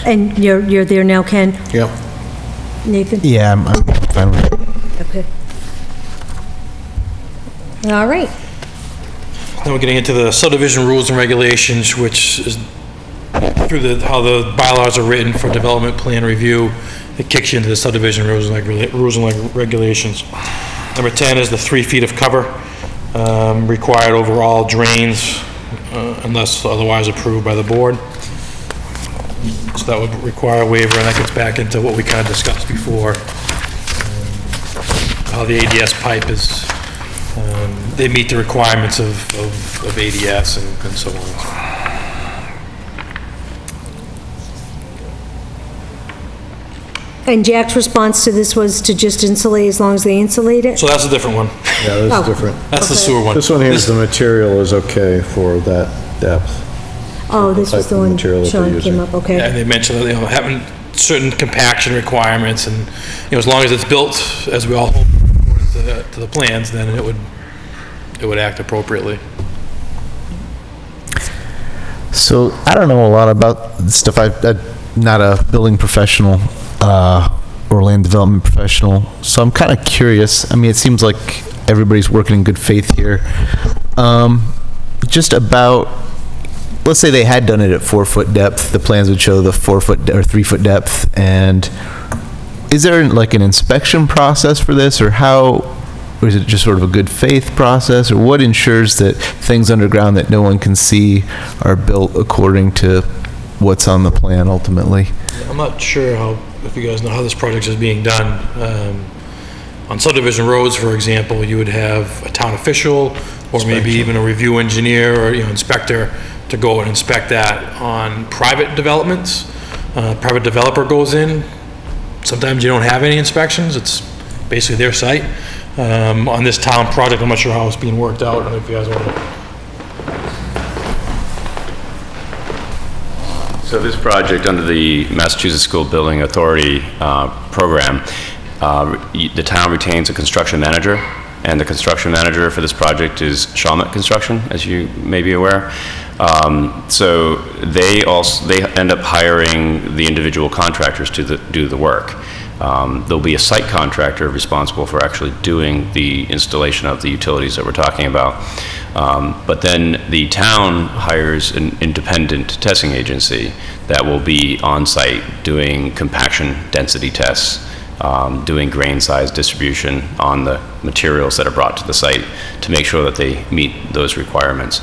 Speaker 2: And you're there now, Ken?
Speaker 8: Yep.
Speaker 2: Nathan?
Speaker 3: Yeah, I'm fine with it.
Speaker 2: Okay. All right.
Speaker 11: Then we're getting into the subdivision rules and regulations, which is through how the bylaws are written for development plan review. It kicks you into the subdivision rules and regulations. Number 10 is the 3 feet of cover required over all drains unless otherwise approved by the board. So that would require a waiver, and that gets back into what we kind of discussed before. How the ADS pipe is, they meet the requirements of ADS and so on.
Speaker 2: And Jack's response to this was to just insulate as long as they insulate it?
Speaker 11: So that's a different one.
Speaker 8: Yeah, this
Speaker 2: Oh.
Speaker 8: is different.
Speaker 11: That's the sewer one.
Speaker 8: This one here is the material is okay for that depth.
Speaker 2: Oh, this was
Speaker 8: type
Speaker 2: the
Speaker 8: of
Speaker 2: one
Speaker 8: material that they're
Speaker 2: Sean came
Speaker 8: using.
Speaker 2: up, okay.
Speaker 11: And they mentioned that, having certain compaction requirements, and, as long as it's built, as we all hope, according to the plans, then it would act appropriately.
Speaker 3: So I don't know a lot about this stuff. I'm not a building professional or land development professional, so I'm kind of curious. I mean, it seems like everybody's working in good faith here. Just about, let's say they had done it at 4-foot depth. The plans would show the 4-foot or 3-foot depth. And is there like an inspection process for this, or or is it just sort of a good faith process, or what ensures that things underground that no one can see are built according to what's on the plan ultimately?
Speaker 11: I'm not sure if you guys know how this project is being done. On subdivision roads, for example, you would have a town official, or maybe even a review engineer or inspector to go and inspect that. On private developments, private developer goes in. Sometimes you don't have any inspections. It's basically their site. On this town project, I'm not sure how it's being worked out. I don't know if you guys want to.
Speaker 13: So this project, under the Massachusetts School Building Authority program, the town retains a construction manager, and the construction manager for this project is Shawmut Construction, as you may be aware. So they end up hiring the individual contractors to do the work. There'll be a site contractor responsible for actually doing the installation of the utilities that we're talking about. But then the town hires an independent testing agency that will be on site doing compaction density tests, doing grain size distribution on the materials that are brought to the site to make sure that they meet those requirements.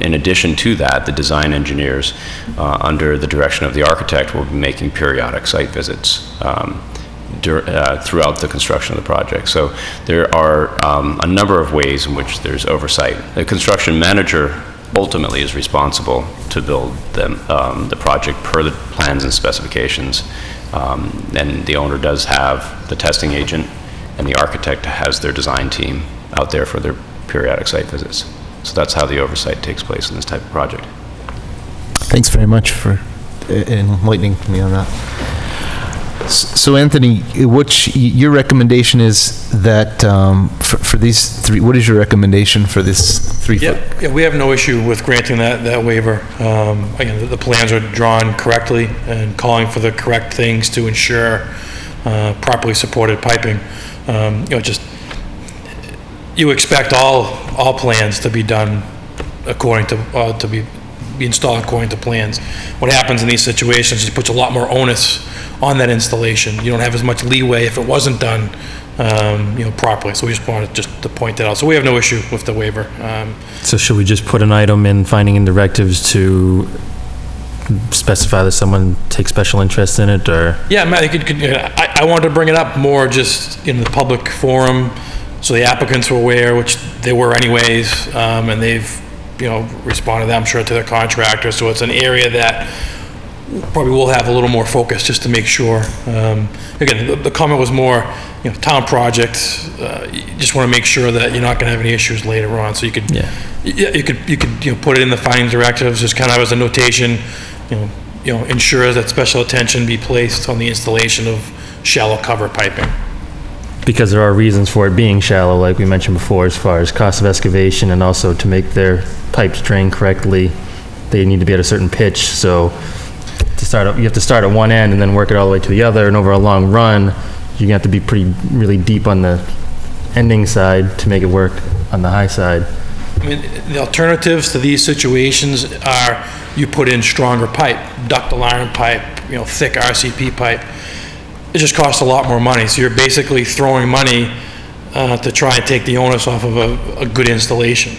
Speaker 13: In addition to that, the design engineers, under the direction of the architect, will be making periodic site visits throughout the construction of the project. So there are a number of ways in which there's oversight. The construction manager ultimately is responsible to build the project per the plans and specifications. And the owner does have the testing agent, and the architect has their design team out there for their periodic site visits. So that's how the oversight takes place in this type of project.
Speaker 3: Thanks very much for enlightening me on that. So Anthony, your recommendation is that for these 3, what is your recommendation for this 3-foot?
Speaker 11: Yeah, we have no issue with granting that waiver. Again, the plans are drawn correctly and calling for the correct things to ensure properly supported piping. You expect all plans to be done according to be installed according to plans. What happens in these situations is it puts a lot more onus on that installation. You don't have as much leeway if it wasn't done properly. So we just wanted to point that out. So we have no issue with the waiver.
Speaker 9: So should we just put an item in finding and directives to specify that someone takes special interest in it, or?
Speaker 11: Yeah, Matt, I wanted to bring it up more just in the public forum, so the applicants were aware, which they were anyways, and they've, responded, I'm sure, to their contractor. So it's an area that probably will have a little more focus just to make sure. Again, the comment was more, town project. You just want to make sure that you're not going to have any issues later on. So you could, you could put it in the finding directives, just kind of as a notation. Ensures that special attention be placed on the installation of shallow cover piping.
Speaker 9: Because there are reasons for it being shallow, like we mentioned before, as far as cost of excavation, and also to make their pipes drain correctly, they need to be at a certain pitch. So you have to start at one end and then work it all the way to the other, and over a long run, you have to be really deep on the ending side to make it work on the high side.
Speaker 11: I mean, the alternatives to these situations are you put in stronger pipe, ductile iron pipe, thick RCP pipe. It just costs a lot more money. So you're basically throwing money to try and take the onus off of a good installation.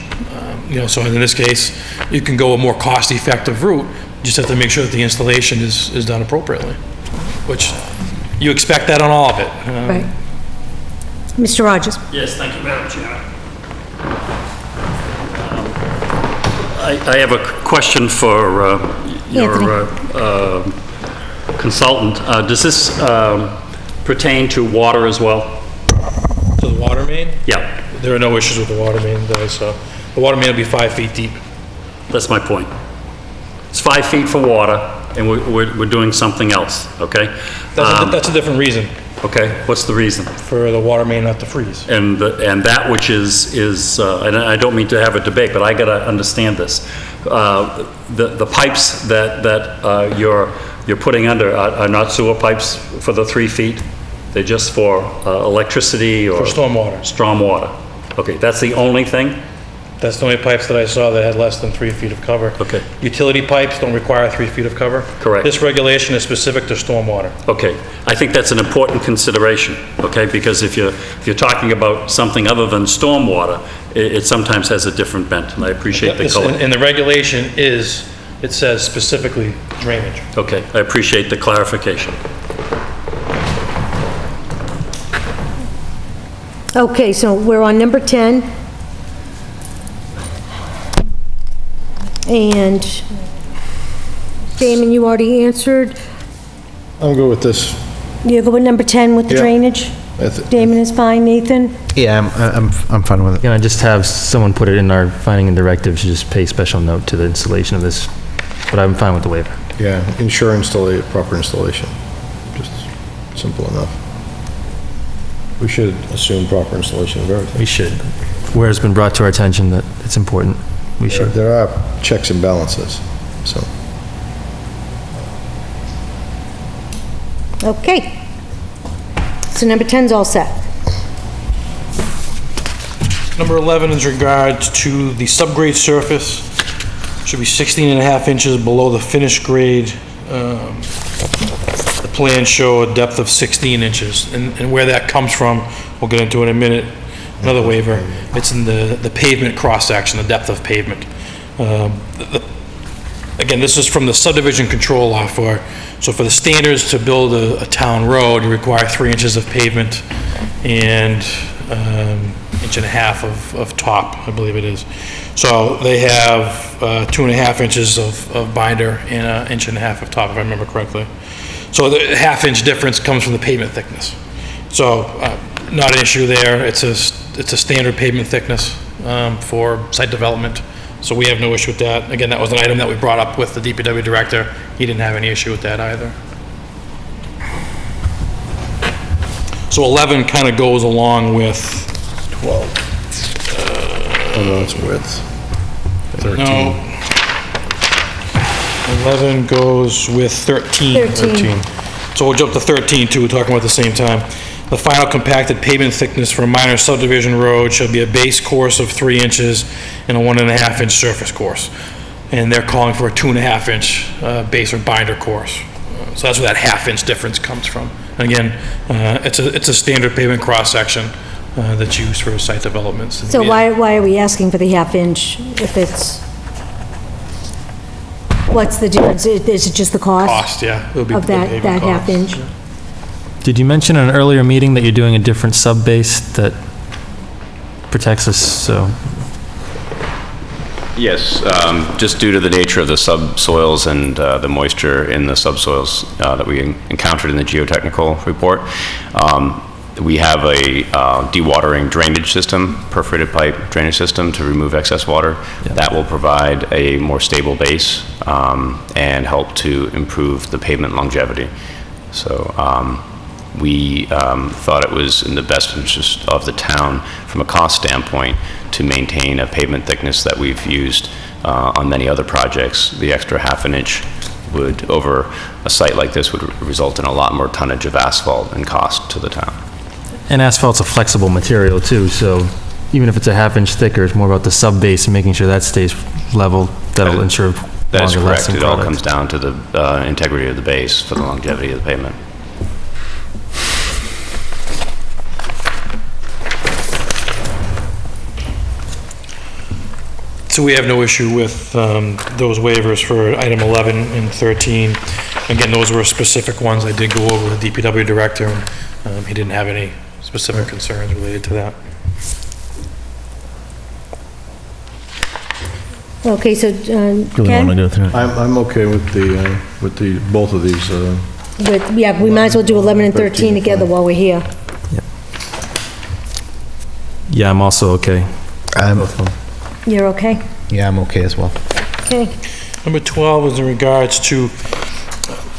Speaker 11: So in this case, you can go a more cost-effective route. You just have to make sure that the installation is done appropriately, which you expect that on all of it.
Speaker 2: Right. Mr. Rogers?
Speaker 14: Yes, thank you, Madam Chair. I have a question for your consultant. Does this pertain to water as well?
Speaker 11: To the water main?
Speaker 14: Yeah.
Speaker 11: There are no issues with the water main, so the water main will be 5 feet deep.
Speaker 14: That's my point. It's 5 feet for water, and we're doing something else, okay?
Speaker 11: That's a different reason.
Speaker 14: Okay, what's the reason?
Speaker 11: For the water main not to freeze.
Speaker 14: And that which is and I don't mean to have a debate, but I gotta understand this. The pipes that you're putting under are not sewer pipes for the 3 feet? They're just for electricity or?
Speaker 11: For stormwater.
Speaker 14: Stormwater. Okay, that's the only thing?
Speaker 11: That's the only pipes that I saw that had less than 3 feet of cover.
Speaker 14: Okay.
Speaker 11: Utility pipes don't require 3 feet of cover.
Speaker 14: Correct.
Speaker 11: This regulation is specific to stormwater.
Speaker 14: Okay, I think that's an important consideration, okay? Because if you're talking about something other than stormwater, it sometimes has a different bent, and I appreciate the color.
Speaker 11: And the regulation it says specifically drainage.
Speaker 14: Okay, I appreciate the clarification.
Speaker 2: Okay, so we're on number 10. And Damon, you already answered.
Speaker 8: I'm good with this.
Speaker 2: You go with number 10 with the
Speaker 8: Yeah.
Speaker 2: drainage? Damon is fine, Nathan?
Speaker 3: Yeah, I'm fine with it.
Speaker 9: Can I just have someone put it in our finding and directives to just pay special note to the installation of this? But I'm fine with the waiver.
Speaker 8: Yeah, ensure proper installation. Just simple enough. We should assume proper installation of everything.
Speaker 9: We should. Where it's been brought to our attention that it's important, we should.
Speaker 8: There are checks and balances, so.
Speaker 2: Okay. So number 10's all set.
Speaker 11: Number 11 is regards to the subgrade surface. Should be 16.5 inches below the finished grade. The plans show a depth of 16 inches. And where that comes from, we'll get into in a minute. Another waiver, it's in the pavement cross-section, the depth of pavement. Again, this is from the subdivision control law so for the standards to build a town road, you require 3 inches of pavement and 1.5 inches of top, I believe it is. So they have 2.5 inches of binder and 1.5 inches of top, if I remember correctly. So the half-inch difference comes from the pavement thickness. So not an issue there. It's a standard pavement thickness for site development. So we have no issue with that. Again, that was an item that we brought up with the DPW director. He didn't have any issue with that either. So 11 kind of goes along with
Speaker 8: 12. Oh, no, it's width. 13.
Speaker 11: No. 11 goes with 13.
Speaker 2: 13.
Speaker 11: So we'll jump to 13 too, we're talking about at the same time. The final compacted pavement thickness for a minor subdivision road shall be a base course of 3 inches and a 1.5 inch surface course. And they're calling for a 2.5 inch base or binder course. So that's where that half-inch difference comes from. And again, it's a standard pavement cross-section that's used for site developments.
Speaker 2: So why are we asking for the half-inch if it's, what's the difference? Is it just the cost?
Speaker 11: Cost, yeah. It'll be
Speaker 2: Of
Speaker 11: the
Speaker 2: that
Speaker 11: pavement cost.
Speaker 2: half-inch?
Speaker 9: Did you mention in an earlier meeting that you're doing a different sub-base that protects us, so?
Speaker 13: Yes, just due to the nature of the subsoils and the moisture in the subsoils that we encountered in the geotechnical report, we have a dewatering drainage system, perforated pipe drainage system to remove excess water.
Speaker 9: Yeah.
Speaker 13: That will provide a more stable base and help to improve the pavement longevity. So we thought it was in the best interest of the town from a cost standpoint to maintain a pavement thickness that we've used on many other projects. The extra half an inch would, over a site like this, would result in a lot more tonnage of asphalt and cost to the town.
Speaker 9: And asphalt's a flexible material too, so even if it's a half-inch thicker, it's more about the sub-base and making sure that stays level. That'll ensure
Speaker 13: That is
Speaker 9: longer
Speaker 13: correct.
Speaker 9: lasting
Speaker 13: It all
Speaker 9: product.
Speaker 13: comes down to the integrity of the base for the longevity of the pavement.
Speaker 11: So we have no issue with those waivers for item 11 and 13. Again, those were specific ones I did go over with the DPW director, and he didn't have any specific concerns related to that.
Speaker 2: Okay, so,
Speaker 3: Do we want to
Speaker 2: Ken?
Speaker 3: go through it?
Speaker 8: I'm okay with the, both of these.
Speaker 2: Yeah, we might as well do 11 and 13 together while we're here.
Speaker 9: Yeah, I'm also okay.
Speaker 2: You're okay?
Speaker 3: Yeah, I'm okay as well.
Speaker 2: Okay.
Speaker 11: Number 12 is in regards to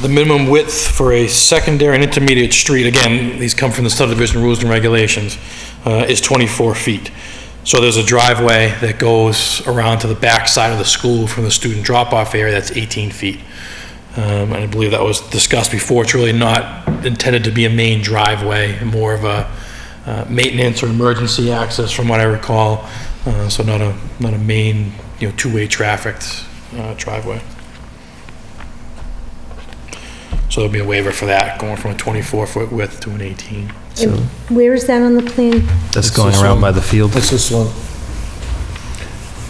Speaker 11: the minimum width for a secondary and intermediate street. Again, these come from the subdivision rules and regulations, is 24 feet. So there's a driveway that goes around to the back side of the school from the student drop-off area, that's 18 feet. And I believe that was discussed before. It's really not intended to be a main driveway, more of a maintenance or emergency access from what I recall. So not a main, two-way trafficked driveway. So there'll be a waiver for that, going from a 24-foot width to an 18.
Speaker 9: So
Speaker 2: Where is that on the plan?
Speaker 9: that's going around by the field.
Speaker 8: It's this one.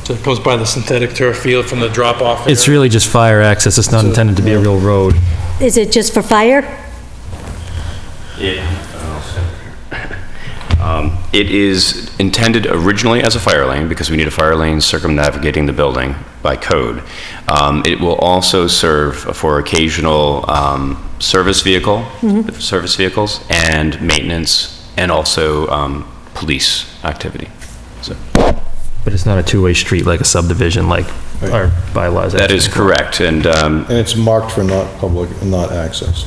Speaker 11: So it goes by the synthetic turf field from the drop-off area.
Speaker 9: It's really just fire access. It's not intended to be a real road.
Speaker 2: Is it just for fire?
Speaker 13: It is intended originally as a fire lane, because we need a fire lane circumnavigating the building by code. It will also serve for occasional service vehicles and maintenance, and also police activity. So
Speaker 9: But it's not a two-way street like a subdivision, like our bylaws.
Speaker 13: that is correct, and
Speaker 8: And it's marked for not public, not access.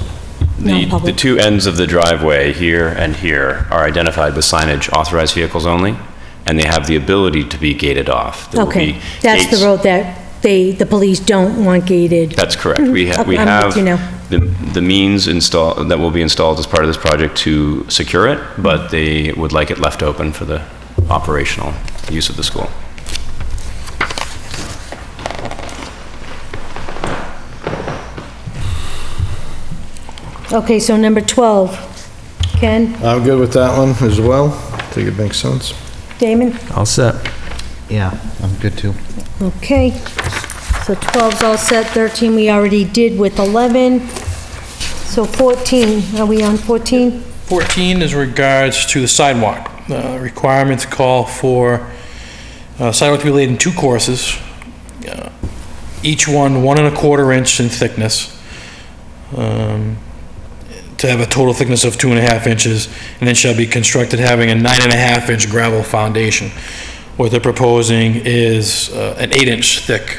Speaker 13: the two ends of the driveway, here and here, are identified with signage authorized vehicles only, and they have the ability to be gated off. There will
Speaker 2: Okay,
Speaker 13: be
Speaker 2: that's
Speaker 13: gates.
Speaker 2: the road that the police don't want gated.
Speaker 13: That's correct. We
Speaker 2: Okay, I'm
Speaker 13: have
Speaker 2: with you now.
Speaker 13: the means that will be installed as part of this project to secure it, but they would like it left open for the operational use of the school.
Speaker 2: Okay, so number 12. Ken,
Speaker 8: I'm good with that one as well. I think it makes sense.
Speaker 2: Damon?
Speaker 9: All set.
Speaker 3: Yeah, I'm good too.
Speaker 2: Okay. So 12's all set, 13 we already did with 11. So 14, are we on 14?
Speaker 11: 14 is regards to the sidewalk. Requirements call for sidewalk to be laid in two courses, each one 1 1/4 inch in thickness, to have a total thickness of 2.5 inches, and then shall be constructed having a 9.5 inch gravel foundation. What they're proposing is an 8-inch thick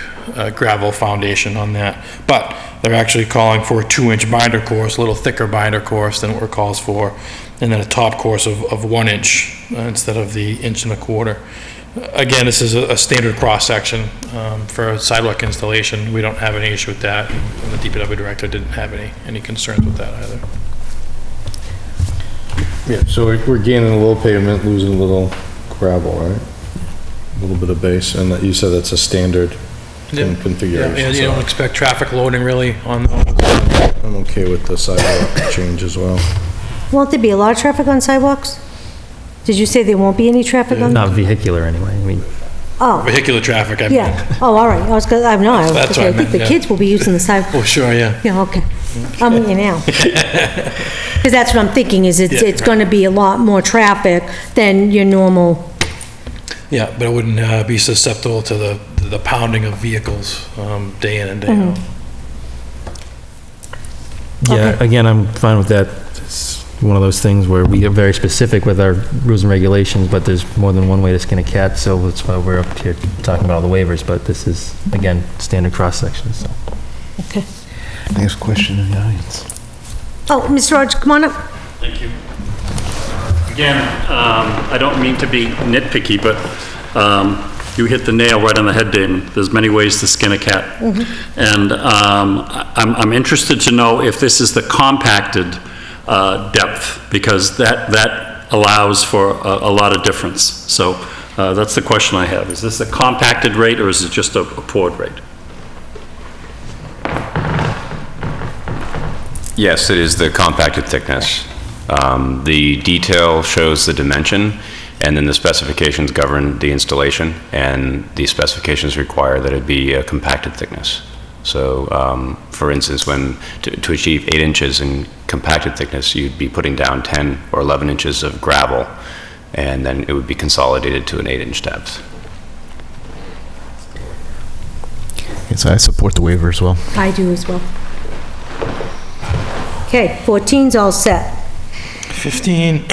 Speaker 11: gravel foundation on that, but they're actually calling for a 2-inch binder course, a little thicker binder course than what it calls for, and then a top course of 1 inch instead of the 1.25 inches. Again, this is a standard cross-section for sidewalk installation. We don't have any issue with that, and the DPW director didn't have any concerns with that either.
Speaker 8: Yeah, so we're gaining a little pavement, losing a little gravel, right? A little bit of base, and you said that's a standard configuration.
Speaker 11: Yeah, you don't expect traffic loading really on those.
Speaker 8: I'm okay with the sidewalk change as well.
Speaker 2: Won't there be a lot of traffic on sidewalks? Did you say there won't be any traffic on?
Speaker 9: Not vehicular anyway. I mean,
Speaker 2: Oh,
Speaker 11: Vehicular traffic, I mean.
Speaker 2: yeah. Oh, all right. I was gonna, I know, I was,
Speaker 11: That's
Speaker 2: okay,
Speaker 11: what I
Speaker 2: I think
Speaker 11: meant,
Speaker 2: the
Speaker 11: yeah.
Speaker 2: kids will be using the sidewalk.
Speaker 11: Oh, sure, yeah.
Speaker 2: Yeah, okay. I'm with you now. Because that's what I'm thinking, is it's
Speaker 11: Yeah.
Speaker 2: gonna be a lot more traffic than your normal.
Speaker 11: Yeah, but it wouldn't be susceptible to the pounding of vehicles day in and day out.
Speaker 9: yeah, again, I'm fine with that. It's one of those things where we get very specific with our rules and regulations, but there's more than one way to skin a cat, so that's why we're up here talking about all the waivers, but this is, again, standard cross-section, so.
Speaker 2: Okay.
Speaker 3: Next question in the audience.
Speaker 2: Oh, Mr. Rogers, come on up.
Speaker 14: Thank you. Again, I don't mean to be nitpicky, but you hit the nail right on the head, Damon. There's many ways to skin a cat. And I'm interested to know if this is the compacted depth, because that allows for a lot of difference. So that's the question I have. Is this a compacted rate, or is it just a poured rate?
Speaker 13: Yes, it is the compacted thickness. The detail shows the dimension, and then the specifications govern the installation, and the specifications require that it be a compacted thickness. So, for instance, to achieve 8 inches in compacted thickness, you'd be putting down 10 or 11 inches of gravel, and then it would be consolidated to an 8-inch depth.
Speaker 3: So I support the waiver as well.
Speaker 2: I do as well. Okay, 14's all set.
Speaker 11: 15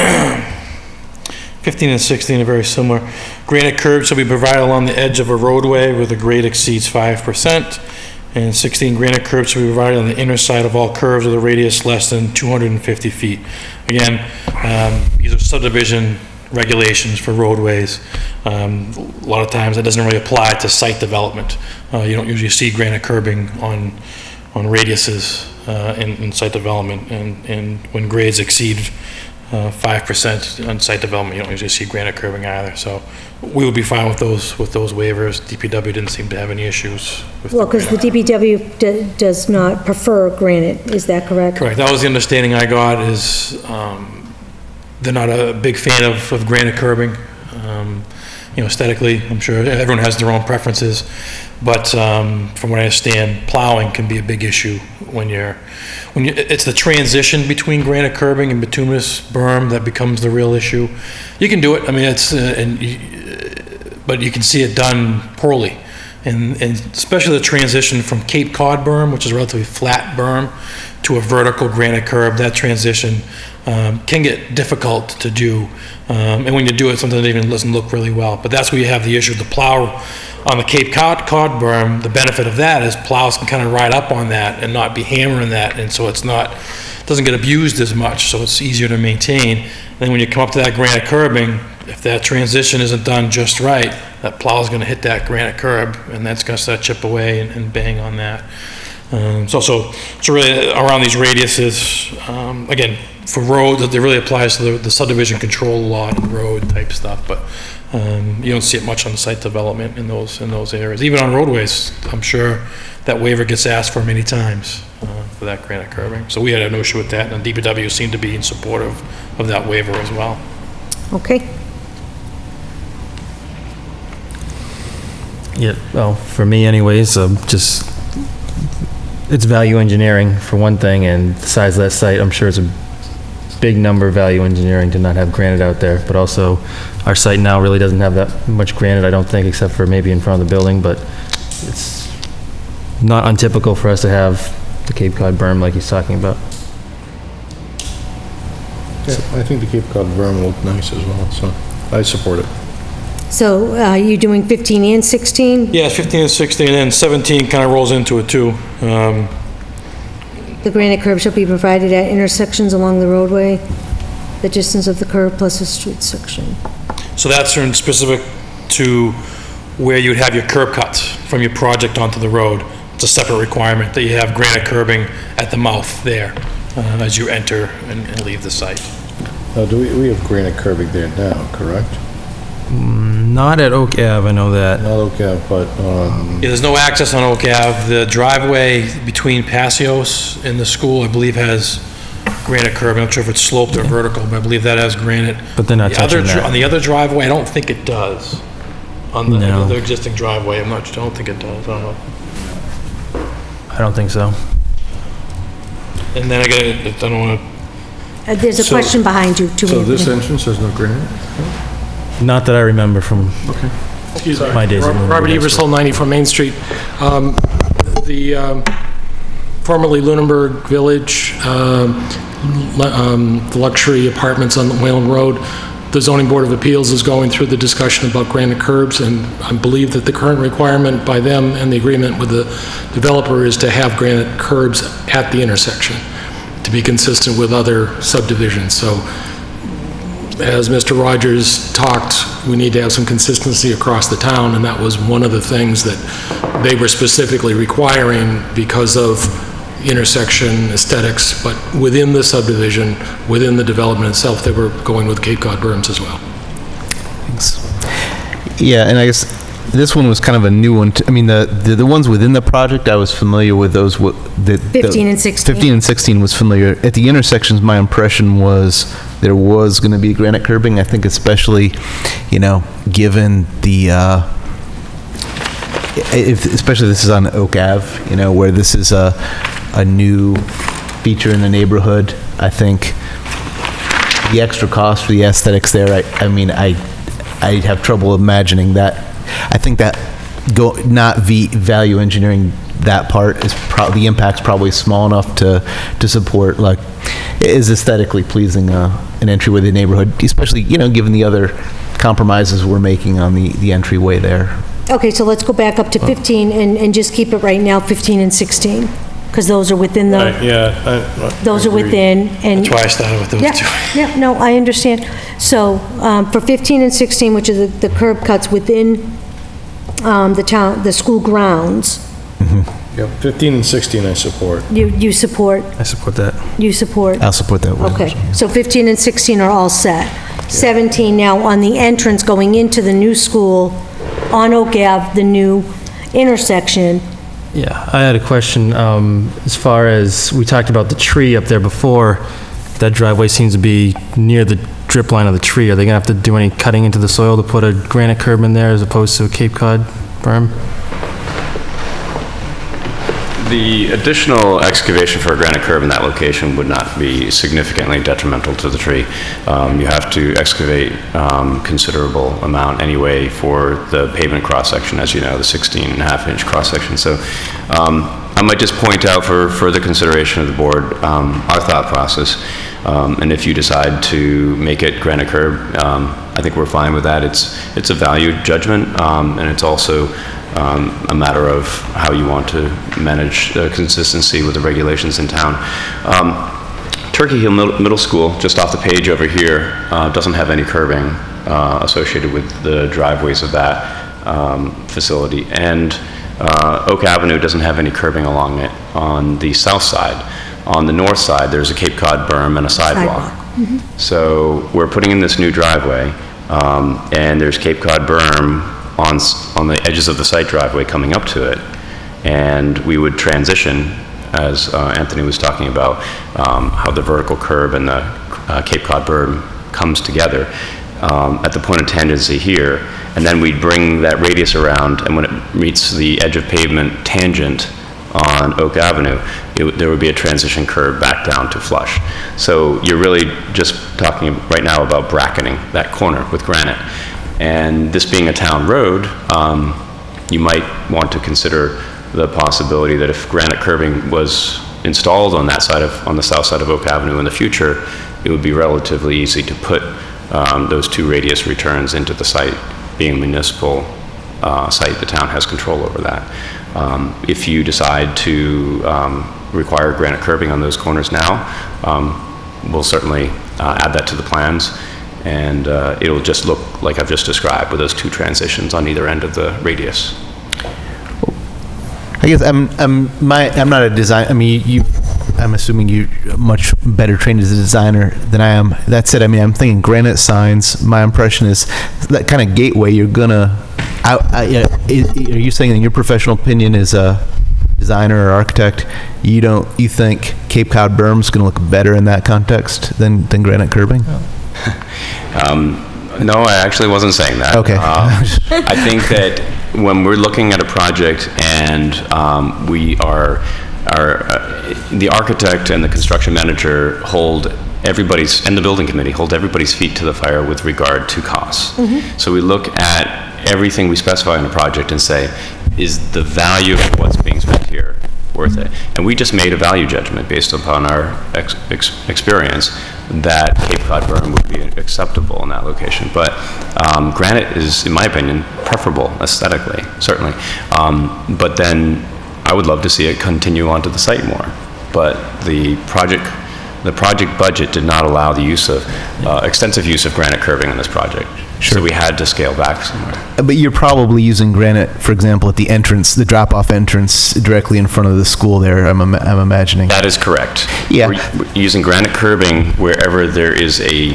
Speaker 11: and 16 are very similar. Granite curbs shall be provided along the edge of a roadway where the grade exceeds 5%. And 16, granite curbs shall be provided on the inner side of all curves with a radius less than 250 feet. Again, these are subdivision regulations for roadways. A lot of times that doesn't really apply to site development. You don't usually see granite curbing on radiuses in site development, and when grades exceed 5% on site development, you don't usually see granite curbing either. So we would be fine with those waivers. DPW didn't seem to have any issues with.
Speaker 2: Well, because the DPW does not prefer granite, is that correct?
Speaker 11: Correct. That was the understanding I got, is they're not a big fan of granite curbing. Aesthetically, I'm sure everyone has their own preferences, but from what I understand, plowing can be a big issue when it's the transition between granite curbing and bituminous berm that becomes the real issue. You can do it. I mean, but you can see it done poorly, and especially the transition from Cape Cod berm, which is a relatively flat berm, to a vertical granite curb. That transition can get difficult to do, and when you do it, sometimes it even doesn't look really well. But that's where you have the issue of the plow on the Cape Cod berm. The benefit of that is plows can kind of ride up on that and not be hammering that, and so doesn't get abused as much, so it's easier to maintain. And then when you come up to that granite curbing, if that transition isn't done just right, that plow is going to hit that granite curb, and that's going to start chip away and bang on that. So really around these radiuses, again, for roads, it really applies to the subdivision control law and road type stuff, but you don't see it much on site development in those areas. Even on roadways, I'm sure that waiver gets asked for many times for that granite curbing. So we had no issue with that, and DPW seemed to be in support of that waiver as well.
Speaker 2: Okay.
Speaker 9: Yeah, well, for me anyways, it's value engineering for one thing, and the size of that site, I'm sure it's a big number of value engineering to not have granite out there, but also our site now really doesn't have that much granite, I don't think, except for maybe in front of the building, but it's not untypical for us to have the Cape Cod berm like he's talking about.
Speaker 8: Yeah, I think the Cape Cod berm looked nice as well, so I support it.
Speaker 2: So you're doing 15 and 16?
Speaker 11: Yeah, 15 and 16, and then 17 kind of rolls into it too.
Speaker 2: The granite curb shall be provided at intersections along the roadway, the distance of the curb plus a street section.
Speaker 11: So that's specific to where you'd have your curb cuts from your project onto the road. It's a separate requirement that you have granite curbing at the mouth there as you enter and leave the site.
Speaker 8: We have granite curbing there now, correct?
Speaker 9: Not at Oak Ave, I know that.
Speaker 8: Not Oak Ave, but
Speaker 11: Yeah, there's no access on Oak Ave. The driveway between Passios and the school, I believe, has granite curb. I'm not sure if it's sloped or vertical, but I believe that has granite.
Speaker 9: But they're not touching that.
Speaker 11: On the other driveway, I don't think it does. On the existing driveway, I don't think it does. I don't know.
Speaker 9: I don't think so.
Speaker 11: And then again, I don't want to.
Speaker 2: There's a question behind you, too.
Speaker 8: So this entrance has no granite?
Speaker 9: Not that I remember from my days.
Speaker 15: Robert Eversole, 94 Main Street. The formerly Lunenburg Village, the luxury apartments on the Whalen Road, the Zoning Board of Appeals is going through the discussion about granite curbs, and I believe that the current requirement by them and the agreement with the developer is to have granite curbs at the intersection to be consistent with other subdivisions. So as Mr. Rogers talked, we need to have some consistency across the town, and that was one of the things that they were specifically requiring because of intersection aesthetics, but within the subdivision, within the development itself, they were going with Cape Cod berms as well.
Speaker 3: Thanks. Yeah, and I guess this one was kind of a new one. I mean, the ones within the project, I was familiar with those.
Speaker 2: 15 and 16.
Speaker 3: 15 and 16 was familiar. At the intersections, my impression was there was going to be granite curbing. I think especially, given the, especially this is on Oak Ave, where this is a new feature in the neighborhood. I think the extra cost for the aesthetics there, I'd have trouble imagining that. I think that not value engineering that part is the impact's probably small enough to support, like, is aesthetically pleasing an entryway to the neighborhood, especially, given the other compromises we're making on the entryway there.
Speaker 2: Okay, so let's go back up to 15 and just keep it right now, 15 and 16, because those are within the, those are within. And
Speaker 11: That's why I started with those two.
Speaker 2: Yeah, no, I understand. So for 15 and 16, which are the curb cuts within the school grounds,
Speaker 8: Yep, 15 and 16 I support.
Speaker 2: you support,
Speaker 9: I support that.
Speaker 2: you support?
Speaker 3: I'll support that one.
Speaker 2: Okay, so 15 and 16 are all set. 17 now on the entrance going into the new school on Oak Ave, the new intersection.
Speaker 9: Yeah, I had a question, as far as, we talked about the tree up there before, that driveway seems to be near the drip line of the tree. Are they gonna have to do any cutting into the soil to put a granite curb in there as opposed to a Cape Cod berm?
Speaker 13: The additional excavation for a granite curb in that location would not be significantly detrimental to the tree. You have to excavate considerable amount anyway for the pavement cross-section, as you know, the 16.5-inch cross-section. So I might just point out for further consideration of the board, our thought process. And if you decide to make it granite curb, I think we're fine with that. It's a value judgment, and it's also a matter of how you want to manage consistency with the regulations in town. Turkey Hill Middle School, just off the page over here, doesn't have any curbing associated with the driveways of that facility. And Oak Avenue doesn't have any curbing along it on the south side. On the north side, there's a Cape Cod berm and a sidewalk. So we're putting in this new driveway, and there's Cape Cod berm on the edges of the site driveway coming up to it, and we would transition, as Anthony was talking about, how the vertical curb and the Cape Cod berm comes together at the point of tangency here, and then we'd bring that radius around, and when it meets the edge of pavement tangent on Oak Avenue, there would be a transition curb back down to flush. So you're really just talking right now about bracketing that corner with granite. And this being a town road, you might want to consider the possibility that if granite curbing was installed on that side on the south side of Oak Avenue in the future, it would be relatively easy to put those two radius returns into the site. Being a municipal site, the town has control over that. If you decide to require granite curbing on those corners now, we'll certainly add that to the plans. And it'll just look like I've just described with those two transitions on either end of the radius.
Speaker 3: I guess I'm not a design. I mean, I'm assuming you're much better trained as a designer than I am. That said, I mean, I'm thinking granite signs. My impression is that kind of gateway. You're gonna. Are you saying, in your professional opinion, as a designer or architect, you think Cape Cod berm's gonna look better in that context than granite curbing?
Speaker 13: No, I actually wasn't saying that.
Speaker 3: Okay.
Speaker 13: I think that when we're looking at a project and we are the architect and the construction manager hold everybody's, and the building committee hold everybody's feet to the fire with regard to costs. So we look at everything we specify in a project and say, is the value of what's being spent here worth it? And we just made a value judgment based upon our experience that Cape Cod berm would be acceptable in that location. But granite is, in my opinion, preferable aesthetically, certainly. But then I would love to see it continue onto the site more. But the project the project budget did not allow the use of, extensive use of granite curbing in this project.
Speaker 3: Sure.
Speaker 13: So we had to scale back somewhere.
Speaker 3: But you're probably using granite, for example, at the entrance, the drop-off entrance directly in front of the school there, I'm imagining.
Speaker 13: That is correct.
Speaker 3: Yeah.
Speaker 13: We're using granite curbing wherever there is a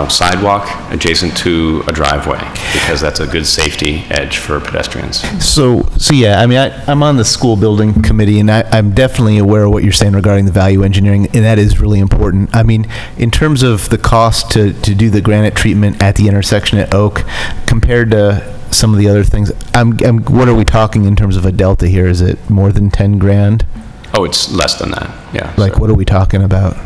Speaker 13: sidewalk adjacent to a driveway, because that's a good safety edge for pedestrians.
Speaker 3: So yeah, I mean, I'm on the school building committee, and I'm definitely aware of what you're saying regarding the value engineering, and that is really important. I mean, in terms of the cost to do the granite treatment at the intersection at Oak, compared to some of the other things, what are we talking in terms of a delta here? Is it more than 10 grand?
Speaker 13: Oh, it's less than that, yeah.
Speaker 3: Like, what are we talking about?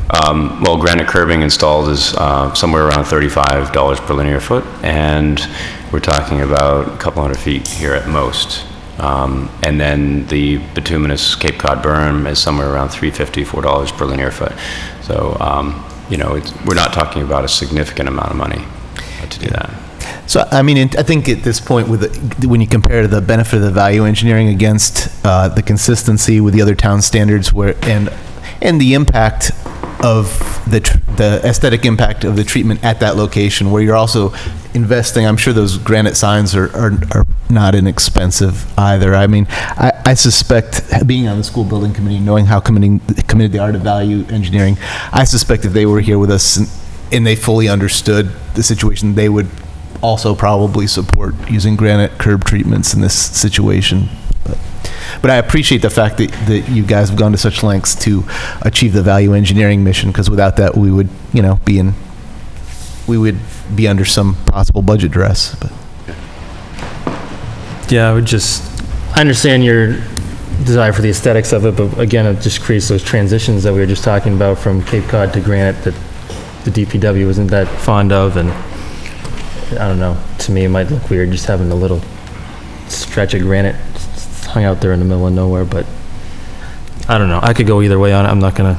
Speaker 13: Well, granite curbing installed is somewhere around $35 per linear foot, and we're talking about a couple hundred feet here at most. And then the bituminous Cape Cod berm is somewhere around $3.50, $4 per linear foot. So, we're not talking about a significant amount of money to do that.
Speaker 3: So, I mean, I think at this point, when you compare the benefit of the value engineering against the consistency with the other town standards, and the impact of the aesthetic impact of the treatment at that location, where you're also investing, I'm sure those granite signs are not inexpensive either. I mean, I suspect, being on the school building committee, knowing how committed they are to value engineering, I suspect if they were here with us and they fully understood the situation, they would also probably support using granite curb treatments in this situation. But I appreciate the fact that you guys have gone to such lengths to achieve the value engineering mission, because without that we would, be under some possible budget duress. But
Speaker 9: Yeah, I understand your desire for the aesthetics of it, but again, it just creates those transitions that we were just talking about from Cape Cod to granite that the DPW isn't that fond of, and I don't know, to me it might look weird just having a little stretch of granite hung out there in the middle of nowhere, but I don't know. I could go either way on it. I'm not gonna.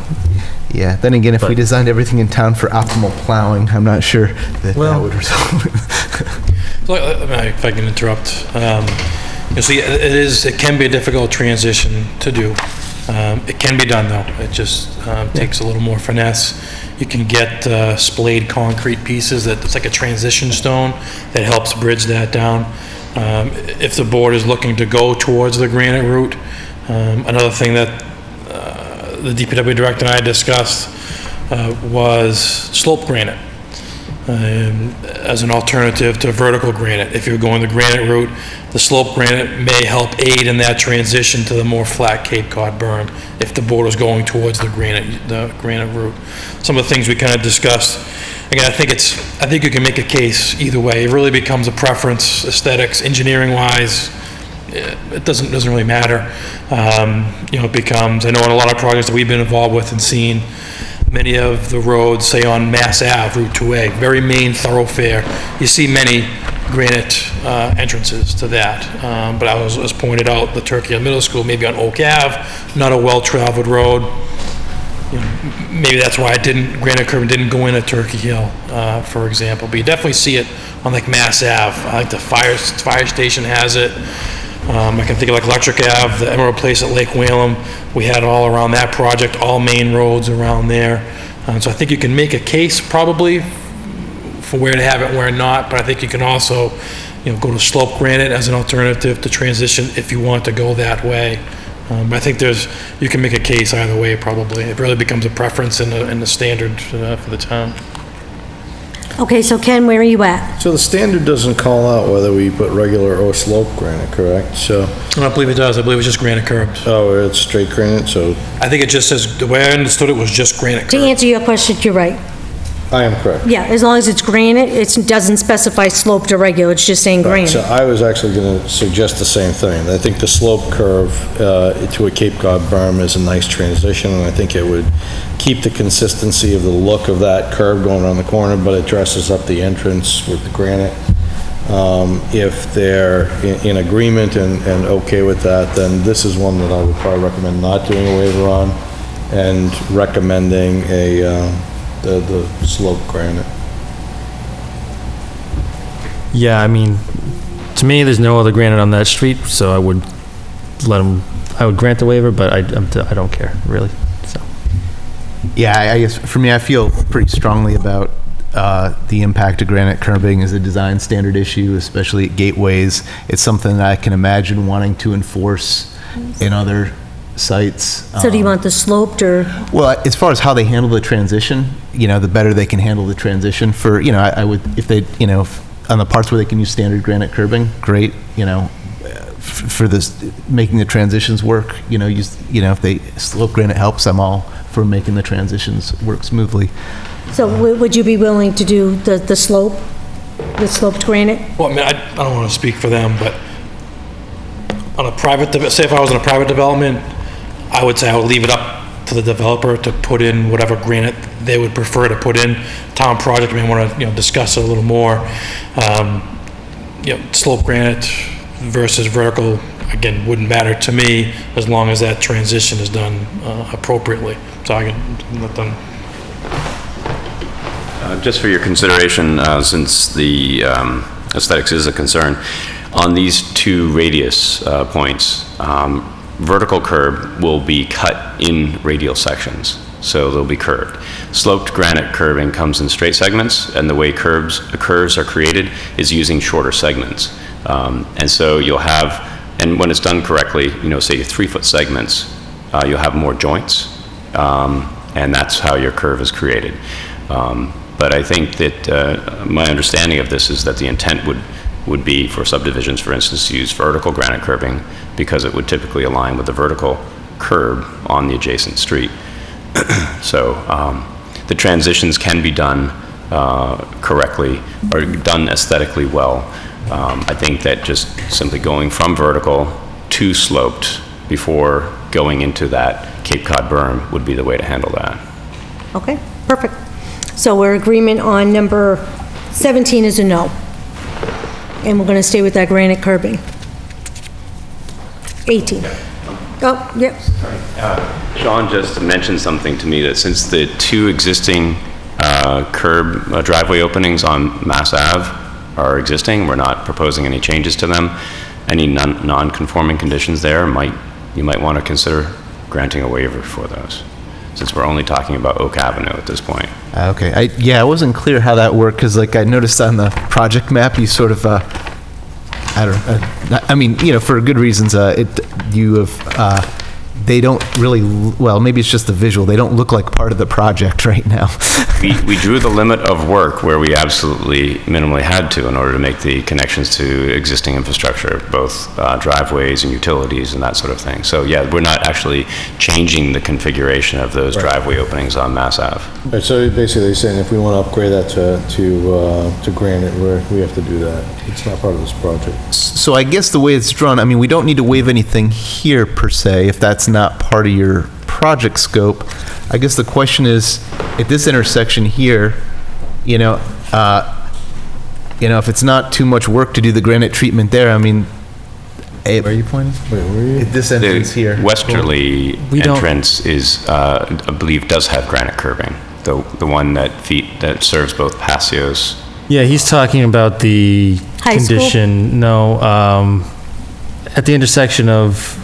Speaker 3: Yeah, then again, if we designed everything in town for optimal plowing, I'm not sure that would resolve it.
Speaker 11: So, if I can interrupt, you see, it can be a difficult transition to do. It can be done though. It just takes a little more finesse. You can get splayed concrete pieces it's like a transition stone that helps bridge that down. If the board is looking to go towards the granite route, another thing that the DPW director and I discussed was slope granite as an alternative to vertical granite. If you're going the granite route, the slope granite may help aid in that transition to the more flat Cape Cod berm if the board is going towards the granite route. Some of the things we kind of discussed. Again, I think you can make a case either way. It really becomes a preference, aesthetics, engineering-wise. It doesn't really matter. It becomes, I know in a lot of projects that we've been involved with and seen, many of the roads, say on Mass Ave, Route 2A, very main thoroughfare, you see many granite entrances to that. But as pointed out, the Turkey Hill Middle School, maybe on Oak Ave, not a well-traveled road. Maybe that's why granite curb didn't go in at Turkey Hill, for example. But you definitely see it on like Mass Ave. Like the fire station has it. I can think of like Electric Ave, the Emerald Place at Lake Whalum. We had it all around that project, all main roads around there. So I think you can make a case probably for where to have it and where not, but I think you can also, go to slope granite as an alternative to transition if you want to go that way. I think you can make a case either way probably. It really becomes a preference in the standard for the town.
Speaker 2: Okay, so Ken, where are you at?
Speaker 8: So the standard doesn't call out whether we put regular or slope granite, correct? So.
Speaker 11: I don't believe it does. I believe it's just granite curbs.
Speaker 8: Oh, it's straight granite, so.
Speaker 11: I think it just says, the way I understood it was just granite curbs.
Speaker 2: To answer your question, you're right.
Speaker 8: I am correct.
Speaker 2: Yeah, as long as it's granite, it doesn't specify sloped or regular, it's just saying
Speaker 8: Right,
Speaker 2: granite.
Speaker 8: so I was actually going to suggest the same thing. I think the slope curve to a Cape Cod berm is a nice transition, and I think it would keep the consistency of the look of that curve going around the corner, but it dresses up the entrance with the granite. If they're in agreement and okay with that, then this is one that I would probably recommend not doing a waiver on and recommending the slope granite.
Speaker 9: Yeah, I mean, to me, there's no other granite on that street, so I would grant the waiver, but I don't care, really, so.
Speaker 3: Yeah, I guess for me, I feel pretty strongly about the impact of granite curbing as a design standard issue, especially at gateways. It's something that I can imagine wanting to enforce in other sites.
Speaker 2: So do you want the sloped or?
Speaker 3: Well, as far as how they handle the transition, the better they can handle the transition for, I would, if they, on the parts where they can use standard granite curbing, great, for this, making the transitions work, if they slope granite helps, I'm all for making the transitions work smoothly.
Speaker 2: So would you be willing to do the slope, the sloped granite?
Speaker 11: Well, I mean, I don't want to speak for them, but on a private, say if I was in a private development, I would say I would leave it up to the developer to put in whatever granite they would prefer to put in. Town project, may want to, discuss it a little more. Slope granite versus vertical, again, wouldn't matter to me as long as that transition is done appropriately. So I can let them.
Speaker 13: Just for your consideration, since the aesthetics is a concern, on these two radius points, vertical curb will be cut in radial sections, so they'll be curved. Sloped granite curbing comes in straight segments, and the way curves are created is using shorter segments. And so you'll have, and when it's done correctly, say 3-foot segments, you'll have more joints, and that's how your curve is created. But I think that my understanding of this is that the intent would be for subdivisions, for instance, to use vertical granite curbing because it would typically align with the vertical curb on the adjacent street. So the transitions can be done correctly or done aesthetically well. I think that just simply going from vertical to sloped before going into that Cape Cod berm would be the way to handle that.
Speaker 2: Okay, perfect. So we're agreement on number 17 is a no. And we're going to stay with that granite curbing. 18. Oh, yep.
Speaker 13: Sean just mentioned something to me that since the two existing driveway openings on Mass Ave are existing, we're not proposing any changes to them. Any non-conforming conditions there you might want to consider granting a waiver for those, since we're only talking about Oak Avenue at this point.
Speaker 3: Okay, I wasn't clear how that worked, because I noticed on the project map, you sort of, for good reasons, they don't really, well, maybe it's just the visual, they don't look like part of the project right now.
Speaker 13: We drew the limit of work where we absolutely minimally had to in order to make the connections to existing infrastructure, both driveways and utilities and that sort of thing. So yeah, we're not actually changing the configuration of those driveway openings on Mass Ave.
Speaker 8: Right, so basically they're saying if we want to upgrade that to granite, we have to do that. It's not part of this project.
Speaker 3: So I guess the way it's drawn, we don't need to waive anything here per se, if that's not part of your project scope. I guess the question is, at this intersection here, if it's not too much work to do the granite treatment there,
Speaker 8: where are you pointing? Wait, where are you?
Speaker 3: At this entrance here.
Speaker 13: Westerly entrance is, I believe, does have granite curbing. The one that serves both patios.
Speaker 9: Yeah, he's talking about the
Speaker 2: High school?
Speaker 9: condition. No, at the intersection of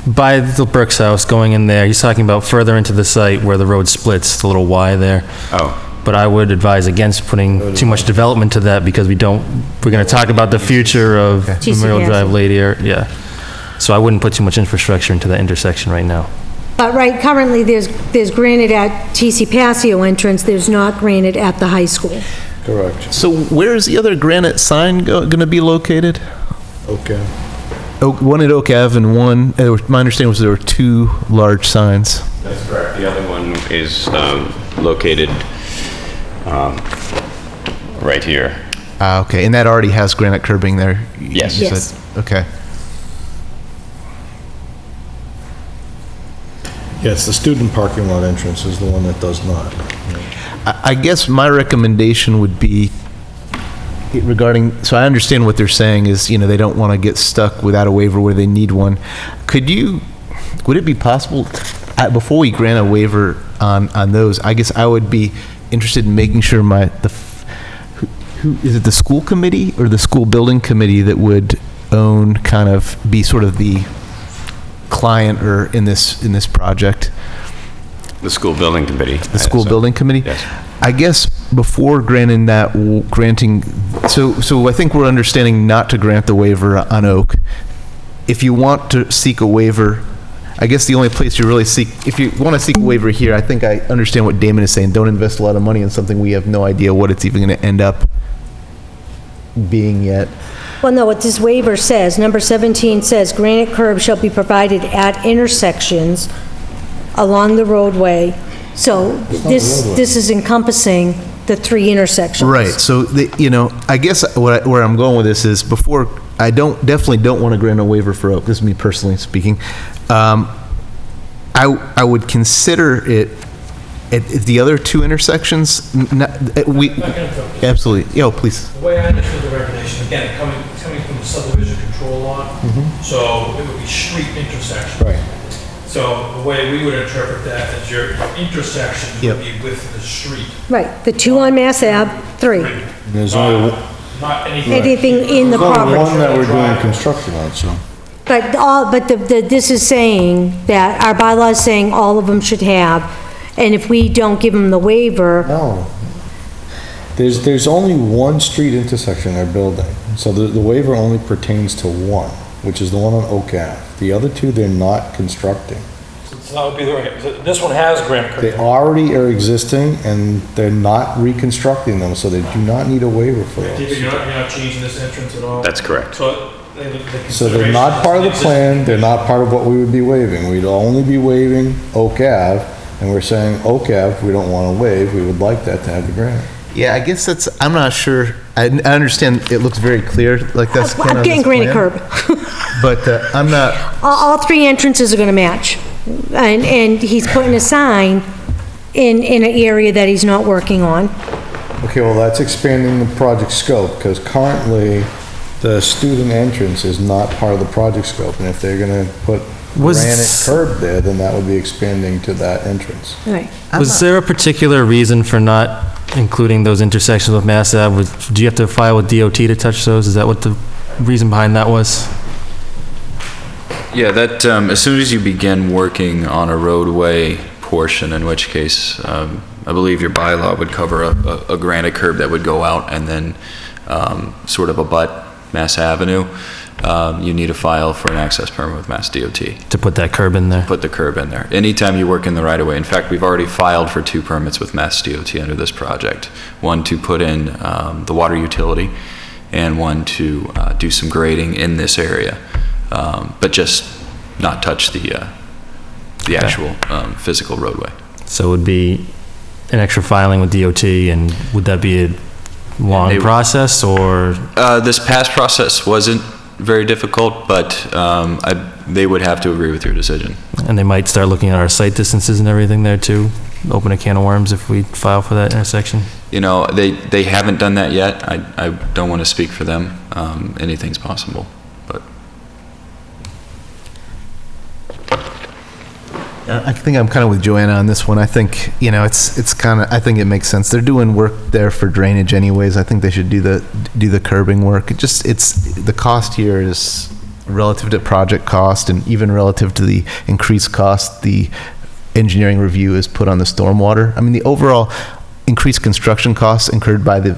Speaker 9: by the Brooks house going in there. He's talking about further into the site where the road splits, the little Y there.
Speaker 13: Oh.
Speaker 9: But I would advise against putting too much development to that because we're going to talk about the future of Memorial Drive later. Yeah. So I wouldn't put too much infrastructure into that intersection right now.
Speaker 2: But currently there's granite at TC Passio entrance, there's not granite at the high school.
Speaker 8: Correct.
Speaker 3: So where is the other granite sign going to be located?
Speaker 8: Okay.
Speaker 3: One at Oak Ave and one, my understanding was there were two large signs.
Speaker 13: That's correct. The other one is located right here.
Speaker 3: Okay, and that already has granite curbing there?
Speaker 13: Yes.
Speaker 2: Yes.
Speaker 3: Okay.
Speaker 8: Yeah, it's the student parking lot entrance is the one that does not.
Speaker 3: I guess my recommendation would be regarding, so I understand what they're saying is, they don't want to get stuck without a waiver where they need one. Would it be possible, before we grant a waiver on those, I guess I would be interested in making sure who is it, the school committee or the school building committee that would be sort of the client or in this project?
Speaker 13: The school building committee.
Speaker 3: The school building committee?
Speaker 13: Yes.
Speaker 3: I guess before granting, so I think we're understanding not to grant the waiver on Oak. If you want to seek a waiver, I guess the only place you really if you want to seek a waiver here, I think I understand what Damon is saying. Don't invest a lot of money in something we have no idea what it's even going to end up being yet.
Speaker 2: Well, no, what this waiver says, number 17 says, granite curbs shall be provided at intersections along the roadway. So this is encompassing the 3 intersections.
Speaker 3: Right, so, I guess where I'm going with this is I definitely don't want to grant a waiver for Oak. This is me personally speaking. I would consider it at the other 2 intersections. Absolutely. Yo, please.
Speaker 15: The way I understood the recommendation, again, coming from the subdivision control law, so it would be street intersections.
Speaker 8: Right.
Speaker 15: So the way we would interpret that is your intersection would be with the street.
Speaker 2: Right, the 2 on Mass Ave, 3.
Speaker 8: There's only
Speaker 15: Not
Speaker 2: Anything in the property.
Speaker 8: one that we're doing construction on, so.
Speaker 2: But this is saying that, our bylaw is saying all of them should have, and if we don't give them the waiver,
Speaker 8: No. There's only one street intersection they're building, so the waiver only pertains to one, which is the one on Oak Ave. The other 2, they're not constructing.
Speaker 15: So that would be the right, this one has granite curb.
Speaker 8: They already are existing, and they're not reconstructing them, so they do not need a waiver for those.
Speaker 15: You're not changing this entrance at all?
Speaker 13: That's correct.
Speaker 8: So they're not part of the plan, they're not part of what we would be waiving. We'd only be waiving Oak Ave, and we're saying Oak Ave, we don't want to waive, we would like that to have the granite.
Speaker 3: Yeah, I guess I'm not sure. I understand it looks very clear, like that's kind of
Speaker 2: I'm getting granite curb.
Speaker 3: But I'm not.
Speaker 2: All 3 entrances are gonna match. And he's putting a sign in an area that he's not working on.
Speaker 8: Okay, well, that's expanding the project scope, because currently, the student entrance is not part of the project scope, and if they're gonna put granite curb there, then that would be expanding to that entrance.
Speaker 2: Right.
Speaker 9: Was there a particular reason for not including those intersections with Mass Ave? Do you have to file with DOT to touch those? Is that what the reason behind that was?
Speaker 12: Yeah, that, as soon as you begin working on a roadway portion, in which case, I believe your bylaw would cover a granite curb that would go out and then sort of abut Mass Avenue, you need to file for an access permit with Mass DOT.
Speaker 9: To put that curb in there?
Speaker 12: Put the curb in there. Anytime you work in the right of way. In fact, we've already filed for 2 permits with Mass DOT under this project. One to put in the water utility, and one to do some grading in this area, but just not touch the actual physical roadway.
Speaker 9: So it would be an extra filing with DOT, and would that be a long process, or?
Speaker 12: This past process wasn't very difficult, but they would have to agree with your decision.
Speaker 9: And they might start looking at our site distances and everything there too? Open a can of worms if we file for that intersection?
Speaker 12: They haven't done that yet. I don't want to speak for them. Anything's possible, but.
Speaker 3: I think I'm kind of with Joanna on this one. I think, it's kind of, I think it makes sense. They're doing work there for drainage anyways. I think they should do the curbing work. The cost here is relative to project cost, and even relative to the increased cost the engineering review is put on the stormwater. I mean, the overall increased construction costs incurred by the,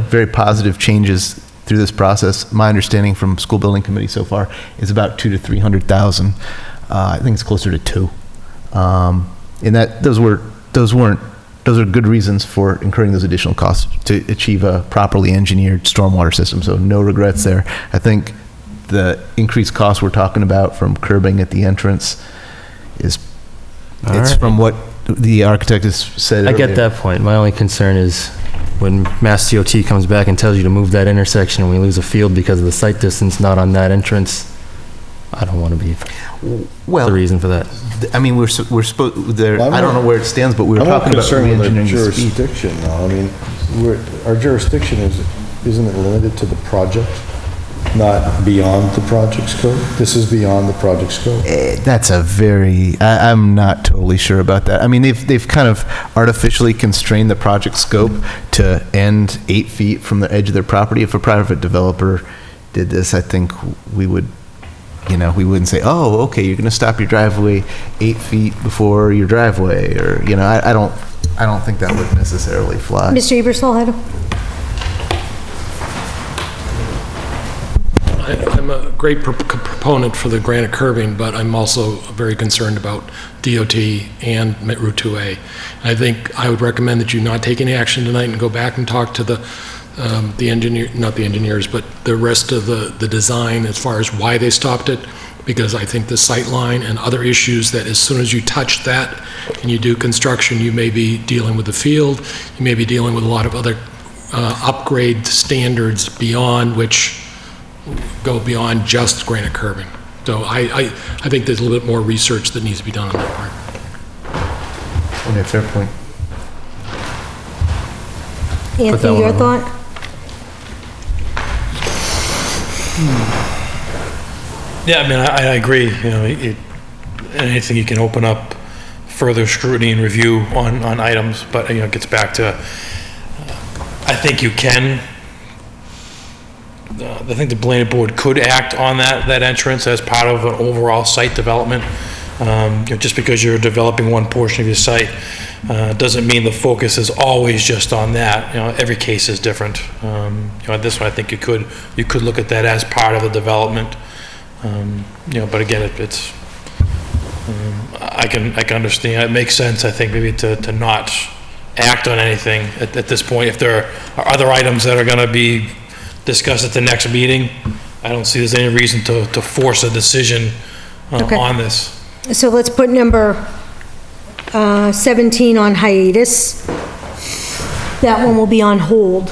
Speaker 3: very positive changes through this process, my understanding from school building committee so far, is about $200,000 to $300,000. I think it's closer to 2. And those are good reasons for incurring those additional costs to achieve a properly engineered stormwater system. So no regrets there. I think the increased cost we're talking about from curbing at the entrance from what the architect has said.
Speaker 9: I get that point. My only concern is when Mass DOT comes back and tells you to move that intersection and we lose a field because of the site distance not on that entrance, I don't want to be the reason for that.
Speaker 3: I mean, we're supposed there. I don't know where it stands, but we were talking about re-engineering the speed.
Speaker 8: Jurisdiction, though. I mean, our jurisdiction isn't it limited to the project, not beyond the project scope? This is beyond the project scope.
Speaker 3: That's I'm not totally sure about that. I mean, they've kind of artificially constrained the project scope to end 8 feet from the edge of their property. If a private developer did this, I think we would you know, we wouldn't say, oh, okay, you're going to stop your driveway 8 feet before your driveway, or, you know, I don't think that would necessarily fly.
Speaker 2: Mr. Ebersol had
Speaker 15: I'm a great proponent for the granite curbing, but I'm also very concerned about DOT and Route 2A. And I think I would recommend that you not take any action tonight and go back and talk to the engineer, not the engineers, but the rest of the design as far as why they stopped it, because I think the sight line and other issues that as soon as you touch that and you do construction, you may be dealing with the field, you may be dealing with a lot of other upgrade standards beyond which go beyond just granite curbing. So I think there's a little bit more research that needs to be done on that part.
Speaker 3: Okay, fair point.
Speaker 2: Anthony, your thought?
Speaker 11: Yeah, I mean, I agree, you know, anything you can open up further scrutiny and review on items, but, you know, it gets back to, I think you can, I think the planning board could act on that entrance as part of an overall site development. You know, just because you're developing one portion of your site doesn't mean the focus is always just on that. You know, every case is different. You know, this one I think you could look at that as part of the development. You know, but again, it's I can understand. It makes sense, I think, maybe to not act on anything at this point. If there are other items that are going to be discussed at the next meeting, I don't see there's any reason to force a decision on this.
Speaker 2: So let's put number 17 on hiatus. That one will be on hold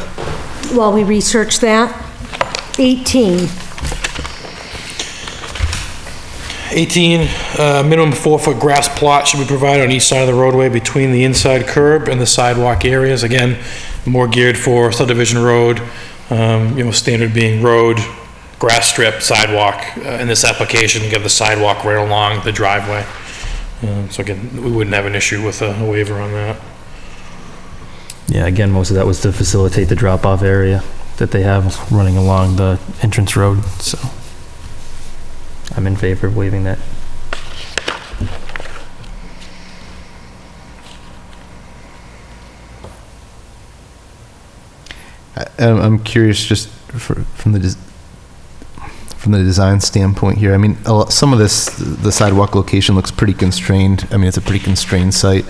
Speaker 2: while we research that. 18.
Speaker 11: 18, minimum 4-foot grass plot should be provided on each side of the roadway between the inside curb and the sidewalk areas. Again, more geared for subdivision road, you know, standard being road, grass strip, sidewalk. In this application, you have the sidewalk right along the driveway. So again, we wouldn't have an issue with a waiver on that.
Speaker 9: Yeah, again, most of that was to facilitate the drop-off area that they have running along the entrance road, so I'm in favor of waiving that.
Speaker 3: I'm curious, just from the design standpoint here. I mean, some of this, the sidewalk location looks pretty constrained. I mean, it's a pretty constrained site.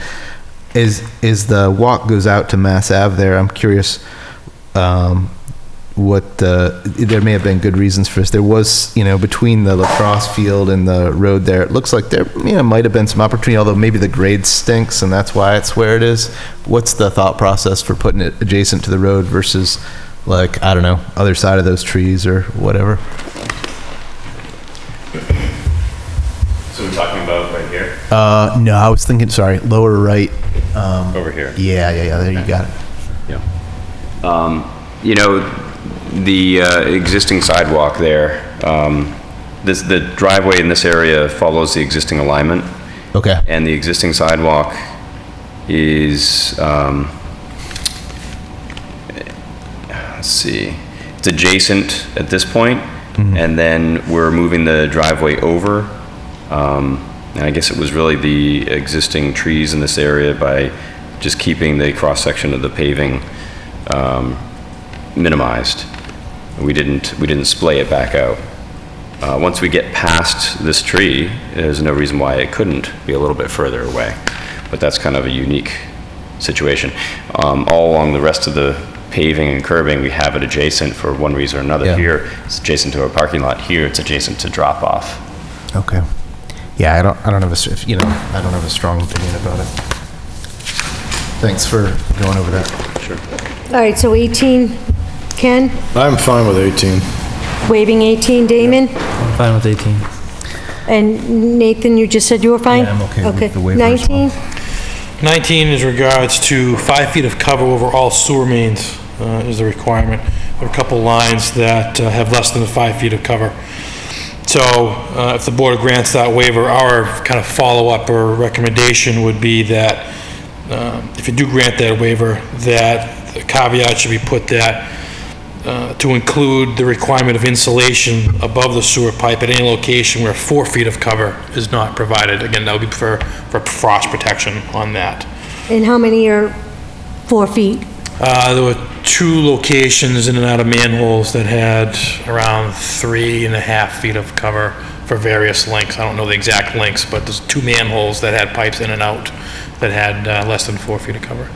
Speaker 3: Is the walk goes out to Mass Ave there? I'm curious. There may have been good reasons for this. There was, you know, between the lacrosse field and the road there, it looks like there, you know, might have been some opportunity, although maybe the grade stinks and that's why it's where it is. What's the thought process for putting it adjacent to the road versus, like, I don't know, other side of those trees or whatever?
Speaker 13: So we're talking about right here?
Speaker 3: No, I was thinking, sorry, lower right.
Speaker 13: Over here?
Speaker 3: Yeah, there you got it.
Speaker 13: Yeah. You know, the existing sidewalk there, the driveway in this area follows the existing alignment.
Speaker 3: Okay.
Speaker 13: And the existing sidewalk is, let's see, it's adjacent at this point, and then we're moving the driveway over. And I guess it was really the existing trees in this area by just keeping the cross-section of the paving minimized. We didn't splay it back out. Once we get past this tree, there's no reason why it couldn't be a little bit further away. But that's kind of a unique situation. All along the rest of the paving and curbing, we have it adjacent for one reason or another.
Speaker 3: Yeah.
Speaker 13: Here, it's adjacent to our parking lot. Here, it's adjacent to drop-off.
Speaker 3: Okay. Yeah, I don't have I don't have a strong opinion about it. Thanks for going over that.
Speaker 13: Sure.
Speaker 2: All right, so 18, Ken?
Speaker 8: I'm fine with 18.
Speaker 2: Waiving 18, Damon?
Speaker 9: I'm fine with 18.
Speaker 2: And Nathan, you just said you were fine?
Speaker 3: Yeah, I'm okay with the waiver as
Speaker 2: 19?
Speaker 11: 19 is regards to 5 feet of cover over all sewer mains is the requirement. There are a couple lines that have less than 5 feet of cover. So if the board grants that waiver, our kind of follow-up or recommendation would be that if you do grant that waiver, that the caveat should be put that to include the requirement of insulation above the sewer pipe at any location where 4 feet of cover is not provided. Again, that would be for frost protection on that.
Speaker 2: And how many are 4 feet?
Speaker 11: There were 2 locations in and out of manholes that had around 3.5 feet of cover for various lengths. I don't know the exact lengths, but there's 2 manholes that had pipes in and out that had less than 4 feet of cover.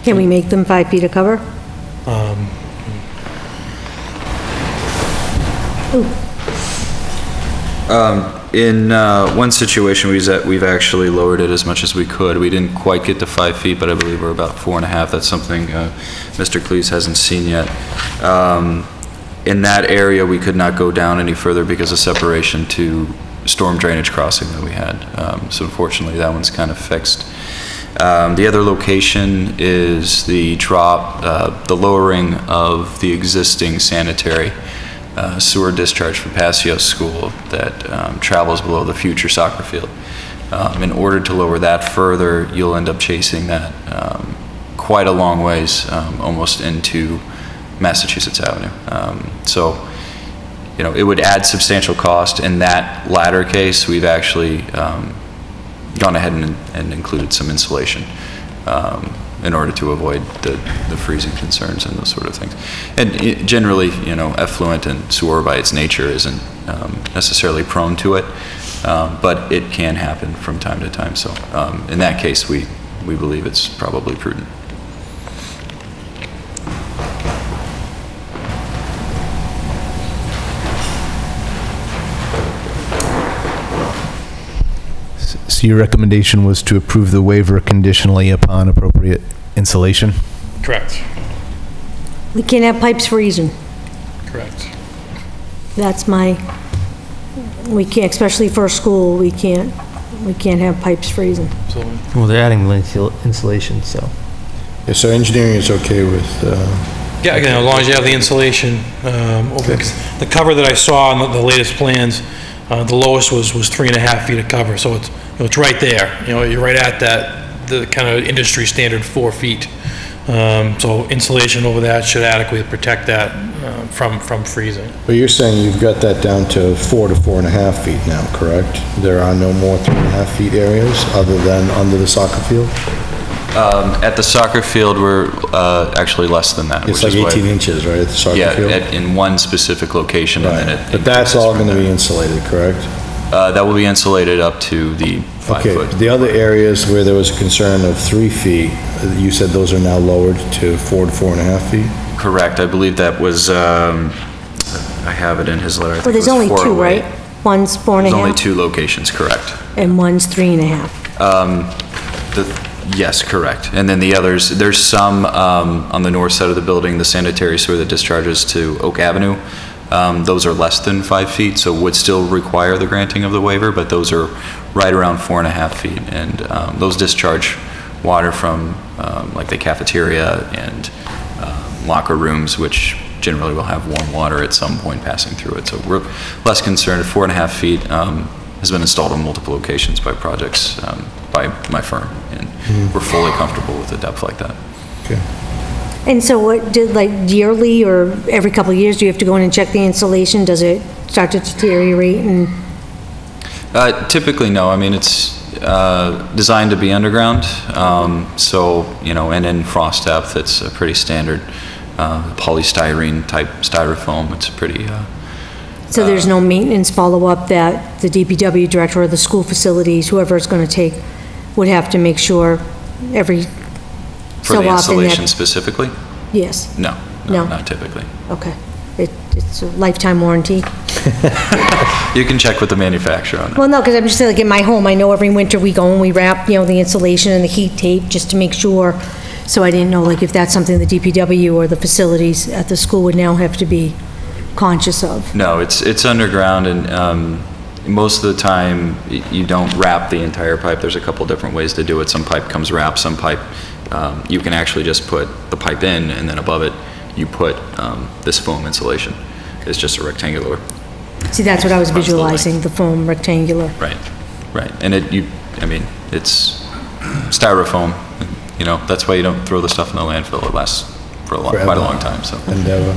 Speaker 2: Can we make them 5 feet of cover?
Speaker 12: In one situation, we've actually lowered it as much as we could. We didn't quite get to 5 feet, but I believe we're about 4.5. That's something Mr. Cleese hasn't seen yet. In that area, we could not go down any further because of separation to storm drainage crossing that we had. So unfortunately, that one's kind of fixed. The other location is the drop, the lowering of the existing sanitary sewer discharge for Passio School that travels below the future soccer field. In order to lower that further, you'll end up chasing that quite a long ways, almost into Massachusetts Avenue. So, you know, it would add substantial cost. In that latter case, we've actually gone ahead and included some insulation in order to avoid the freezing concerns and those sort of things. And generally, you know, effluent and sewer by its nature isn't necessarily prone to it, but it can happen from time to time. So in that case, we believe it's probably prudent.
Speaker 3: So your recommendation was to approve the waiver conditionally upon appropriate insulation?
Speaker 11: Correct.
Speaker 2: We can't have pipes freezing.
Speaker 11: Correct.
Speaker 2: That's we can't, especially for a school, we can't have pipes freezing.
Speaker 11: Absolutely.
Speaker 9: Well, they're adding the insulation, so.
Speaker 8: Yeah, so engineering is okay with,
Speaker 11: Yeah, again, as long as you have the insulation, the cover that I saw on the latest plans, the lowest was 3.5 feet of cover, so it's, you know, it's right there. You know, you're right at the kind of industry standard 4 feet. So insulation over that should adequately protect that from freezing.
Speaker 8: but you're saying you've got that down to 4 to 4.5 feet now, correct? There are no more 3.5 feet areas other than under the soccer field?
Speaker 12: At the soccer field, we're actually less than that.
Speaker 8: It's
Speaker 12: which
Speaker 8: like
Speaker 12: is
Speaker 8: 18
Speaker 12: why,
Speaker 8: inches, right, at the soccer field?
Speaker 12: Yeah, in one specific location.
Speaker 8: Right.
Speaker 12: And then it
Speaker 8: But that's
Speaker 12: increases
Speaker 8: all
Speaker 12: from
Speaker 8: going to
Speaker 12: there.
Speaker 8: be insulated, correct?
Speaker 12: That will be insulated up to the 5
Speaker 8: Okay,
Speaker 12: foot.
Speaker 8: the other areas where there was a concern of 3 feet, you said those are now lowered to 4 to 4.5 feet?
Speaker 12: Correct. I believe that was, I have it in his letter. I think
Speaker 2: Well, there's
Speaker 12: it was
Speaker 2: only 2,
Speaker 12: 408.
Speaker 2: right? One's 4.5.
Speaker 12: There's only 2 locations, correct.
Speaker 2: And one's 3.5.
Speaker 12: Yes, correct. And then the others, there's some on the north side of the building, the sanitary sewer that discharges to Oak Avenue. Those are less than 5 feet, so would still require the granting of the waiver, but those are right around 4.5 feet. And those discharge water from like the cafeteria and locker rooms, which generally will have warm water at some point passing through it. So we're less concerned. 4.5 feet has been installed on multiple locations by projects by my firm, and we're fully comfortable with a depth like that.
Speaker 8: Okay.
Speaker 2: And so what, like yearly or every couple of years, do you have to go in and check the insulation? Does it start to deteriorate and?
Speaker 12: Typically, no. I mean, it's designed to be underground, so, you know, and in frost depth, it's a pretty standard polystyrene type styrofoam. It's pretty...
Speaker 2: So there's no maintenance follow-up that the DPW director or the school facilities, whoever it's going to take, would have to make sure every
Speaker 12: For
Speaker 2: so
Speaker 12: the
Speaker 2: often
Speaker 12: installation
Speaker 2: that?
Speaker 12: specifically?
Speaker 2: Yes,
Speaker 12: No,
Speaker 2: No.
Speaker 12: not typically.
Speaker 2: okay. It's a lifetime warranty?
Speaker 12: You can check with the manufacturer on that.
Speaker 2: Well, no, because I'm just saying, like, in my home, I know every winter we go and we wrap, you know, the insulation and the heat tape just to make sure. So I didn't know, like, if that's something the DPW or the facilities at the school would now have to be conscious of.
Speaker 12: No, it's underground, and most of the time, you don't wrap the entire pipe. There's a couple different ways to do it. Some pipe comes wrapped, some pipe, you can actually just put the pipe in, and then above it, you put this foam insulation. It's just a rectangular.
Speaker 2: See, that's what I was
Speaker 12: Runs the length.
Speaker 2: visualizing, the foam rectangular.
Speaker 12: Right, right. And I mean, it's styrofoam, you know, that's why you don't throw the stuff in the landfill. It lasts for quite a long time, so.
Speaker 8: Endeavor.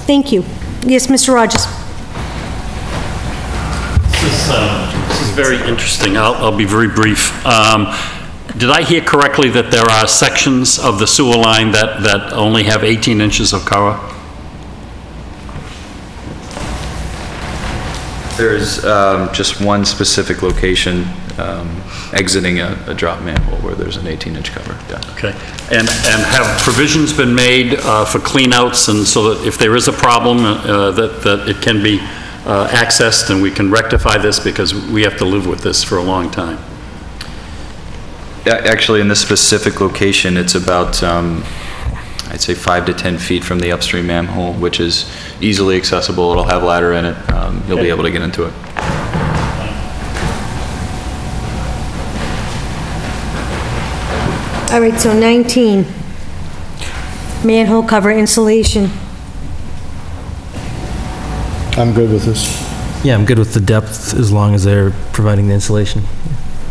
Speaker 2: Thank you. Yes, Mr. Rogers?
Speaker 14: This is very interesting. I'll be very brief. Did I hear correctly that there are sections of the sewer line that only have 18 inches of cover?
Speaker 12: There's just one specific location exiting a drop manhole where there's an 18-inch cover, yeah.
Speaker 14: Okay. And have provisions been made for cleanouts, and so that if there is a problem, that it can be accessed and we can rectify this, because we have to live with this for a long time?
Speaker 12: Actually, in this specific location, it's about, I'd say 5 to 10 feet from the upstream manhole, which is easily accessible. It'll have ladder in it. You'll be able to get into it.
Speaker 2: All right, so 19, manhole cover insulation.
Speaker 8: I'm good with this.
Speaker 9: Yeah, I'm good with the depth as long as they're providing the insulation.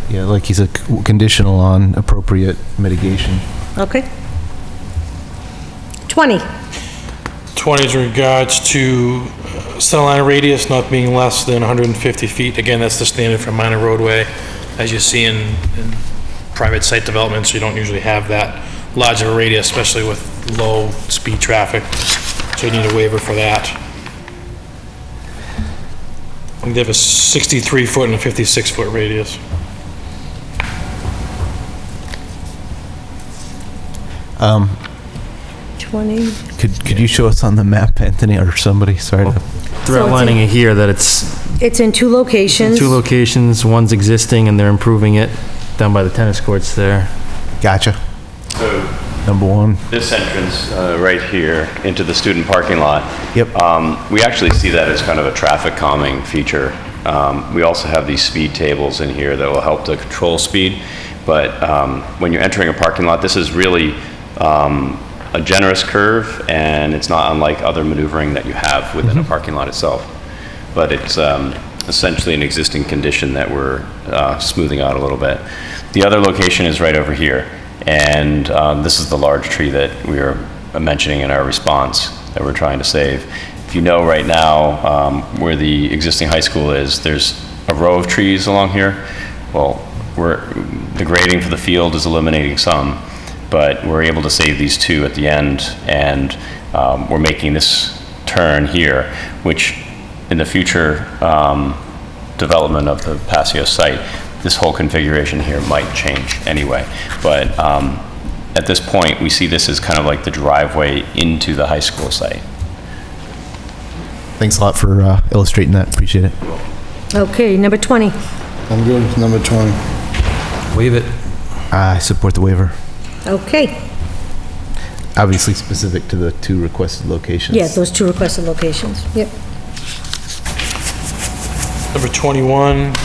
Speaker 3: Yeah, like he's a conditional on appropriate mitigation.
Speaker 2: Okay. 20.
Speaker 11: 20 is in regards to center line radius not being less than 150 feet. Again, that's the standard for minor roadway. As you see in private site developments, you don't usually have that large of a radius, especially with low speed traffic. So you need a waiver for that. And they have a 63 foot and a 56 foot radius.
Speaker 3: Um,
Speaker 2: 20.
Speaker 3: Could you show us on the map, Anthony, or somebody? Sorry to.
Speaker 9: They're outlining it here that it's
Speaker 2: It's in 2 locations.
Speaker 9: 2 locations, one's existing and they're improving it down by the tennis courts there.
Speaker 3: Gotcha.
Speaker 13: So
Speaker 3: Number 1.
Speaker 13: this entrance right here into the student parking lot.
Speaker 3: Yep.
Speaker 13: We actually see that as kind of a traffic calming feature. We also have these speed tables in here that will help to control speed. But when you're entering a parking lot, this is really a generous curve, and it's not unlike other maneuvering that you have within a parking lot itself. But it's essentially an existing condition that we're smoothing out a little bit. The other location is right over here, and this is the large tree that we were mentioning in our response that we're trying to save. If you know right now where the existing high school is, there's a row of trees along here. Well, the grading for the field is eliminating some, but we're able to save these 2 at the end, and we're making this turn here, which in the future development of the Passio site, this whole configuration here might change anyway. But at this point, we see this as kind of like the driveway into the high school site.
Speaker 3: Thanks a lot for illustrating that. Appreciate it.
Speaker 2: Okay, number 20.
Speaker 8: I'm good with number 20.
Speaker 9: Waive it.
Speaker 3: I support the waiver.
Speaker 2: Okay.
Speaker 3: Obviously specific to the 2 requested locations.
Speaker 2: Yeah, those 2 requested locations. Yep.
Speaker 11: Number 21,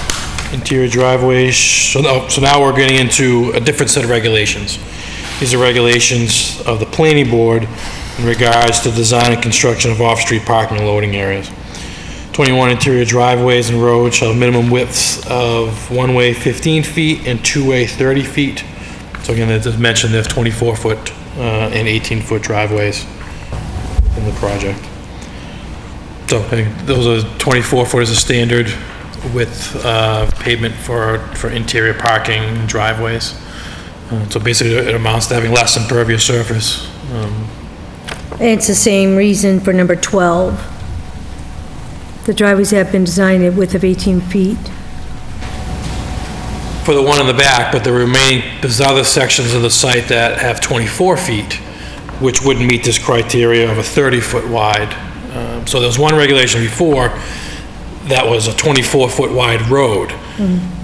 Speaker 11: interior driveways. So now we're getting into a different set of regulations. These are regulations of the planning board in regards to design and construction of off-street parking and loading areas. 21, interior driveways and roads shall have minimum widths of one-way 15 feet and two-way 30 feet. So again, as mentioned, there's 24-foot and 18-foot driveways in the project. So I think those are 24-foot is a standard width pavement for interior parking driveways. So basically, it amounts to having less impervious surface.
Speaker 2: And it's the same reason for number 12. The driveways have been designed at width of 18 feet.
Speaker 11: For the one in the back, but there's other sections of the site that have 24 feet, which wouldn't meet this criteria of a 30-foot wide. So there was one regulation before that was a 24-foot wide road.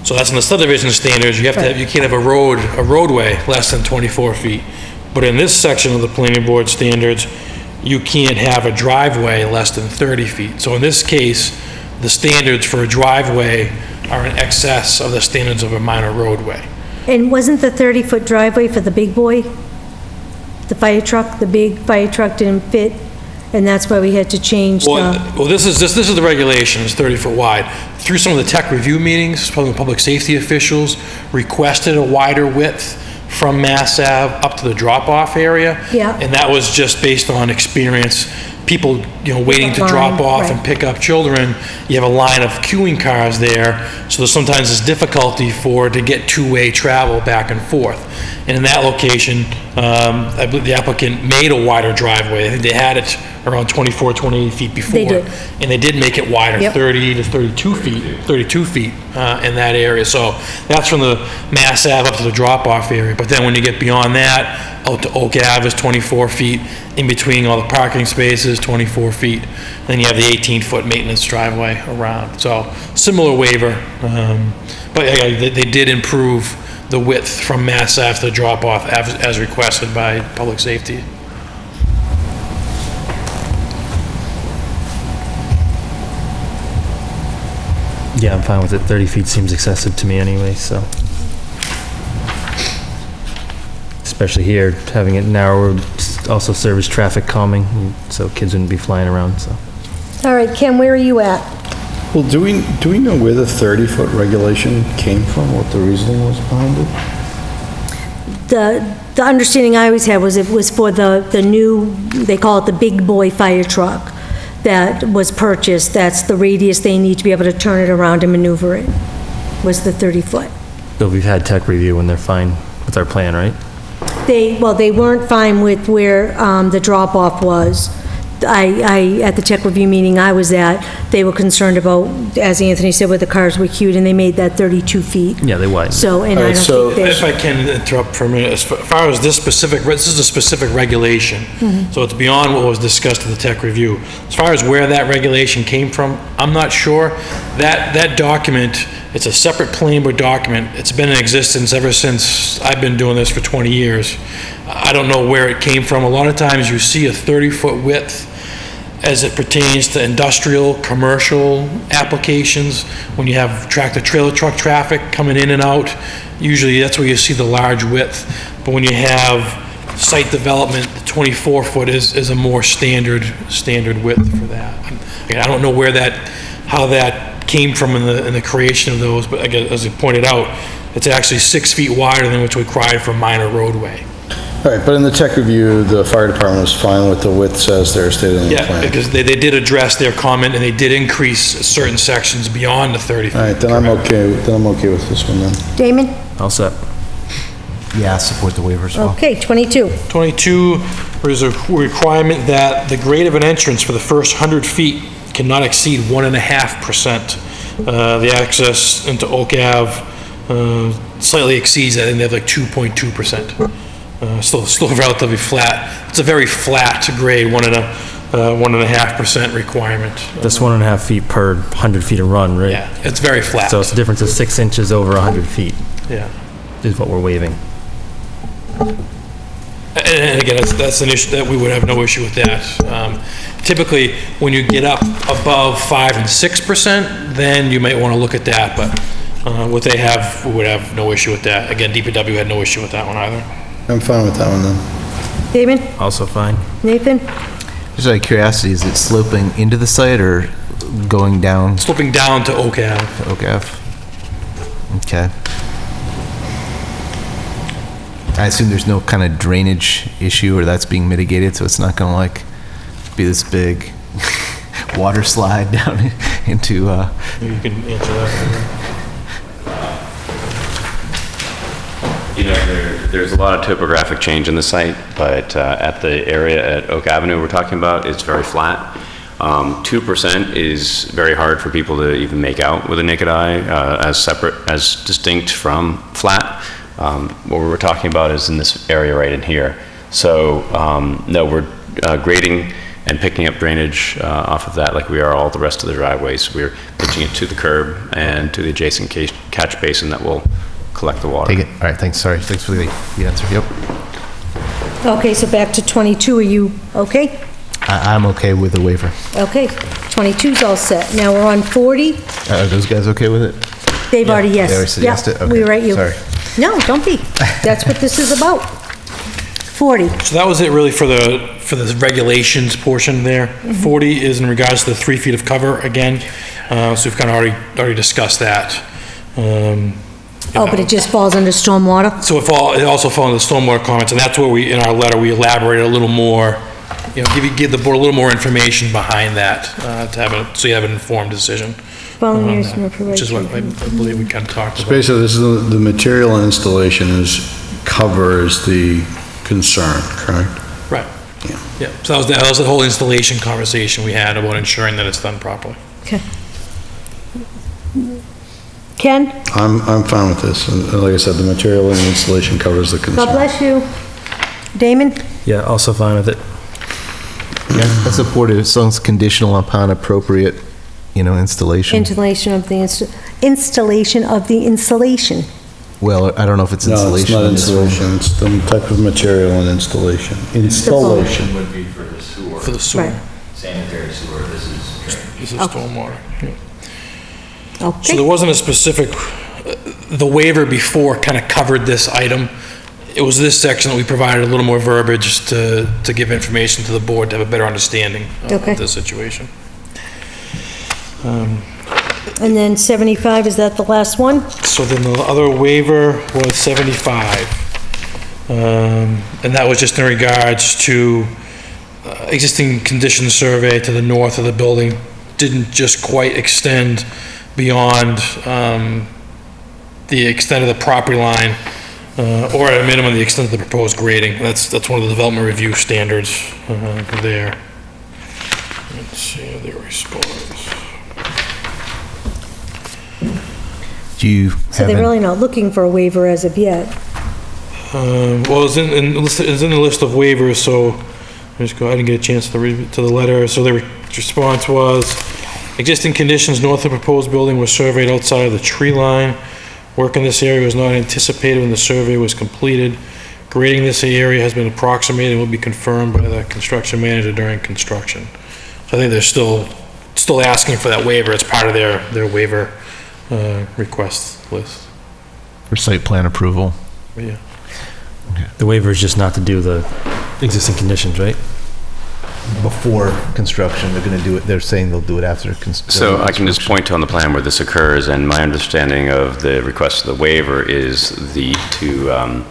Speaker 11: So that's in the subdivision standards. You can't have a roadway less than 24 feet. But in this section of the planning board standards, you can't have a driveway less than 30 feet. So in this case, the standards for a driveway are in excess of the standards of a minor roadway.
Speaker 2: And wasn't the 30-foot driveway for the big boy? The fire truck, the big fire truck didn't fit, and that's why we had to change the...
Speaker 11: Well, this is the regulation, it's 30-foot wide. Through some of the tech review meetings, some of the public safety officials requested a wider width from Mass Ave up to the drop-off area.
Speaker 2: Yeah.
Speaker 11: And that was just based on experience. People, waiting to
Speaker 2: Line,
Speaker 11: drop off
Speaker 2: right.
Speaker 11: and pick up children, you have a line of queuing cars there, so sometimes there's difficulty to get two-way travel back and forth. And in that location, I believe the applicant made a wider driveway. I think they had it around 24, 28 feet before.
Speaker 2: They did.
Speaker 11: And they did make it wider,
Speaker 2: Yep.
Speaker 11: 30 to 32 feet in that area. So that's from the Mass Ave up to the drop-off area. But then when you get beyond that, out to Oak Ave is 24 feet, in between all the parking spaces, 24 feet. Then you have the 18-foot maintenance driveway around. So similar waiver, but they did improve the width from Mass Ave to the drop-off as requested by Public Safety.
Speaker 9: Yeah, I'm fine with it. 30 feet seems excessive to me anyway, so. Especially here, having it narrow would also serve as traffic calming, so kids wouldn't be flying around, so.
Speaker 2: All right, Ken, where are you at?
Speaker 16: Well, do we know where the 30-foot regulation came from, what the reasoning was behind it?
Speaker 2: The understanding I always had was it was for the new, they call it the big boy fire truck that was purchased. That's the radius they need to be able to turn it around and maneuver it, was the 30-foot.
Speaker 9: So we've had tech review and they're fine with our plan, right?
Speaker 2: They weren't fine with where the drop-off was. At the tech review meeting I was at, they were concerned about, as Anthony said, where the cars were queued, and they made that 32 feet.
Speaker 9: Yeah, they widened.
Speaker 2: So, and I don't think they...
Speaker 11: If I can interrupt for a minute, as far as this is a specific regulation, so it's beyond what was discussed at the tech review. As far as where that regulation came from, I'm not sure. That document, it's a separate planning board document. It's been in existence ever since I've been doing this for 20 years. I don't know where it came from. A lot of times you see a 30-foot width as it pertains to industrial, commercial applications, when you have tractor-trailer truck traffic coming in and out, usually that's where you see the large width. But when you have site development, the 24-foot is a more standard width for that. Again, I don't know how that came from in the creation of those, but again, as I pointed out, it's actually 6 feet wider than what's required for a minor roadway.
Speaker 16: All right, but in the tech review, the fire department was fine with the widths as they're stated in the plan?
Speaker 11: Yeah, because they did address their comment, and they did increase certain sections beyond the 30 feet.
Speaker 16: All right, then I'm okay with this one then.
Speaker 2: Damon?
Speaker 9: All set.
Speaker 3: Yeah, support the waiver as well.
Speaker 2: Okay, 22.
Speaker 11: 22, there's a requirement that the grade of an entrance for the first 100 feet cannot exceed 1.5%. The access into Oak Ave slightly exceeds that, and they have like 2.2%. Still relatively flat. It's a very flat grade, 1.5% requirement.
Speaker 9: That's 1.5 feet per 100 feet of run, right?
Speaker 11: Yeah, it's very flat.
Speaker 9: So it's a difference of 6 inches over 100 feet.
Speaker 11: Yeah.
Speaker 9: Is what we're waiving.
Speaker 11: And again, that's an issue that we would have no issue with that. Typically, when you get up above 5 and 6%, then you might want to look at that, but what they have, we would have no issue with that. Again, DPW had no issue with that one either.
Speaker 16: I'm fine with that one then.
Speaker 2: Damon?
Speaker 9: Also fine.
Speaker 2: Nathan?
Speaker 3: Just out of curiosity, is it sloping into the site or going down?
Speaker 11: Sloping down to Oak Ave.
Speaker 3: To Oak Ave. Okay. I assume there's no kind of drainage issue or that's being mitigated, so it's not going to like be this big water slide down into...
Speaker 11: You can answer that.
Speaker 13: There's a lot of topographic change in the site, but at the area at Oak Avenue we're talking about, it's very flat. 2% is very hard for people to even make out with a naked eye, as distinct from flat. What we're talking about is in this area right in here. So no, we're grading and picking up drainage off of that like we are all the rest of the driveways. We're pitching it to the curb and to the adjacent catch basin that will collect the water.
Speaker 3: Take it. All right, thanks. Sorry. Thanks for the answer. Yep.
Speaker 2: Okay, so back to 22. Are you okay?
Speaker 3: I'm okay with the waiver.
Speaker 2: Okay, 22's all set. Now we're on 40.
Speaker 3: Are those guys okay with it?
Speaker 2: They've already, yes.
Speaker 3: They already said yes to it?
Speaker 2: Yeah,
Speaker 3: Okay.
Speaker 2: we were at you.
Speaker 3: Sorry.
Speaker 2: No, don't be. That's what this is about. 40.
Speaker 11: So that was it really for the regulations portion there. 40 is in regards to the 3 feet of cover again. So we've kind of already discussed that.
Speaker 2: Oh, but it just falls under stormwater?
Speaker 11: So it also falls under stormwater comments, and that's where we, in our letter, we elaborate a little more, give the board a little more information behind that, so you have an informed decision.
Speaker 2: Following years
Speaker 11: on that, which is what I believe we kind of talked
Speaker 16: So
Speaker 11: about.
Speaker 16: basically, this is the material and installation covers the concern, correct?
Speaker 11: Right. Yeah, so that was the whole installation conversation we had about ensuring that it's done properly.
Speaker 2: Okay. Ken?
Speaker 16: I'm fine with this. Like I said, the material and installation covers the concern.
Speaker 2: God bless you. Damon?
Speaker 9: Yeah, also fine with it.
Speaker 3: Yeah, I support it as long as conditional upon appropriate, installation.
Speaker 2: Installation of the installation of the insulation.
Speaker 3: Well, I don't know if it's installation.
Speaker 16: No, it's not installation. It's the type of material and installation. Installation.
Speaker 12: Would be for the sewer.
Speaker 11: For the sewer.
Speaker 2: Right.
Speaker 12: Sanitary sewer, this is
Speaker 11: stormwater. Yeah.
Speaker 2: Okay.
Speaker 11: So there wasn't a specific, the waiver before kind of covered this item. It was this section that we provided a little more verbiage to give information to the board to have a better understanding of the situation.
Speaker 2: And then 75, is that the last one?
Speaker 11: So then the other waiver was 75. And that was just in regards to existing condition survey to the north of the building. Didn't just quite extend beyond the extent of the property line, or at a minimum, the extent of the proposed grading. That's one of the development review standards there. Let's see how they respond.
Speaker 3: Do you
Speaker 2: So they're really not looking for a waiver as of yet.
Speaker 11: Well, it's in the list of waivers, so I didn't get a chance to read to the letter. So the response was, existing conditions north of the proposed building were surveyed outside of the tree line. Work in this area was not anticipated when the survey was completed. Grading this area has been approximated and will be confirmed by the construction manager during construction. So I think they're still asking for that waiver. It's part of their waiver request list.
Speaker 3: For site plan approval.
Speaker 11: But yeah.
Speaker 9: The waiver is just not to do the existing conditions, right?
Speaker 3: Before construction, they're going to do it. They're saying they'll do it after construction.
Speaker 13: So I can just point to on the plan where this occurs, and my understanding of the request of the waiver is to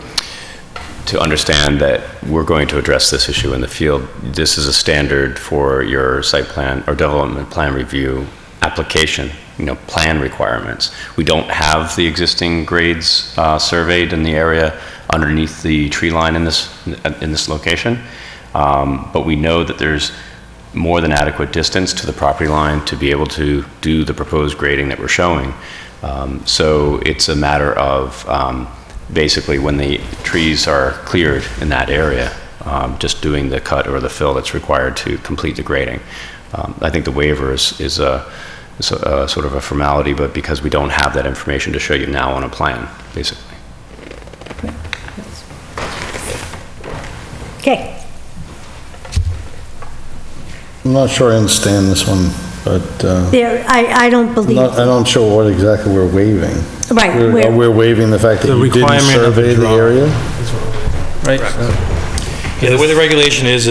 Speaker 13: understand that we're going to address this issue in the field. This is a standard for your site plan or development plan review application, plan requirements. We don't have the existing grades surveyed in the area underneath the tree line in this location. But we know that there's more than adequate distance to the property line to be able to do the proposed grading that we're showing. So it's a matter of basically when the trees are cleared in that area, just doing the cut or the fill that's required to complete the grading. I think the waiver is a sort of a formality, but because we don't have that information to show you now on a plan, basically.
Speaker 2: Okay.
Speaker 16: I'm not sure I understand this one, but
Speaker 2: I don't believe.
Speaker 16: I don't sure what exactly we're waiving.
Speaker 2: Right.
Speaker 16: We're waiving the fact that you didn't survey the area?
Speaker 9: Right.
Speaker 11: Yeah, the way the regulation is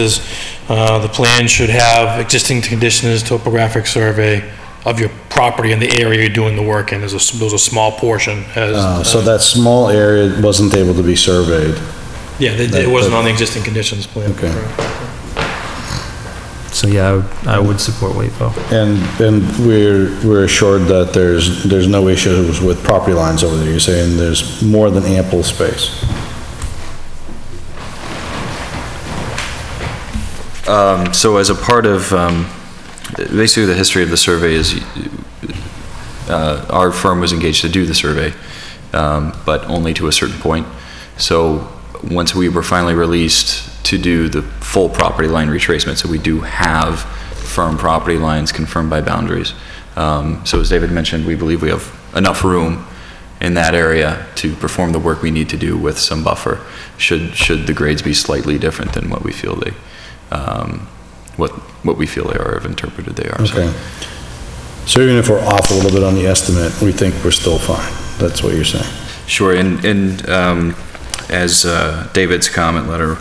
Speaker 11: the plan should have existing conditions, topographic survey of your property and the area you're doing the work in. There's a small portion.
Speaker 16: So that small area wasn't able to be surveyed?
Speaker 11: Yeah, it wasn't on the existing conditions plan.
Speaker 16: Okay.
Speaker 9: So yeah, I would support waiver.
Speaker 16: And we're assured that there's no issues with property lines over there. You're saying there's more than ample space?
Speaker 12: So as a part of, basically the history of the survey is our firm was engaged to do the survey, but only to a certain point. So once we were finally released to do the full property line retracement, so we do have firm property lines confirmed by boundaries. So as David mentioned, we believe we have enough room in that area to perform the work we need to do with some buffer, should the grades be slightly different than what we feel they what we feel they are, have interpreted they are.
Speaker 16: Okay. So even if we're off a little bit on the estimate, we think we're still fine. That's what you're saying?
Speaker 12: Sure, and as David's comment letter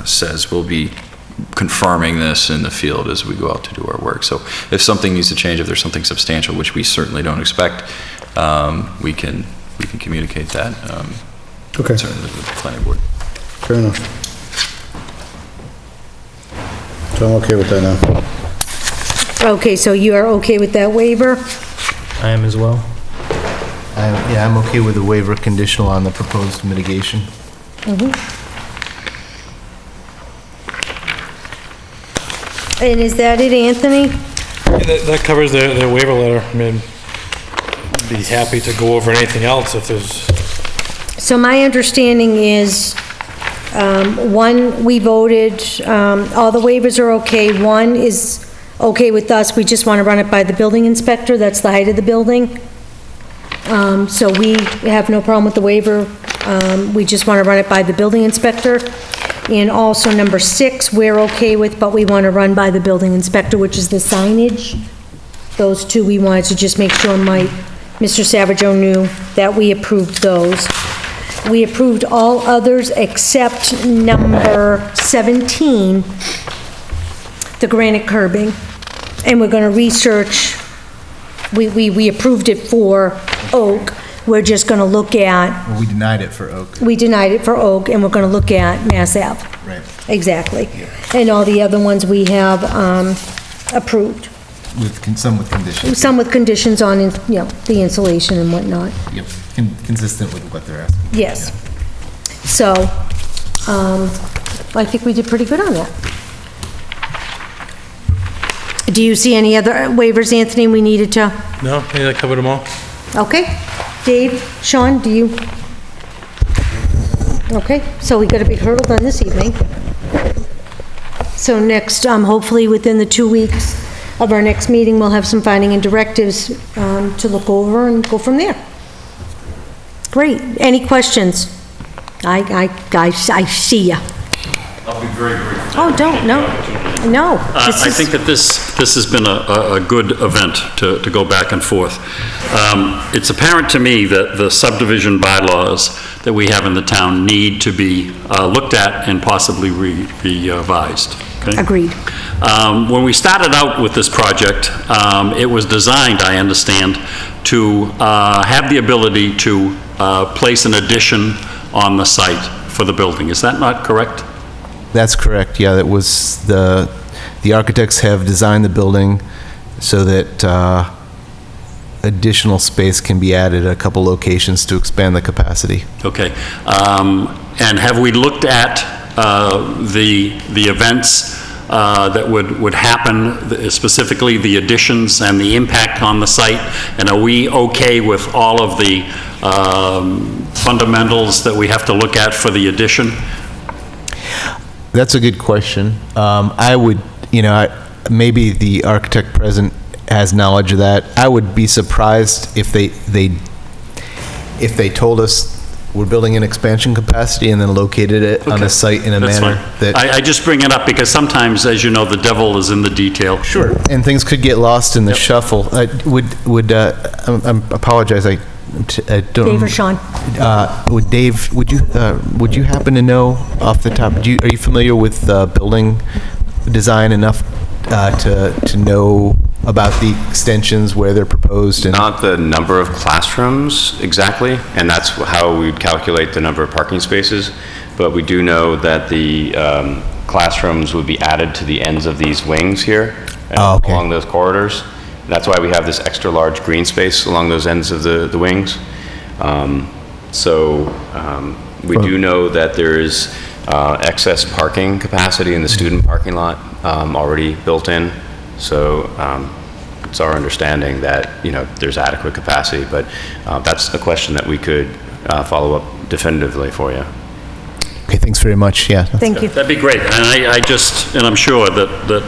Speaker 12: says, we'll be confirming this in the field as we go out to do our work. So if something needs to change, if there's something substantial, which we certainly don't expect, we can we can communicate that.
Speaker 16: Okay.
Speaker 12: Certainly with the planning board.
Speaker 16: Fair enough. So I'm okay with that now.
Speaker 2: Okay, so you are okay with that waiver?
Speaker 9: I am as well.
Speaker 3: Yeah, I'm okay with the waiver conditional on the proposed mitigation.
Speaker 2: And is that it, Anthony?
Speaker 11: That covers the waiver letter. I mean, I'd be happy to go over anything else if there's,
Speaker 2: So my understanding is, one, we voted, all the waivers are okay. One is okay with us, we just want to run it by the building inspector, that's the height of the building. So we have no problem with the waiver, we just want to run it by the building inspector. And also number 6, we're okay with, but we want to run by the building inspector, which is the signage. Those two, we wanted to just make sure Mr. Savageau knew that we approved those. We approved all others except number 17, the granite curbing. And we're gonna research, we approved it for oak. We're just gonna look at,
Speaker 3: Well, we denied it for oak.
Speaker 2: we denied it for oak, and we're gonna look at Mass Ave.
Speaker 3: Right.
Speaker 2: Exactly. And all the other ones we have, approved.
Speaker 3: Some with conditions.
Speaker 2: Some with conditions on, the insulation and whatnot.
Speaker 3: Yep, consistent with what they're asking.
Speaker 2: Yes. So, I think we did pretty good on that. Do you see any other waivers, Anthony, we needed to?
Speaker 11: no, I think that covered them all.
Speaker 2: Okay. Dave, Sean, do you? Okay, so we got a big hurdle done this evening. So next, hopefully within the 2 weeks of our next meeting, we'll have some finding and directives to look over and go from there. Great. Any questions? I see ya.
Speaker 14: I'll be very brief.
Speaker 2: Oh, no.
Speaker 14: I think that this has been a good event to go back and forth. It's apparent to me that the subdivision bylaws that we have in the town need to be looked at and possibly revised. Okay?
Speaker 2: Agreed.
Speaker 14: When we started out with this project, it was designed, I understand, to have the ability to place an addition on the site for the building. Is that not correct?
Speaker 3: That's correct, yeah, that was, the architects have designed the building so that additional space can be added at a couple locations to expand the capacity.
Speaker 14: Okay. And have we looked at the events that would happen, specifically the additions and the impact on the site? And are we okay with all of the fundamentals that we have to look at for the addition?
Speaker 3: That's a good question. I would, maybe the architect present has knowledge of that. I would be surprised if they told us we're building an expansion capacity and then located it on a site in a manner that...
Speaker 14: I just bring it up because sometimes, as you know, the devil is in the detail.
Speaker 3: Sure. And things could get lost in the shuffle. I apologize, I don't...
Speaker 2: Dave or Sean?
Speaker 3: Would you happen to know off the top, are you familiar with building design enough to know about the extensions, where they're proposed? And
Speaker 13: Not the number of classrooms exactly, and that's how we'd calculate the number of parking spaces, but we do know that the classrooms would be added to the ends of these wings here, along those corridors. That's why we have this extra large green space along those ends of the wings. We do know that there is excess parking capacity in the student parking lot already built in. So it's our understanding that, there's adequate capacity, but that's a question that we could follow up definitively for you.
Speaker 3: Okay, thanks very much, yeah.
Speaker 2: Thank you.
Speaker 14: That'd be great, and I'm sure that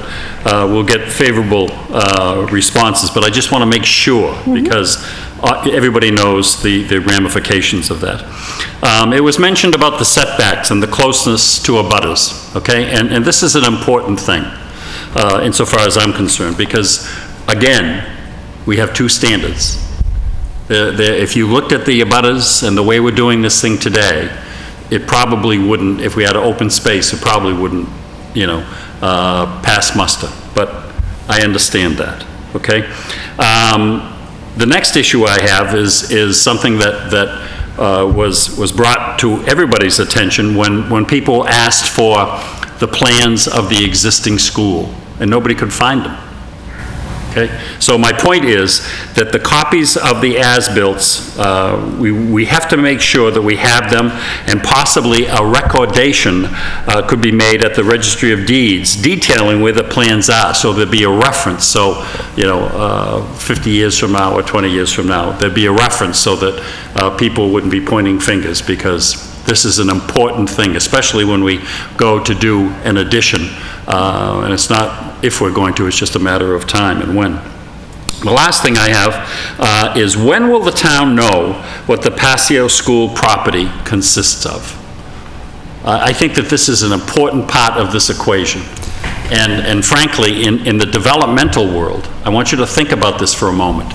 Speaker 14: we'll get favorable responses, but I just want to make sure, because everybody knows the ramifications of that. It was mentioned about the setbacks and the closeness to abutters, okay? And this is an important thing, insofar as I'm concerned, because, again, we have two standards. If you looked at the abutters and the way we're doing this thing today, it probably wouldn't, if we had an open space, it probably wouldn't, pass muster. But I understand that, okay? The next issue I have is something that was brought to everybody's attention when people asked for the plans of the existing school, and nobody could find them. Okay? So my point is that the copies of the as-bills, we have to make sure that we have them, and possibly a recordation could be made at the Registry of Deeds detailing where the plans are, so there'd be a reference. So, 50 years from now or 20 years from now, there'd be a reference so that people wouldn't be pointing fingers, because this is an important thing, especially when we go to do an addition. And it's not if we're going to, it's just a matter of time and when. The last thing I have is, when will the town know what the Passio School property consists of? I think that this is an important part of this equation. And frankly, in the developmental world, I want you to think about this for a moment.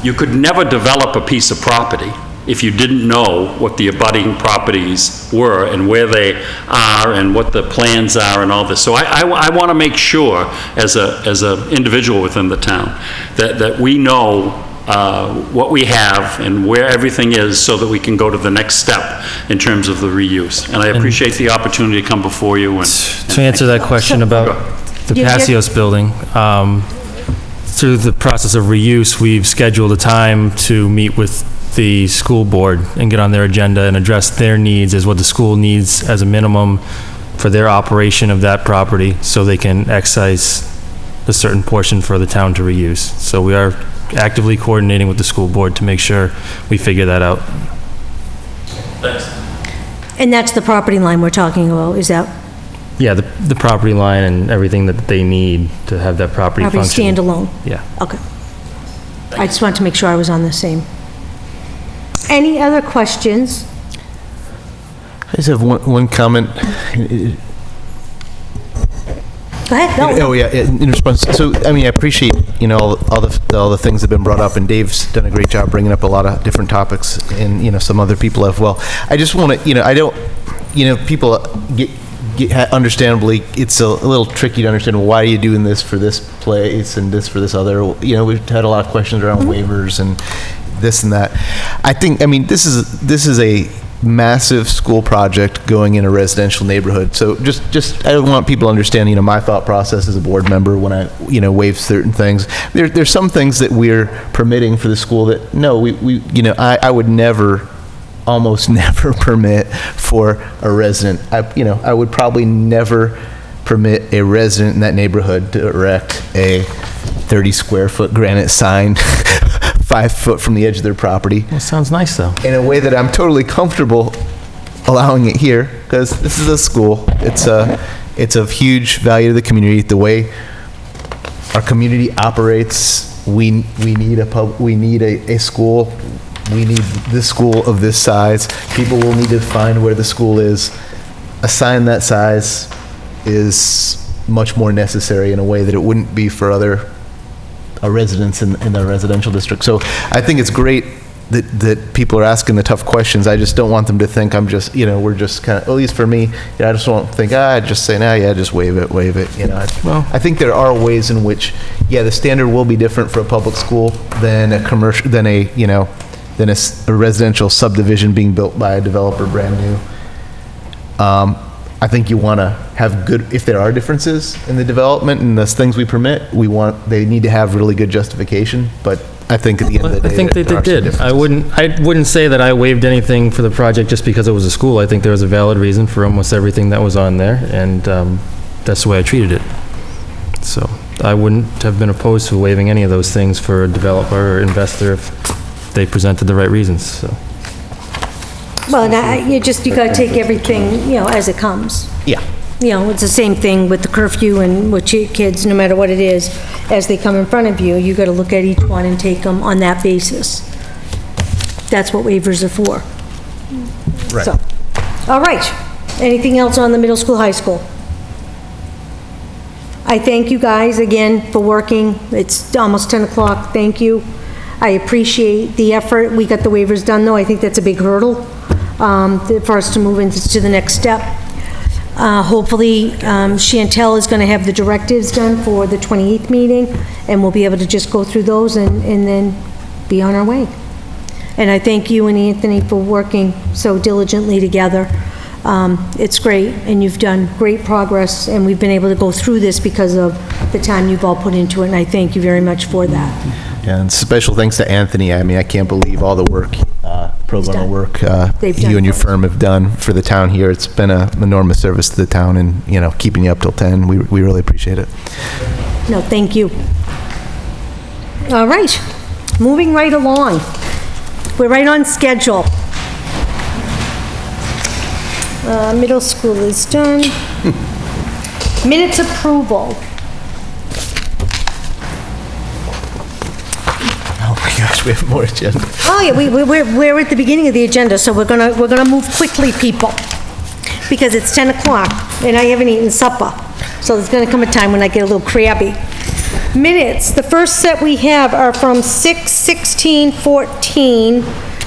Speaker 14: You could never develop a piece of property if you didn't know what the abutting properties were and where they are and what the plans are and all this. So I want to make sure, as a individual within the town, that we know what we have and where everything is, so that we can go to the next step in terms of the reuse. And I appreciate the opportunity to come before you and
Speaker 9: to answer that question about the Passios building, through the process of reuse, we've scheduled a time to meet with the school board and get on their agenda and address their needs as what the school needs as a minimum for their operation of that property, so they can excise a certain portion for the town to reuse. So we are actively coordinating with the school board to make sure we figure that out.
Speaker 14: Thanks.
Speaker 2: And that's the property line we're talking about, is that?
Speaker 9: Yeah, the property line and everything that they need to have that property function.
Speaker 2: Standalone?
Speaker 9: Yeah.
Speaker 2: Okay. I just wanted to make sure I was on the same. Any other questions?
Speaker 3: I just have one comment.
Speaker 2: Go ahead, no.
Speaker 3: Oh, yeah, in response, so, I mean, I appreciate, all the things that have been brought up, and Dave's done a great job bringing up a lot of different topics, and, some other people have. Well, I just want to, I don't, people understandably, it's a little tricky to understand, well, why are you doing this for this place and this for this other? We've had a lot of questions around waivers and this and that. I think, this is a massive school project going in a residential neighborhood. So just I want people to understand, my thought process as a board member when I, waive certain things. There's some things that we're permitting for the school that, no, I would never, almost never permit for a resident. I would probably never permit a resident in that neighborhood to erect a 30 square foot granite sign 5 foot from the edge of their property.
Speaker 9: Well, sounds nice, though.
Speaker 3: In a way that I'm totally comfortable allowing it here, because this is a school. It's of huge value to the community. The way our community operates, we need a school. We need this school of this size. People will need to find where the school is. A sign that size is much more necessary in a way that it wouldn't be for other residents in the residential district. So I think it's great that people are asking the tough questions. I just don't want them to think I'm just, we're just kind of, at least for me, I just won't think, just say, just waive it. Well, I think there are ways in which, the standard will be different for a public school than a commercial, than a residential subdivision being built by a developer brand new. I think you want to have good, if there are differences in the development and the things we permit, they need to have really good justification, but I think at the end of the day,
Speaker 9: I think they did. I wouldn't say that I waived anything for the project just because it was a school. I think there was a valid reason for almost everything that was on there, and that's the way I treated it. So I wouldn't have been opposed to waiving any of those things for a developer or investor if they presented the right reasons, so.
Speaker 2: Well, you gotta take everything, as it comes.
Speaker 3: Yeah.
Speaker 2: It's the same thing with the curfew and with kids, no matter what it is, as they come in front of you, you gotta look at each one and take them on that basis. That's what waivers are for.
Speaker 3: Right.
Speaker 2: So, all right. Anything else on the middle school, high school? I thank you guys again for working. It's almost 10 o'clock. Thank you. I appreciate the effort. We got the waivers done, though. I think that's a big hurdle for us to move into the next step. Hopefully, Chantel is going to have the directives done for the 28th meeting, and we'll be able to just go through those and then be on our way. And I thank you and Anthony for working so diligently together. It's great, and you've done great progress, and we've been able to go through this because of the time you've all put into it, and I thank you very much for that.
Speaker 3: Yeah, and special thanks to Anthony. I mean, I can't believe all the work, pro bono work
Speaker 2: They've done
Speaker 3: you and your
Speaker 2: for us.
Speaker 3: firm have done for the town here. It's been an enormous service to the town, and, you know, keeping you up till 10. We really appreciate it.
Speaker 2: No, thank you. All right, moving right along. We're right on schedule. Middle school is done. Minutes approval.
Speaker 3: Oh my gosh, we have more agenda.
Speaker 2: Oh, yeah, we're at the beginning of the agenda, so we're gonna move quickly, people, because it's 10 o'clock, and I haven't eaten supper, so there's gonna come a time when I get a little crabby. Minutes, the first set we have are from 6/16/14,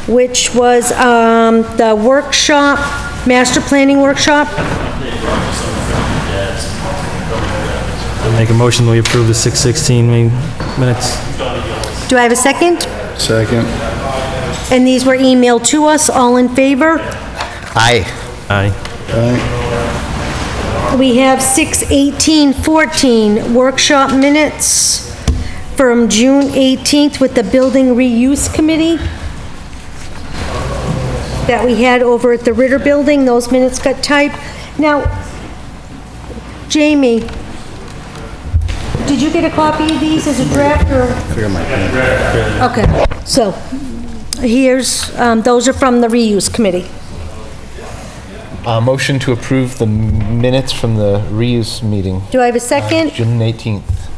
Speaker 2: which was the workshop, master planning workshop.
Speaker 9: Make a motion that we approve the 6/16 minutes.
Speaker 2: Do I have a second?
Speaker 16: Second.
Speaker 2: And these were emailed to us, all in favor?
Speaker 3: Aye.
Speaker 9: Aye.
Speaker 16: Aye.
Speaker 2: We have 6/18/14 workshop minutes from June 18th with the Building Reuse Committee that we had over at the Ritter Building. Those minutes got typed. Now, Jamie, did you get a copy of these as a draft or? Okay, so here's, those are from the Reuse Committee.
Speaker 3: Motion to approve the minutes from the reuse meeting,
Speaker 2: Do I have a second?
Speaker 3: June 18th.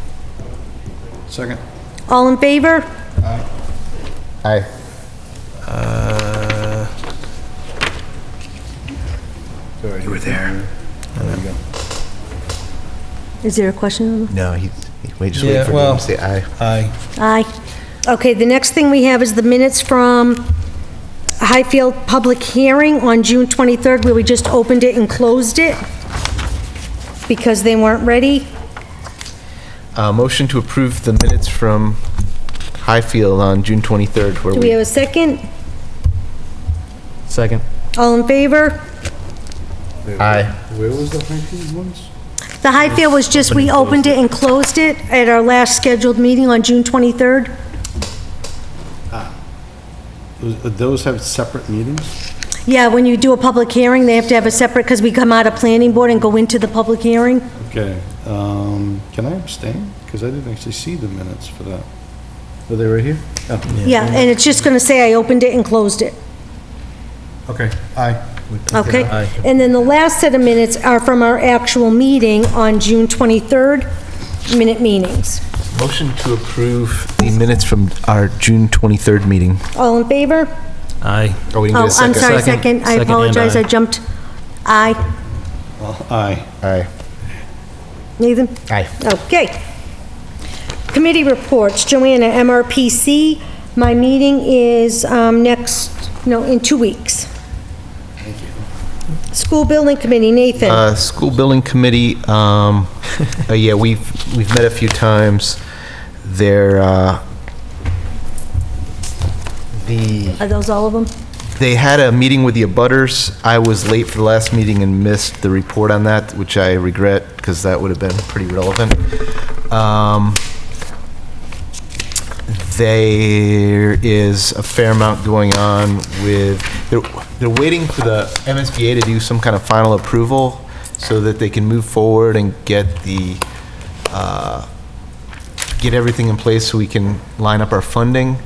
Speaker 16: Second.
Speaker 2: All in favor?
Speaker 3: Aye.
Speaker 16: You were there.
Speaker 2: Is there a question?
Speaker 3: No, wait, just wait for him to say aye.
Speaker 16: Aye.
Speaker 2: Aye. Okay, the next thing we have is the minutes from Highfield Public Hearing on June 23rd, where we just opened it and closed it because they weren't ready.
Speaker 3: Motion to approve the minutes from Highfield on June 23rd, where
Speaker 2: Do we have a second?
Speaker 9: Second.
Speaker 2: All in favor?
Speaker 3: Aye.
Speaker 16: Where was the Highfield ones?
Speaker 2: The Highfield was just, we opened it and closed it at our last scheduled meeting on June 23rd.
Speaker 16: Those have separate meetings?
Speaker 2: Yeah, when you do a public hearing, they have to have a separate, because we come out of planning board and go into the public hearing.
Speaker 16: Okay, can I abstain? Because I didn't actually see the minutes for that.
Speaker 3: Were they right here?
Speaker 2: Yeah, and it's just gonna say I opened it and closed it.
Speaker 16: Okay, aye.
Speaker 2: Okay? And then the last set of minutes are from our actual meeting on June 23rd, minute meetings.
Speaker 3: Motion to approve the minutes from our June 23rd meeting.
Speaker 2: All in favor?
Speaker 9: Aye.
Speaker 3: Oh, we didn't get a
Speaker 2: Oh,
Speaker 3: second.
Speaker 2: I'm sorry, second. I
Speaker 9: Second and
Speaker 2: apologize,
Speaker 9: aye.
Speaker 2: I jumped. Aye.
Speaker 16: Aye.
Speaker 3: Aye.
Speaker 2: Nathan?
Speaker 3: Aye.
Speaker 2: Okay. Committee reports, Joanna, MRPC, my meeting is in 2 weeks.
Speaker 16: Thank you.
Speaker 2: School Building Committee, Nathan.
Speaker 3: School building committee, yeah, we've met a few times. They're,
Speaker 2: Are those all of them?
Speaker 3: they had a meeting with the abutters. I was late for the last meeting and missed the report on that, which I regret, because that would have been pretty relevant. There is a fair amount going on with, they're waiting for the MSBA to do some kind of final approval so that they can move forward and get get everything in place so we can line up our funding.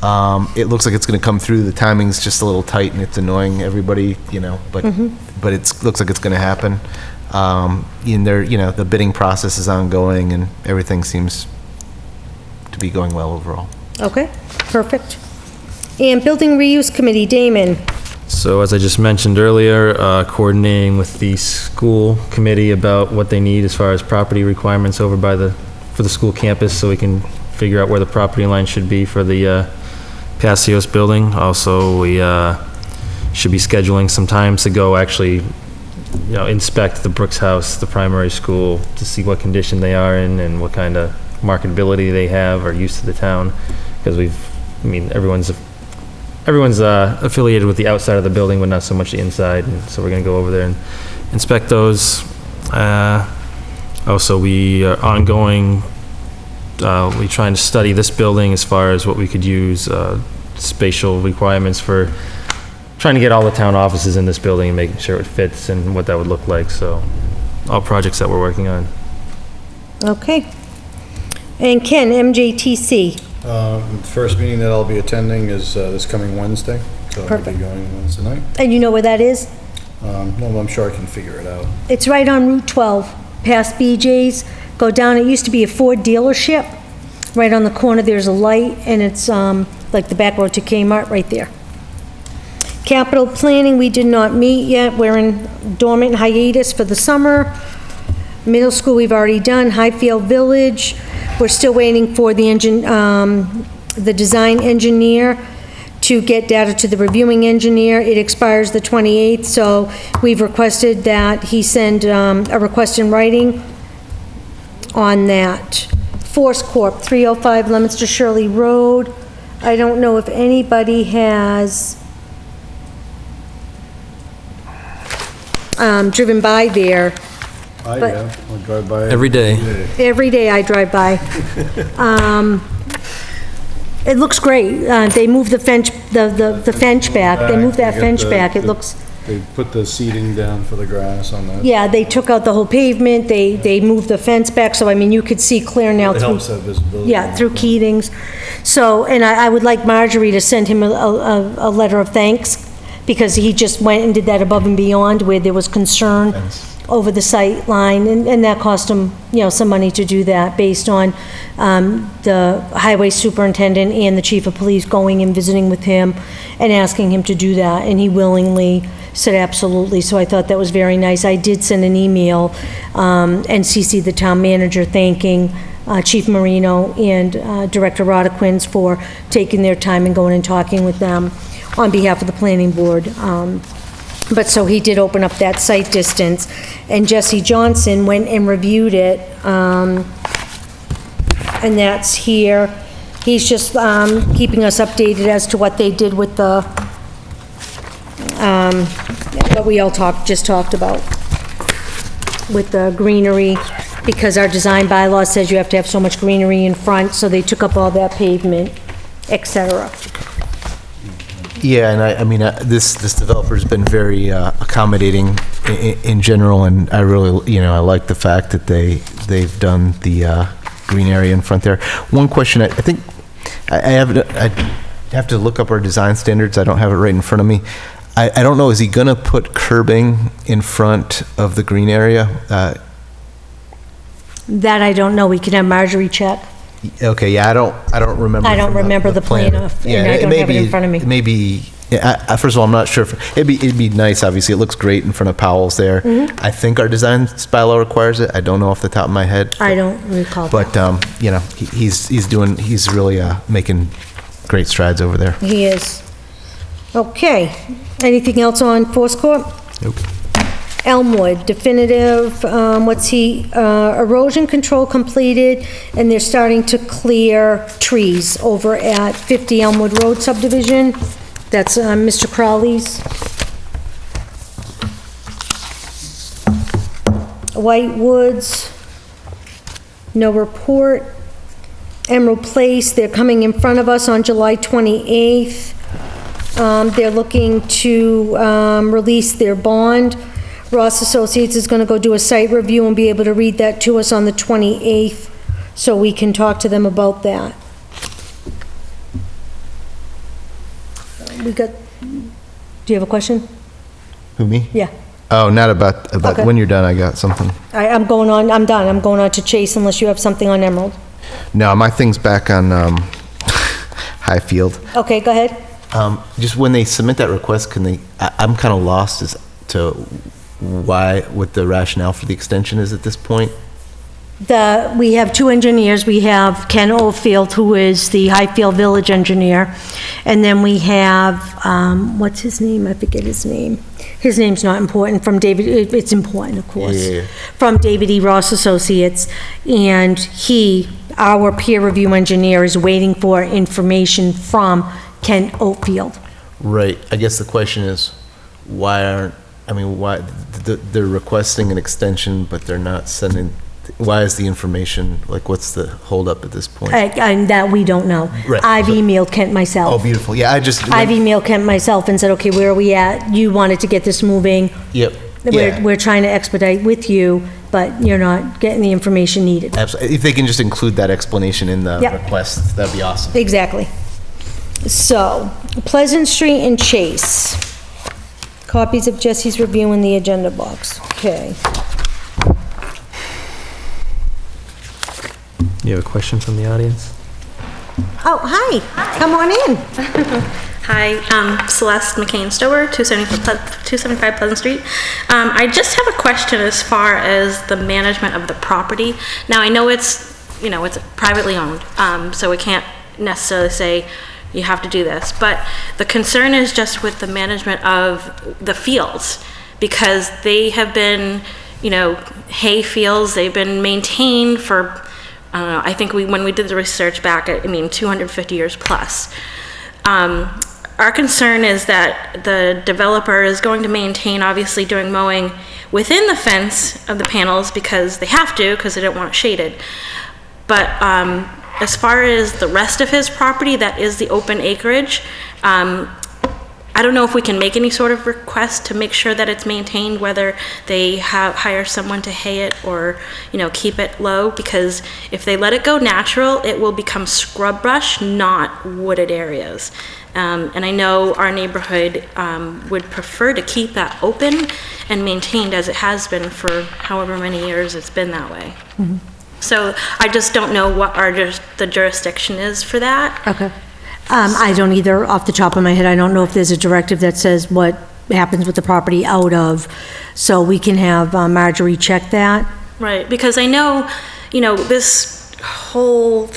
Speaker 3: It looks like it's going to come through. The timing's just a little tight and it's annoying everybody, but it looks like it's going to happen. In there, the bidding process is ongoing and everything seems to be going well overall.
Speaker 2: Okay, perfect. And Building Reuse Committee, Damon.
Speaker 9: So as I just mentioned earlier, coordinating with the school committee about what they need as far as property requirements over for the school campus, so we can figure out where the property line should be for the Passios building. Also, we should be scheduling some times to go actually, inspect the Brooks House, the primary school, to see what condition they are in and what kind of marketability they have or use to the town, because we've I mean, everyone's affiliated with the outside of the building, but not so much the inside, and so we're gonna go over there and inspect those. Also, we are ongoing, we trying to study this building as far as what we could use, spatial requirements for trying to get all the town offices in this building and making sure it fits and what that would look like, so all projects that we're working on.
Speaker 2: Okay. And Ken, MJTC.
Speaker 16: First meeting that I'll be attending is this coming Wednesday. So I'll
Speaker 2: Perfect.
Speaker 16: be going Wednesday night.
Speaker 2: And you know where that is?
Speaker 16: No, I'm sure I can figure it out.
Speaker 2: It's right on Route 12, past BJ's. Go down, it used to be a Ford dealership. Right on the corner, there's a light, and it's like the back road to Kmart right there. Capital planning, we did not meet yet. We're in dormant hiatus for the summer. Middle school, we've already done. Highfield Village, we're still waiting for the design engineer to get data to the reviewing engineer. It expires the 28th, so we've requested that he send a request in writing on that. Force Corp, 305 Leominster Shirley Road. I don't know if anybody has driven by there.
Speaker 16: I
Speaker 2: But-
Speaker 16: have. I drive by
Speaker 9: Every day.
Speaker 2: Every day I drive by. It looks great. They moved the fence, the fence back. They moved that
Speaker 16: They got
Speaker 2: fence
Speaker 16: the-
Speaker 2: back. It
Speaker 16: the-
Speaker 2: looks,
Speaker 16: They put the seating down for the grass on that.
Speaker 2: yeah, they took out the whole pavement. They moved the fence back, so I mean, you could see clear now
Speaker 16: It
Speaker 2: through.
Speaker 16: helps that visibility.
Speaker 2: Yeah, through Keating's. So, and I would like Marjorie to send him a letter of thanks, because he just went and did that above and beyond where there was concern over the sight line, and that cost him, some money to do that, based on the highway superintendent and the chief of police going and visiting with him and asking him to do that, and he willingly said absolutely, so I thought that was very nice. I did send an email and CC the town manager thanking Chief Marino and Director Rodequins for taking their time and going and talking with them on behalf of the planning board. But so he did open up that site distance, and Jesse Johnson went and reviewed it, and that's here. He's just keeping us updated as to what they did with the, what we all just talked about, with the greenery, because our design bylaw says you have to have so much greenery in front, so they took up all that pavement, et cetera.
Speaker 3: Yeah, and I mean, this developer's been very accommodating in general, and I really, I like the fact that they've done the green area in front there. One question, I think, I have to look up our design standards. I don't have it right in front of me. I don't know, is he gonna put curbing in front of the green area?
Speaker 2: That I don't know. We can have Marjorie check.
Speaker 3: Okay, yeah, I don't remember.
Speaker 2: I don't
Speaker 3: from
Speaker 2: remember the plan, and I don't have it in front of me.
Speaker 3: Maybe, first of all, I'm not sure, it'd be nice, obviously, it looks great in front of Powell's there.
Speaker 2: Mhm.
Speaker 3: I think our design bylaw requires it, I don't know off the top of my head.
Speaker 2: I don't recall.
Speaker 3: But, he's really making great strides over there.
Speaker 2: He is. Okay. Anything else on Force Corp?
Speaker 3: Nope.
Speaker 2: Elmwood, definitive, erosion control completed, and they're starting to clear trees over at 50 Elmwood Road subdivision. That's Mr. Crowley's. White Woods, no report. Emerald Place, they're coming in front of us on July 28th. They're looking to release their bond. Ross Associates is going to go do a site review and be able to read that to us on the 28th, so we can talk to them about that. Do you have a question?
Speaker 3: Who, me?
Speaker 2: Yeah.
Speaker 3: Oh, not about,
Speaker 2: Okay.
Speaker 3: when you're done, I got something.
Speaker 2: I'm done. I'm going on to Chase unless you have something on Emerald.
Speaker 3: No, my thing's back on Highfield.
Speaker 2: Okay, go ahead.
Speaker 3: Just when they submit that request, I'm kind of lost as to what the rationale for the extension is at this point.
Speaker 2: We have two engineers. We have Ken Oldfield, who is the Highfield Village engineer, and then we have, what's his name? I forget his name. His name's not important, from David, it's important, of course.
Speaker 3: Yeah.
Speaker 2: From David E. Ross Associates, and he our peer review engineer is waiting for information from Kent Oatfield.
Speaker 3: Right. I guess the question is, why they're requesting an extension, but they're not sending, why is the information, like, what's the holdup at this point?
Speaker 2: And that we don't know.
Speaker 3: Right.
Speaker 2: I've emailed Kent myself.
Speaker 3: Oh, beautiful. Yeah,
Speaker 2: I've emailed Kent myself and said, okay, where are we at? You wanted to get this moving.
Speaker 3: Yep. Yeah.
Speaker 2: We're trying to expedite with you, but you're not getting the information needed.
Speaker 3: Absolutely. If they can just include that explanation in the
Speaker 2: Yep.
Speaker 3: request, that'd be awesome.
Speaker 2: Exactly. So, Pleasant Street and Chase. Copies of Jesse's review in the agenda box. Okay.
Speaker 9: You have a question from the audience?
Speaker 2: Oh, hi. Come on in.
Speaker 4: Hi, Celeste McCain Stower, 275 Pleasant Street. I just have a question as far as the management of the property. Now, I know it's privately owned, so we can't necessarily say you have to do this, but the concern is just with the management of the fields, because they have been, hay fields, they've been maintained for, I don't know, I think when we did the research back, 250 years plus. Our concern is that the developer is going to maintain, obviously, doing mowing within the fence of the panels because they have to, because they don't want it shaded. But as far as the rest of his property, that is the open acreage, I don't know if we can make any sort of request to make sure that it's maintained, whether they hire someone to hay it or, keep it low, because if they let it go natural, it will become scrub brush, not wooded areas. And I know our neighborhood would prefer to keep that open and maintained as it has been for however many years it's been that way.
Speaker 2: Mm-hmm.
Speaker 4: So I just don't know what the jurisdiction is for that.
Speaker 2: Okay. I don't either, off the top of my head. I don't know if there's a directive that says what happens with the property out of, so we can have Marjorie check that.
Speaker 4: Right, because I know, this whole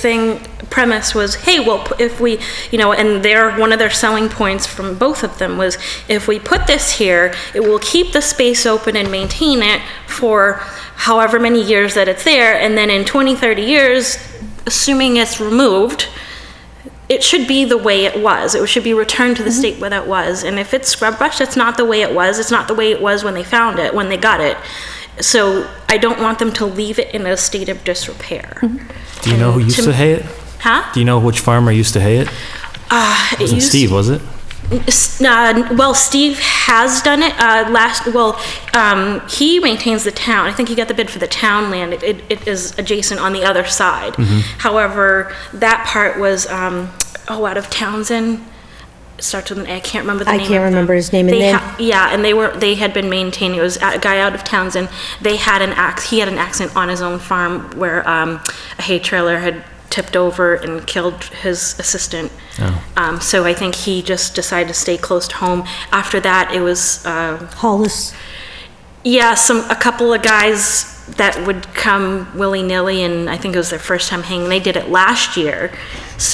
Speaker 4: premise was, hey, well, if we, and one of their selling points from both of them was, if we put this here, it will keep the space open and maintain it for however many years that it's there, and then in 20, 30 years, assuming it's removed, it should be the way it was. It should be returned to the state where that was. And if it's scrub brush, that's not the way it was. It's not the way it was when they found it, when they got it. So I don't want them to leave it in a state of disrepair.
Speaker 9: Do you know who used to hay it?
Speaker 4: Huh?
Speaker 9: Do you know which farmer used to hay it?
Speaker 4: It
Speaker 9: wasn't Steve, was it?
Speaker 4: Well, Steve has done it. He maintains the town. I think he got the bid for the town land. It is adjacent on the other side.
Speaker 9: Mm-hmm.
Speaker 4: However, that part was, out of Townsend. It starts with an A. I can't remember the name.
Speaker 2: I can't remember his name. And then
Speaker 4: they had been maintaining. It was a guy out of Townsend. He had an accident on his own farm where a hay trailer had tipped over and killed his assistant.
Speaker 9: Oh.
Speaker 4: So I think he just decided to stay close to home. After that, it was
Speaker 2: Hollis.
Speaker 4: Yeah, a couple of guys that would come willy-nilly, and I think it was their first time hanging. They did it last year,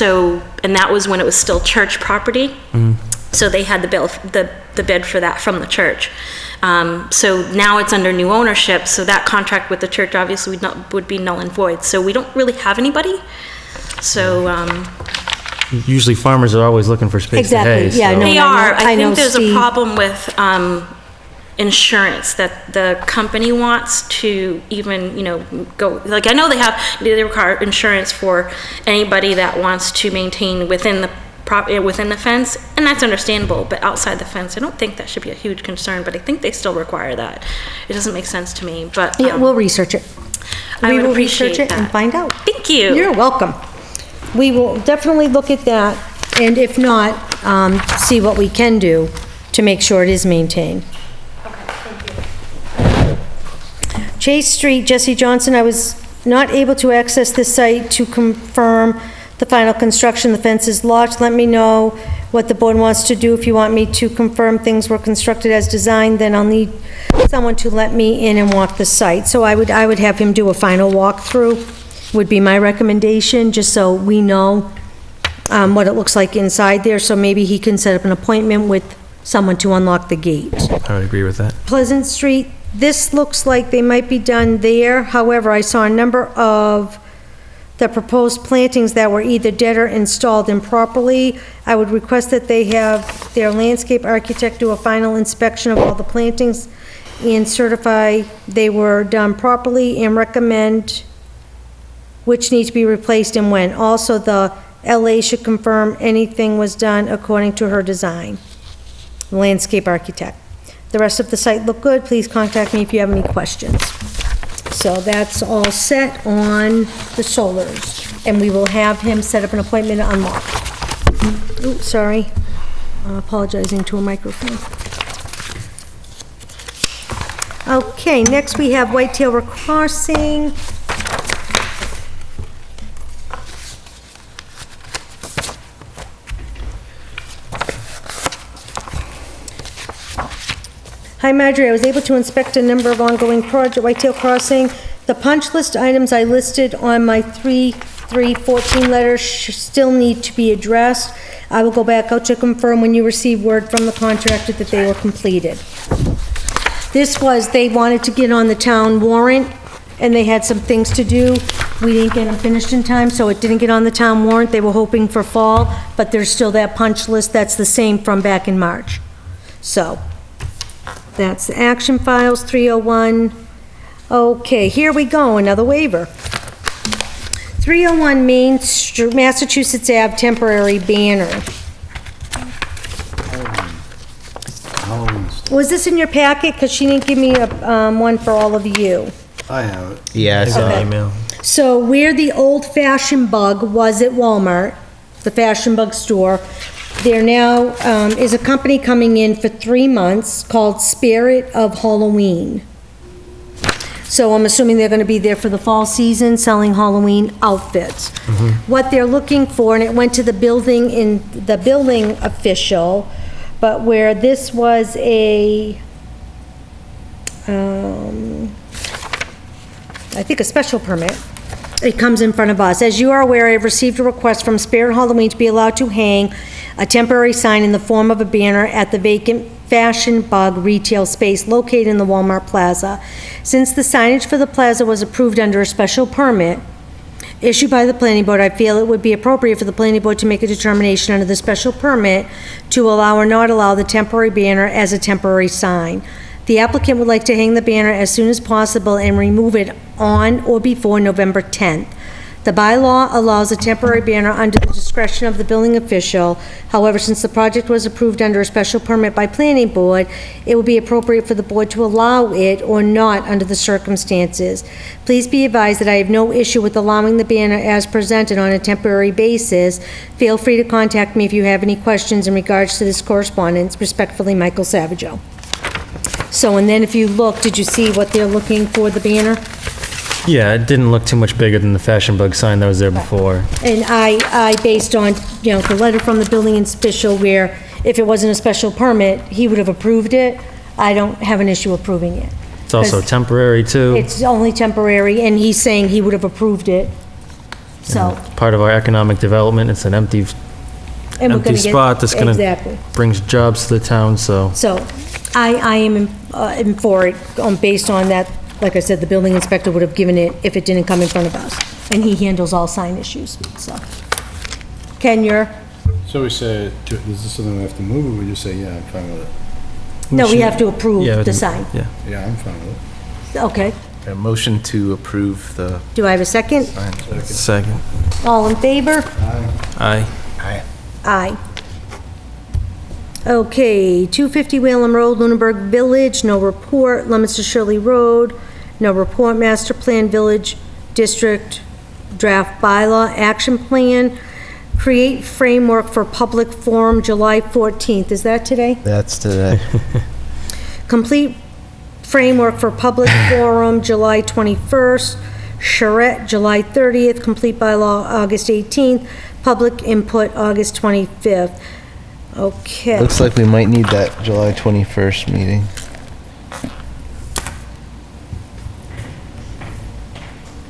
Speaker 4: and that was when it was still church property.
Speaker 9: Mm.
Speaker 4: So they had the bid for that from the church. So now it's under new ownership, so that contract with the church obviously would be null and void. So we don't really have anybody. So
Speaker 9: Usually farmers are always looking for space to hay.
Speaker 2: Exactly, yeah,
Speaker 9: so-
Speaker 2: no,
Speaker 4: they are. I
Speaker 2: know
Speaker 4: think there's
Speaker 2: Steve.
Speaker 4: a problem with insurance that the company wants to even, go, like, I know they require insurance for anybody that wants to maintain within the fence, and that's understandable, but outside the fence, I don't think that should be a huge concern, but I think they still require that. It doesn't make sense to me, but.
Speaker 2: Yeah, we'll research it.
Speaker 4: I would
Speaker 2: will
Speaker 4: appreciate
Speaker 2: research it and
Speaker 4: that.
Speaker 2: find out.
Speaker 4: Thank you.
Speaker 2: You're welcome. We will definitely look at that, and if not, see what we can do to make sure it is maintained. Chase Street, Jesse Johnson, I was not able to access this site to confirm the final construction. The fence is locked. Let me know what the board wants to do. If you want me to confirm things were constructed as designed, then I'll need someone to let me in and walk the site. So I would have him do a final walkthrough, would be my recommendation, just so we know what it looks like inside there. So maybe he can set up an appointment with someone to unlock the gate.
Speaker 9: I would agree with that.
Speaker 2: Pleasant Street, this looks like they might be done there. However, I saw a number of the proposed plantings that were either dead or installed improperly. I would request that they have their landscape architect do a final inspection of all the plantings and certify they were done properly, and recommend which need to be replaced and when. Also, the LA should confirm anything was done according to her design. Landscape architect. The rest of the site looked good. Please contact me if you have any questions. So that's all set on the solars, and we will have him set up an appointment to unlock. Oops, sorry. Apologizing to a microphone. Okay, next we have Whitetail Crossing. Hi Marjorie, I was able to inspect a number of ongoing project, Whitetail Crossing. The punch list items I listed on my 3/3/14 letter still need to be addressed. I will go back out to confirm when you receive word from the contractor that they were completed. This was, they wanted to get on the town warrant, and they had some things to do. We didn't get them finished in time, so it didn't get on the town warrant. They were hoping for fall, but there's still that punch list that's the same from back in March. So, that's the action files, 301. Okay, here we go, another waiver. 301 Main Street, Massachusetts Ave temporary banner. Was this in your packet? Because she didn't give me a, one for all of you.
Speaker 16: I have it.
Speaker 3: Yeah, I saw
Speaker 2: Okay.
Speaker 3: an email.
Speaker 2: So where the old Fashion Bug was at Walmart, the Fashion Bug store, there now is a company coming in for 3 months called Spirit of Halloween. So I'm assuming they're gonna be there for the fall season, selling Halloween outfits. What they're looking for, and it went to the building official, but where this was a, I think a special permit, it comes in front of us. As you are aware, I have received a request from Spirit Halloween to be allowed to hang a temporary sign in the form of a banner at the vacant Fashion Bug retail space located in the Walmart Plaza. Since the signage for the plaza was approved under a special permit issued by the planning board, I feel it would be appropriate for the planning board to make a determination under the special permit to allow or not allow the temporary banner as a temporary sign. The applicant would like to hang the banner as soon as possible and remove it on or before November 10th. The bylaw allows a temporary banner under the discretion of the building official. However, since the project was approved under a special permit by planning board, it would be appropriate for the board to allow it or not under the circumstances. Please be advised that I have no issue with allowing the banner as presented on a temporary basis. Feel free to contact me if you have any questions in regards to this correspondence. Respectfully, Michael Savageau. So, and then if you look, did you see what they're looking for, the banner?
Speaker 9: Yeah, it didn't look too much bigger than the Fashion Bug sign that was there before.
Speaker 2: And I based on, you know, the letter from the building official where if it wasn't a special permit, he would have approved it. I don't have an issue approving it.
Speaker 9: It's also
Speaker 2: 'Cause
Speaker 9: temporary too.
Speaker 2: It's only temporary, and he's saying he would have approved it. So,
Speaker 9: Part of our economic development, it's an empty
Speaker 2: and we're gonna get.
Speaker 9: spot that's gonna
Speaker 2: Exactly.
Speaker 9: brings jobs to the town, so.
Speaker 2: So, I am for it, based on that, like I said, the building inspector would have given it if it didn't come in front of us. And he handles all sign issues, so. Ken, you're?
Speaker 16: So we say, is this something we have to move, or we just say, yeah, I'm fine with it?
Speaker 2: No, we have to approve
Speaker 9: Yeah,
Speaker 2: the sign.
Speaker 9: Yeah.
Speaker 16: Yeah, I'm fine with it.
Speaker 2: Okay.
Speaker 3: A motion to approve the
Speaker 2: Do I have a second?
Speaker 3: sign.
Speaker 9: Second.
Speaker 2: All in favor?
Speaker 9: Aye.
Speaker 2: Aye. Okay, 250 Whalum Road, Lunenburg Village, no report. Leominster Shirley Road, no report. Master Plan Village District Draft Bylaw Action Plan. Create framework for public forum, July 14th. Is that today?
Speaker 3: That's today.
Speaker 2: Complete framework for public forum, July 21st. Charrette, July 30th. Complete bylaw, August 18th. Public input, August 25th. Okay.
Speaker 3: Looks like we might need that July 21st meeting.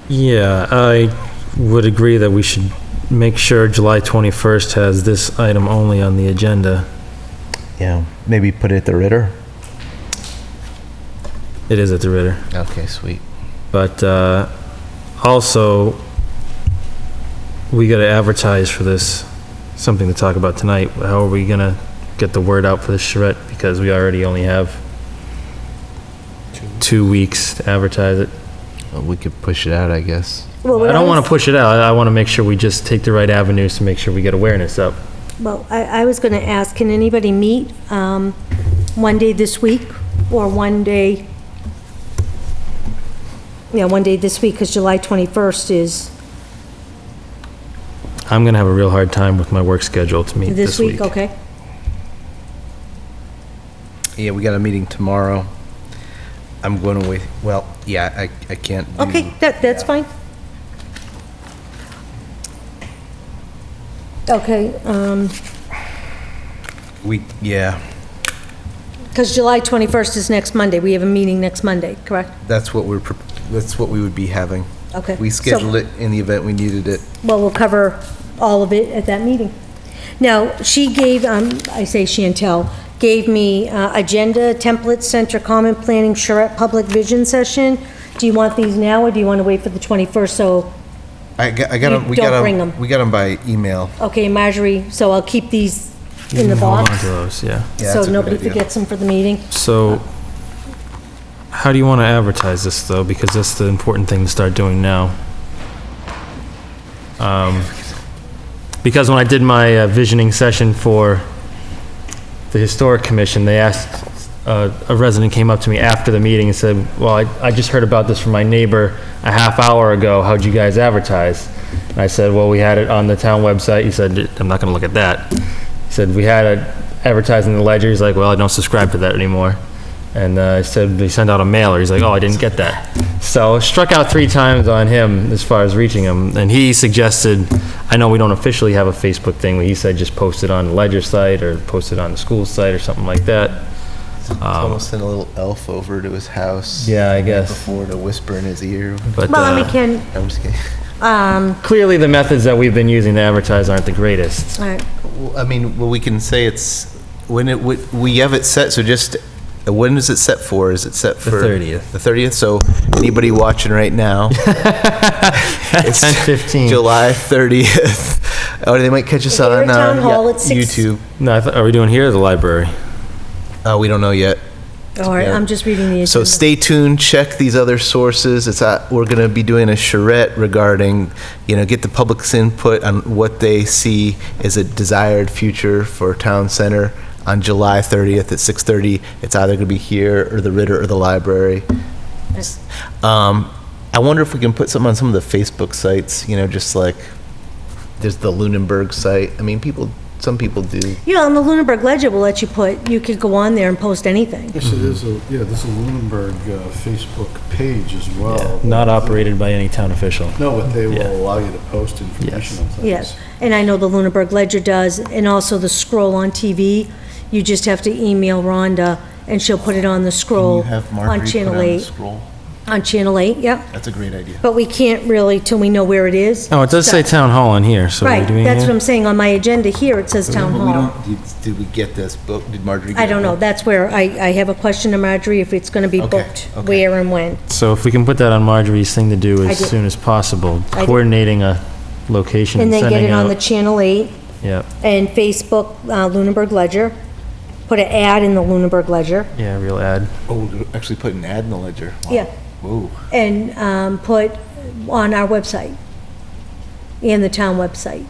Speaker 9: Yeah, I would agree that we should make sure July 21st has this item only on the agenda.
Speaker 3: Yeah, maybe put it at the Ritter.
Speaker 9: It is at the Ritter.
Speaker 3: Okay, sweet.
Speaker 9: But also, we got to advertise for this, something to talk about tonight. How are we going to get the word out for the charrette? Because we already only have 2 weeks to advertise it.
Speaker 3: Well, we could push it out, I guess.
Speaker 2: Well,
Speaker 9: I don't want to push it out. I want to make sure we just take the right avenues to make sure we get awareness up.
Speaker 2: Well, I was going to ask, can anybody meet one day this week or one day, one day this week, because July 21st is
Speaker 9: I'm going to have a real hard time with my work schedule to meet
Speaker 2: this week,
Speaker 9: week.
Speaker 2: okay?
Speaker 3: Yeah, we got a meeting tomorrow. I'm going to wait. Well, yeah, I can't do.
Speaker 2: Okay, that's fine. Okay,
Speaker 3: Yeah,
Speaker 2: because July 21st is next Monday. We have a meeting next Monday, correct?
Speaker 3: that's what that's what we would be having.
Speaker 2: Okay.
Speaker 3: We scheduled it in the event we needed it.
Speaker 2: Well, we'll cover all of it at that meeting. Now, she gave, I say Chantel, gave me agenda, template, center, common planning, charrette, public vision session. Do you want these now, or do you want to wait for the 21st? So,
Speaker 3: I got them.
Speaker 2: You don't bring 'em.
Speaker 3: We got them by email.
Speaker 2: okay, Marjorie, so I'll keep these in the
Speaker 9: Hold on
Speaker 2: box,
Speaker 9: to those, yeah.
Speaker 3: Yeah,
Speaker 2: so
Speaker 3: that's a good
Speaker 2: nobody
Speaker 3: idea.
Speaker 2: forgets them for the meeting.
Speaker 9: So, how do you want to advertise this, though? Because that's the important thing to start doing now. Because when I did my visioning session for the Historic Commission, they asked, a resident came up to me after the meeting and said, well, I just heard about this from my neighbor a half hour ago. How'd you guys advertise? And I said, well, we had it on the town website. He said, I'm not going to look at that. He said, we had it advertised in the Ledger. He's like, well, I don't subscribe to that anymore. And I said, they sent out a mailer. He's like, oh, I didn't get that. So struck out 3 times on him as far as reaching him. And he suggested, I know we don't officially have a Facebook thing, but he said just post it on the Ledger site or post it on the school site or something like that.
Speaker 3: Almost sent a little elf over to his house.
Speaker 9: Yeah, I guess.
Speaker 3: Before to whisper in his ear.
Speaker 9: But,
Speaker 2: Well, I mean, can,
Speaker 3: I'm just kidding.
Speaker 9: clearly the methods that we've been using to advertise aren't the greatest.
Speaker 2: all right.
Speaker 3: Well, I mean, we can say it's when we have it set. So just when is it set for? Is it set for
Speaker 9: 30th.
Speaker 3: The 30th. So anybody watching right now, it's
Speaker 9: 10:15.
Speaker 3: July 30th. Oh, they might catch us
Speaker 2: If they're
Speaker 3: on
Speaker 2: at Town Hall at 6.
Speaker 3: YouTube.
Speaker 9: No, are we doing here or the library?
Speaker 3: We don't know yet.
Speaker 2: All right,
Speaker 3: Yeah.
Speaker 2: I'm just reading the agenda.
Speaker 3: So stay tuned, check these other sources. We're going to be doing a charrette regarding, get the public's input on what they see as a desired future for town center on July 30th at 6:30. It's either going to be here or the Ritter or the library. I wonder if we can put something on some of the Facebook sites, just like there's the Lunenburg site. I mean, some people do.
Speaker 2: On the Lunenburg Ledger will let you could go on there and post anything.
Speaker 16: Yes, there's a Lunenburg Facebook page as well.
Speaker 9: Not operated by any town official.
Speaker 16: No, but they will
Speaker 9: Yeah.
Speaker 16: allow you to post information on things.
Speaker 2: Yes, and I know the Lunenburg Ledger does, and also the scroll on TV. You just have to email Rhonda, and she'll put it on the
Speaker 3: Can
Speaker 2: scroll
Speaker 3: you have
Speaker 2: on
Speaker 3: Marjorie put
Speaker 2: Channel
Speaker 3: on the
Speaker 2: 8.
Speaker 3: scroll?
Speaker 2: On Channel 8, yep.
Speaker 3: That's a great idea.
Speaker 2: But we can't really, till we know where it is.
Speaker 9: Oh, it does say town hall on here, so what are we
Speaker 2: Right,
Speaker 9: doing
Speaker 2: that's what
Speaker 9: here?
Speaker 2: I'm saying. On my agenda here, it says town
Speaker 3: But we
Speaker 2: hall.
Speaker 3: did we get this book? Did Marjorie get
Speaker 2: I
Speaker 3: it?
Speaker 2: don't know. That's where I have a question to Marjorie, if it's going to be
Speaker 3: Okay,
Speaker 2: booked,
Speaker 3: okay.
Speaker 2: where and when.
Speaker 9: So if we can put that on Marjorie's thing to do
Speaker 2: I
Speaker 9: as
Speaker 2: did.
Speaker 9: soon as possible,
Speaker 2: I did.
Speaker 9: coordinating a location
Speaker 2: And
Speaker 9: and
Speaker 2: then get
Speaker 9: sending
Speaker 2: it on the
Speaker 9: out.
Speaker 2: Channel 8
Speaker 9: Yeah,
Speaker 2: and Facebook, Lunenburg Ledger. Put an ad in the Lunenburg Ledger.
Speaker 9: yeah, real ad.
Speaker 3: Oh, actually put an ad in the Ledger. Wow.
Speaker 2: Yeah.
Speaker 3: Whoa.
Speaker 2: And put on our website and the town website.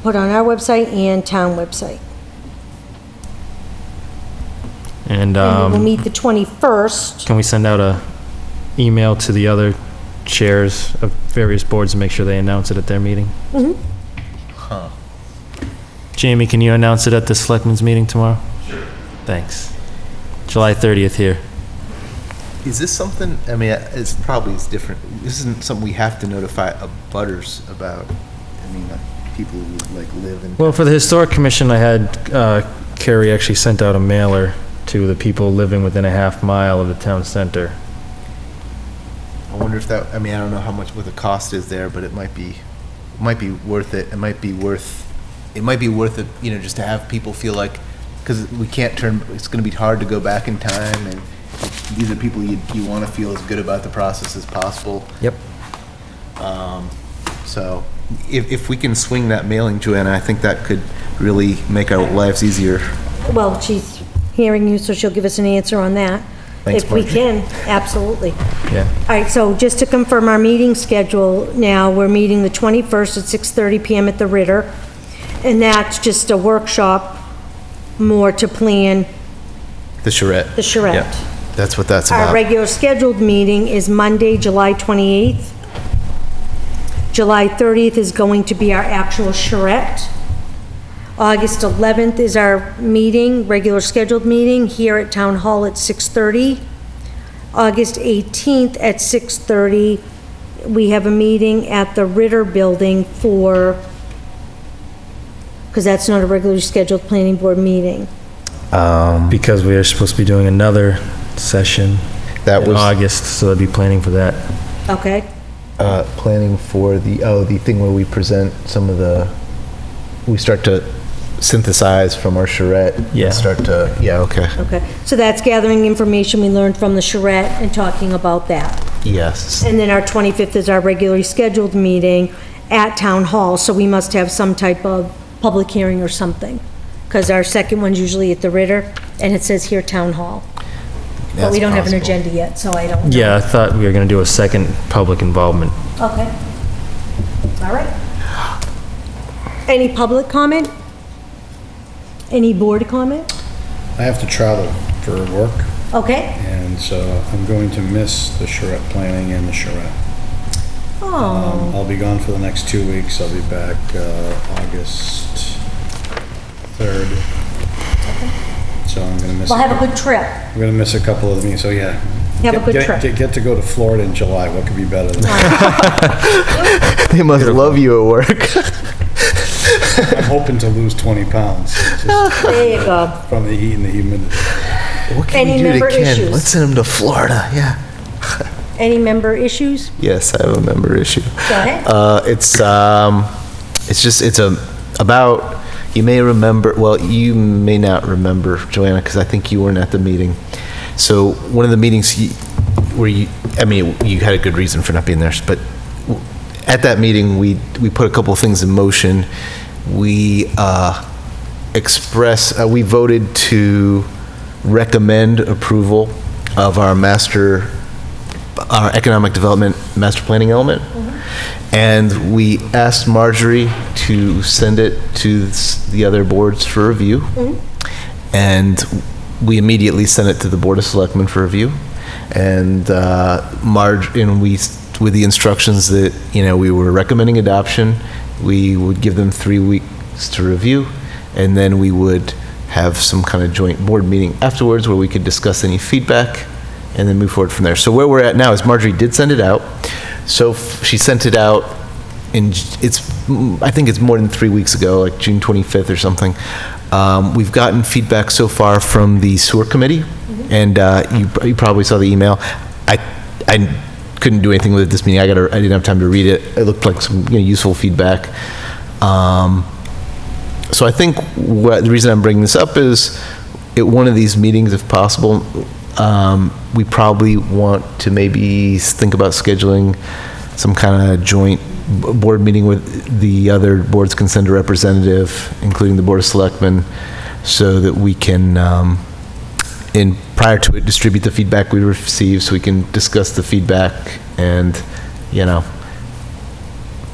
Speaker 2: Put on our website and town website.
Speaker 9: And
Speaker 2: And we'll meet the 21st.
Speaker 9: can we send out a email to the other chairs of various boards and make sure they announce it at their meeting?
Speaker 3: Huh.
Speaker 9: Jamie, can you announce it at the selectmen's meeting tomorrow? Sure. Thanks. July 30th here.
Speaker 3: Is this something, I mean, it's different. This isn't something we have to notify butters about. I mean, people who live in.
Speaker 9: Well, for the Historic Commission, I had Carrie actually sent out a mailer to the people living within a half mile of the town center.
Speaker 3: I wonder if that, I mean, I don't know what the cost is there, but it might be worth it. It might be worth it, just to have people feel like, because we can't it's going to be hard to go back in time, and these are people you want to feel as good about the process as possible.
Speaker 9: Yep.
Speaker 3: So if we can swing that mailing, Joanna, I think that could really make our lives easier.
Speaker 2: Well, she's hearing you, so she'll give us an answer on that.
Speaker 3: Thanks,
Speaker 2: If we
Speaker 3: Margie.
Speaker 2: can, absolutely.
Speaker 3: Yeah.
Speaker 2: All right, so just to confirm our meeting schedule now, we're meeting the 21st at 6:30 PM at the Ritter, and that's just a workshop more to plan
Speaker 3: The charrette.
Speaker 2: the charrette.
Speaker 3: Yeah, that's what that's
Speaker 2: Our
Speaker 3: about.
Speaker 2: regular scheduled meeting is Monday, July 28th. July 30th is going to be our actual charrette. August 11th is our meeting, regular scheduled meeting, here at Town Hall at 6:30. August 18th at 6:30, we have a meeting at the Ritter Building for, because that's not a regularly scheduled planning board meeting.
Speaker 9: Because we are supposed to be doing another session in August, so I'd be planning for that.
Speaker 2: Okay?
Speaker 3: Planning for the thing where we present some of we start to synthesize from our charrette.
Speaker 9: Yeah.
Speaker 3: Okay.
Speaker 2: Okay, so that's gathering information we learned from the charrette and talking about that.
Speaker 3: Yes.
Speaker 2: And then our 25th is our regularly scheduled meeting at Town Hall, so we must have some type of public hearing or something. Because our second one's usually at the Ritter, and it says here Town Hall. But we
Speaker 3: That's
Speaker 2: don't have an
Speaker 3: possible.
Speaker 2: agenda yet, so I don't know.
Speaker 9: Yeah, I thought we were gonna do a second public involvement.
Speaker 2: Okay. All right. Any public comment? Any board comment?
Speaker 16: I have to travel for work,
Speaker 2: Okay.
Speaker 16: and so I'm going to miss the charrette planning and the charrette.
Speaker 2: Oh,
Speaker 16: I'll be gone for the next 2 weeks. I'll be back August 3rd. So I'm gonna miss.
Speaker 2: well, have a good trip.
Speaker 16: I'm gonna miss a couple of meetings, so yeah.
Speaker 2: Have a good trip.
Speaker 16: Get to go to Florida in July. What could be better than that?
Speaker 3: They must love you at work.
Speaker 16: I'm hoping to lose 20 pounds just
Speaker 2: There you go.
Speaker 16: from the heat and the humidity.
Speaker 3: What can
Speaker 2: Any
Speaker 3: we do to
Speaker 2: member
Speaker 3: Ken?
Speaker 2: issues?
Speaker 3: Let's send him to Florida. Yeah.
Speaker 2: Any member issues?
Speaker 3: Yes, I have a member issue.
Speaker 2: Go ahead.
Speaker 3: It's about, you may remember, well, you may not remember, Joanna, because I think you weren't at the meeting. So one of the meetings where you had a good reason for not being there, but at that meeting, we put a couple of things in motion. We we voted to recommend approval of our economic development master planning element. And we asked Marjorie to send it to the other boards for review. And we immediately sent it to the Board of Selectmen for review. And with the instructions that, we were recommending adoption, we would give them 3 weeks to review, and then we would have some kind of joint board meeting afterwards where we could discuss any feedback and then move forward from there. So where we're at now is Marjorie did send it out. So she sent it out I think it's more than 3 weeks ago, like June 25th or something. We've gotten feedback so far from the sewer committee, and you probably saw the email. I couldn't do anything with it this meeting. I didn't have time to read it. It looked like some useful feedback. So I think the reason I'm bringing this up is at one of these meetings, if possible, we probably want to maybe think about scheduling some kind of joint board meeting with the other boards can send a representative, including the Board of Selectmen, so that we can, prior to it, distribute the feedback we receive, so we can discuss the feedback and,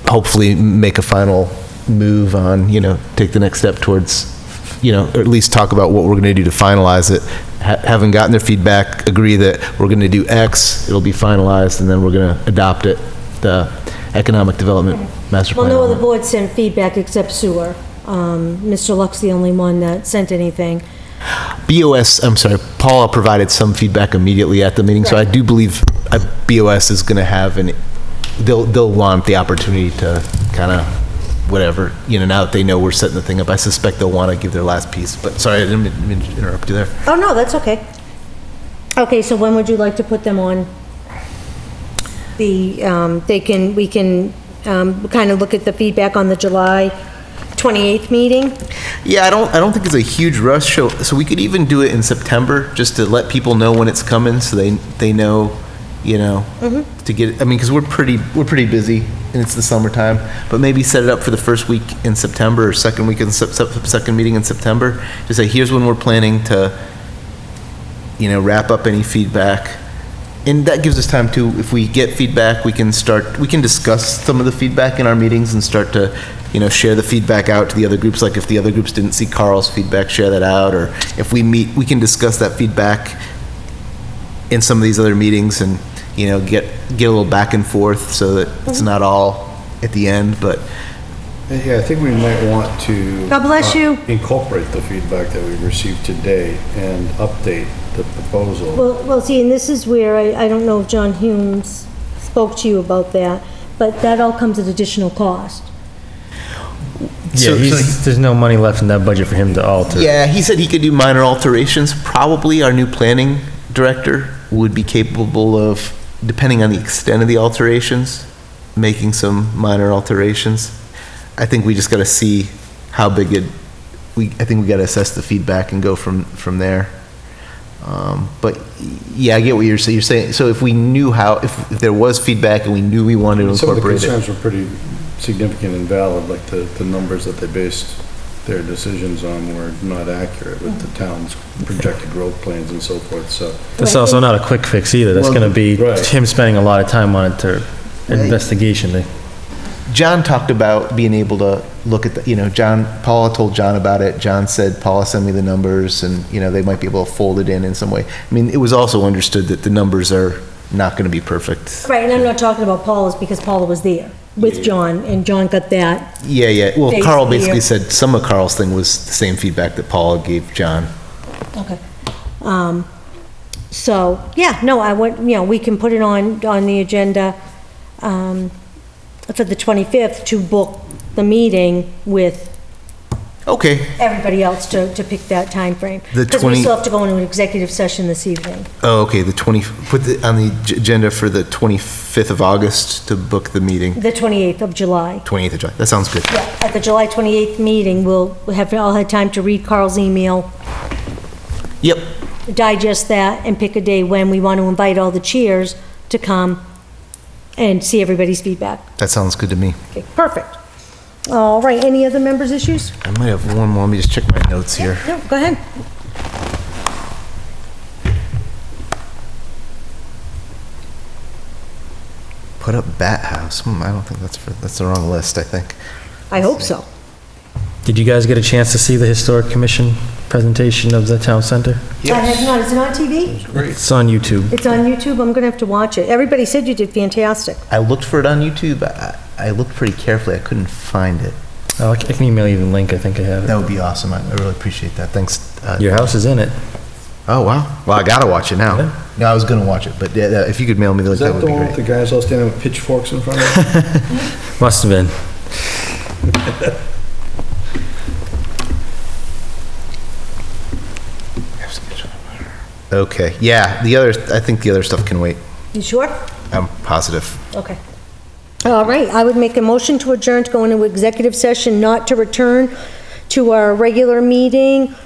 Speaker 3: hopefully make a final move on, take the next step towards, or at least talk about what we're going to do to finalize it. Having gotten their feedback, agree that we're going to do X, it'll be finalized, and then we're going to adopt it, the economic development master plan.
Speaker 2: Well, no other board sent feedback except sewer. Mr. Luck's the only one that sent anything.
Speaker 3: Paula provided some feedback immediately at the meeting, so I do believe BOS is going to have they'll want the opportunity to kind of whatever, now that they know we're setting the thing up. I suspect they'll want to give their last piece, but sorry, I didn't mean to interrupt you there.
Speaker 2: Oh, no, that's okay. Okay, so when would you like to put them on? We can kind of look at the feedback on the July 28th meeting?
Speaker 3: Yeah, I don't think it's a huge rush, so we could even do it in September, just to let people know when it's coming, so they know, to get, because we're pretty busy and it's the summertime, but maybe set it up for the first week in September or second week in second meeting in September. To say, here's when we're planning to, wrap up any feedback. And that gives us time to, if we get feedback, we can discuss some of the feedback in our meetings and start to, share the feedback out to the other groups. Like if the other groups didn't see Carl's feedback, share that out. Or if we meet, we can discuss that feedback in some of these other meetings and, get a little back and forth so that it's not all at the end, but.
Speaker 16: Yeah, I think we might want to.
Speaker 2: God bless you.
Speaker 16: Incorporate the feedback that we received today and update the proposal.
Speaker 2: Well, see, and this is where, I don't know if John Humes spoke to you about that, but that all comes at additional cost.
Speaker 9: Yeah, there's no money left in that budget for him to alter.
Speaker 3: Yeah, he said he could do minor alterations. Probably our new planning director would be capable of, depending on the extent of the alterations, making some minor alterations. I think we just got to see how big I think we got to assess the feedback and go from there. But yeah, I get what you're saying. You're saying, so if we knew if there was feedback and we knew we wanted to incorporate it.
Speaker 16: Some of the concerns were pretty significant and valid, like the numbers that they based their decisions on were not accurate with the town's projected growth plans and so forth, so.
Speaker 9: That's also not a quick fix either. That's going to be
Speaker 16: Right.
Speaker 9: him spending a lot of time on it to investigation.
Speaker 3: John talked about being able to look at Paula told John about it. John said, Paula, send me the numbers, and, they might be able to fold it in some way. I mean, it was also understood that the numbers are not going to be perfect.
Speaker 2: Right, and I'm not talking about Paula's because Paula was there with John, and John got that.
Speaker 3: Yeah. Well, Carl basically
Speaker 2: here.
Speaker 3: said some of Carl's thing was the same feedback that Paula gave John.
Speaker 2: Okay. So, yeah, no, I want, we can put it on the agenda for the 25th to book the meeting with
Speaker 3: Okay.
Speaker 2: everybody else to pick that time frame.
Speaker 3: The
Speaker 2: Because we still have to go into an executive session this evening.
Speaker 3: Oh, okay, put it on the agenda for the 25th of August to book the meeting.
Speaker 2: The 28th of July.
Speaker 3: 28th of July, that sounds good.
Speaker 2: Yeah, at the July 28th meeting, we'll have all had time to read Carl's email,
Speaker 3: Yep,
Speaker 2: digest that, and pick a day when we want to invite all the chairs to come and see everybody's feedback.
Speaker 3: that sounds good to me.
Speaker 2: Okay, perfect. All right, any other members' issues?
Speaker 3: I might have one more, let me just check my notes here.
Speaker 2: No, go ahead.
Speaker 3: Put up Bat House, I don't think that's the wrong list, I think.
Speaker 2: I hope so.
Speaker 9: Did you guys get a chance to see the Historic Commission presentation of the town center?
Speaker 2: I have not, is it on TV?
Speaker 9: It's on YouTube.
Speaker 2: It's on YouTube, I'm gonna have to watch it. Everybody said you did fantastic.
Speaker 3: I looked for it on YouTube, I looked pretty carefully, I couldn't find it.
Speaker 9: Oh, I can email you the link, I think I have it.
Speaker 3: That would be awesome, I really appreciate that, thanks.
Speaker 9: Your house is in it.
Speaker 3: Oh, wow, well, I gotta watch it now. No, I was gonna watch it, but yeah, if you could mail me the link,
Speaker 16: Is
Speaker 3: that
Speaker 16: that
Speaker 3: would
Speaker 16: the
Speaker 3: be
Speaker 16: one with
Speaker 3: great.
Speaker 16: the guys all standing with pitchforks in front of them?
Speaker 9: Must have been.
Speaker 3: Okay, yeah, I think the other stuff can wait,
Speaker 2: You sure?
Speaker 3: I'm positive.
Speaker 2: Okay. All right, I would make a motion to adjourn to go into executive session, not to return to our regular meeting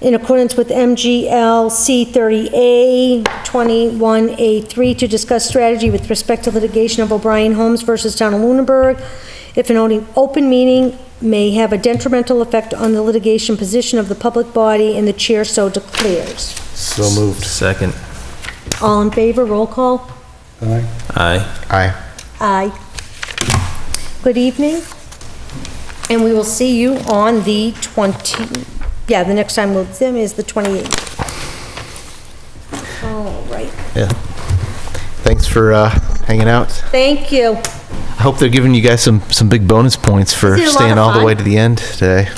Speaker 2: in accordance with MGL C30A 21A3 to discuss strategy with respect to litigation of O'Brien Homes versus Town of Lunenburg. If an open meeting may have a detrimental effect on the litigation position of the public body and the chair so declares.
Speaker 9: So moved. Second.
Speaker 2: All in favor, roll call?
Speaker 16: Aye.
Speaker 9: Aye.
Speaker 3: Aye.
Speaker 2: Aye. Good evening. And we will see you on the the next time we'll see them is the 28th. All right.
Speaker 3: Yeah. Thanks for hanging out.
Speaker 2: Thank you.
Speaker 3: I hope they're giving you guys some big bonus points for
Speaker 2: This is a lot
Speaker 3: staying
Speaker 2: of
Speaker 3: all the
Speaker 2: fun.
Speaker 3: way to the end today.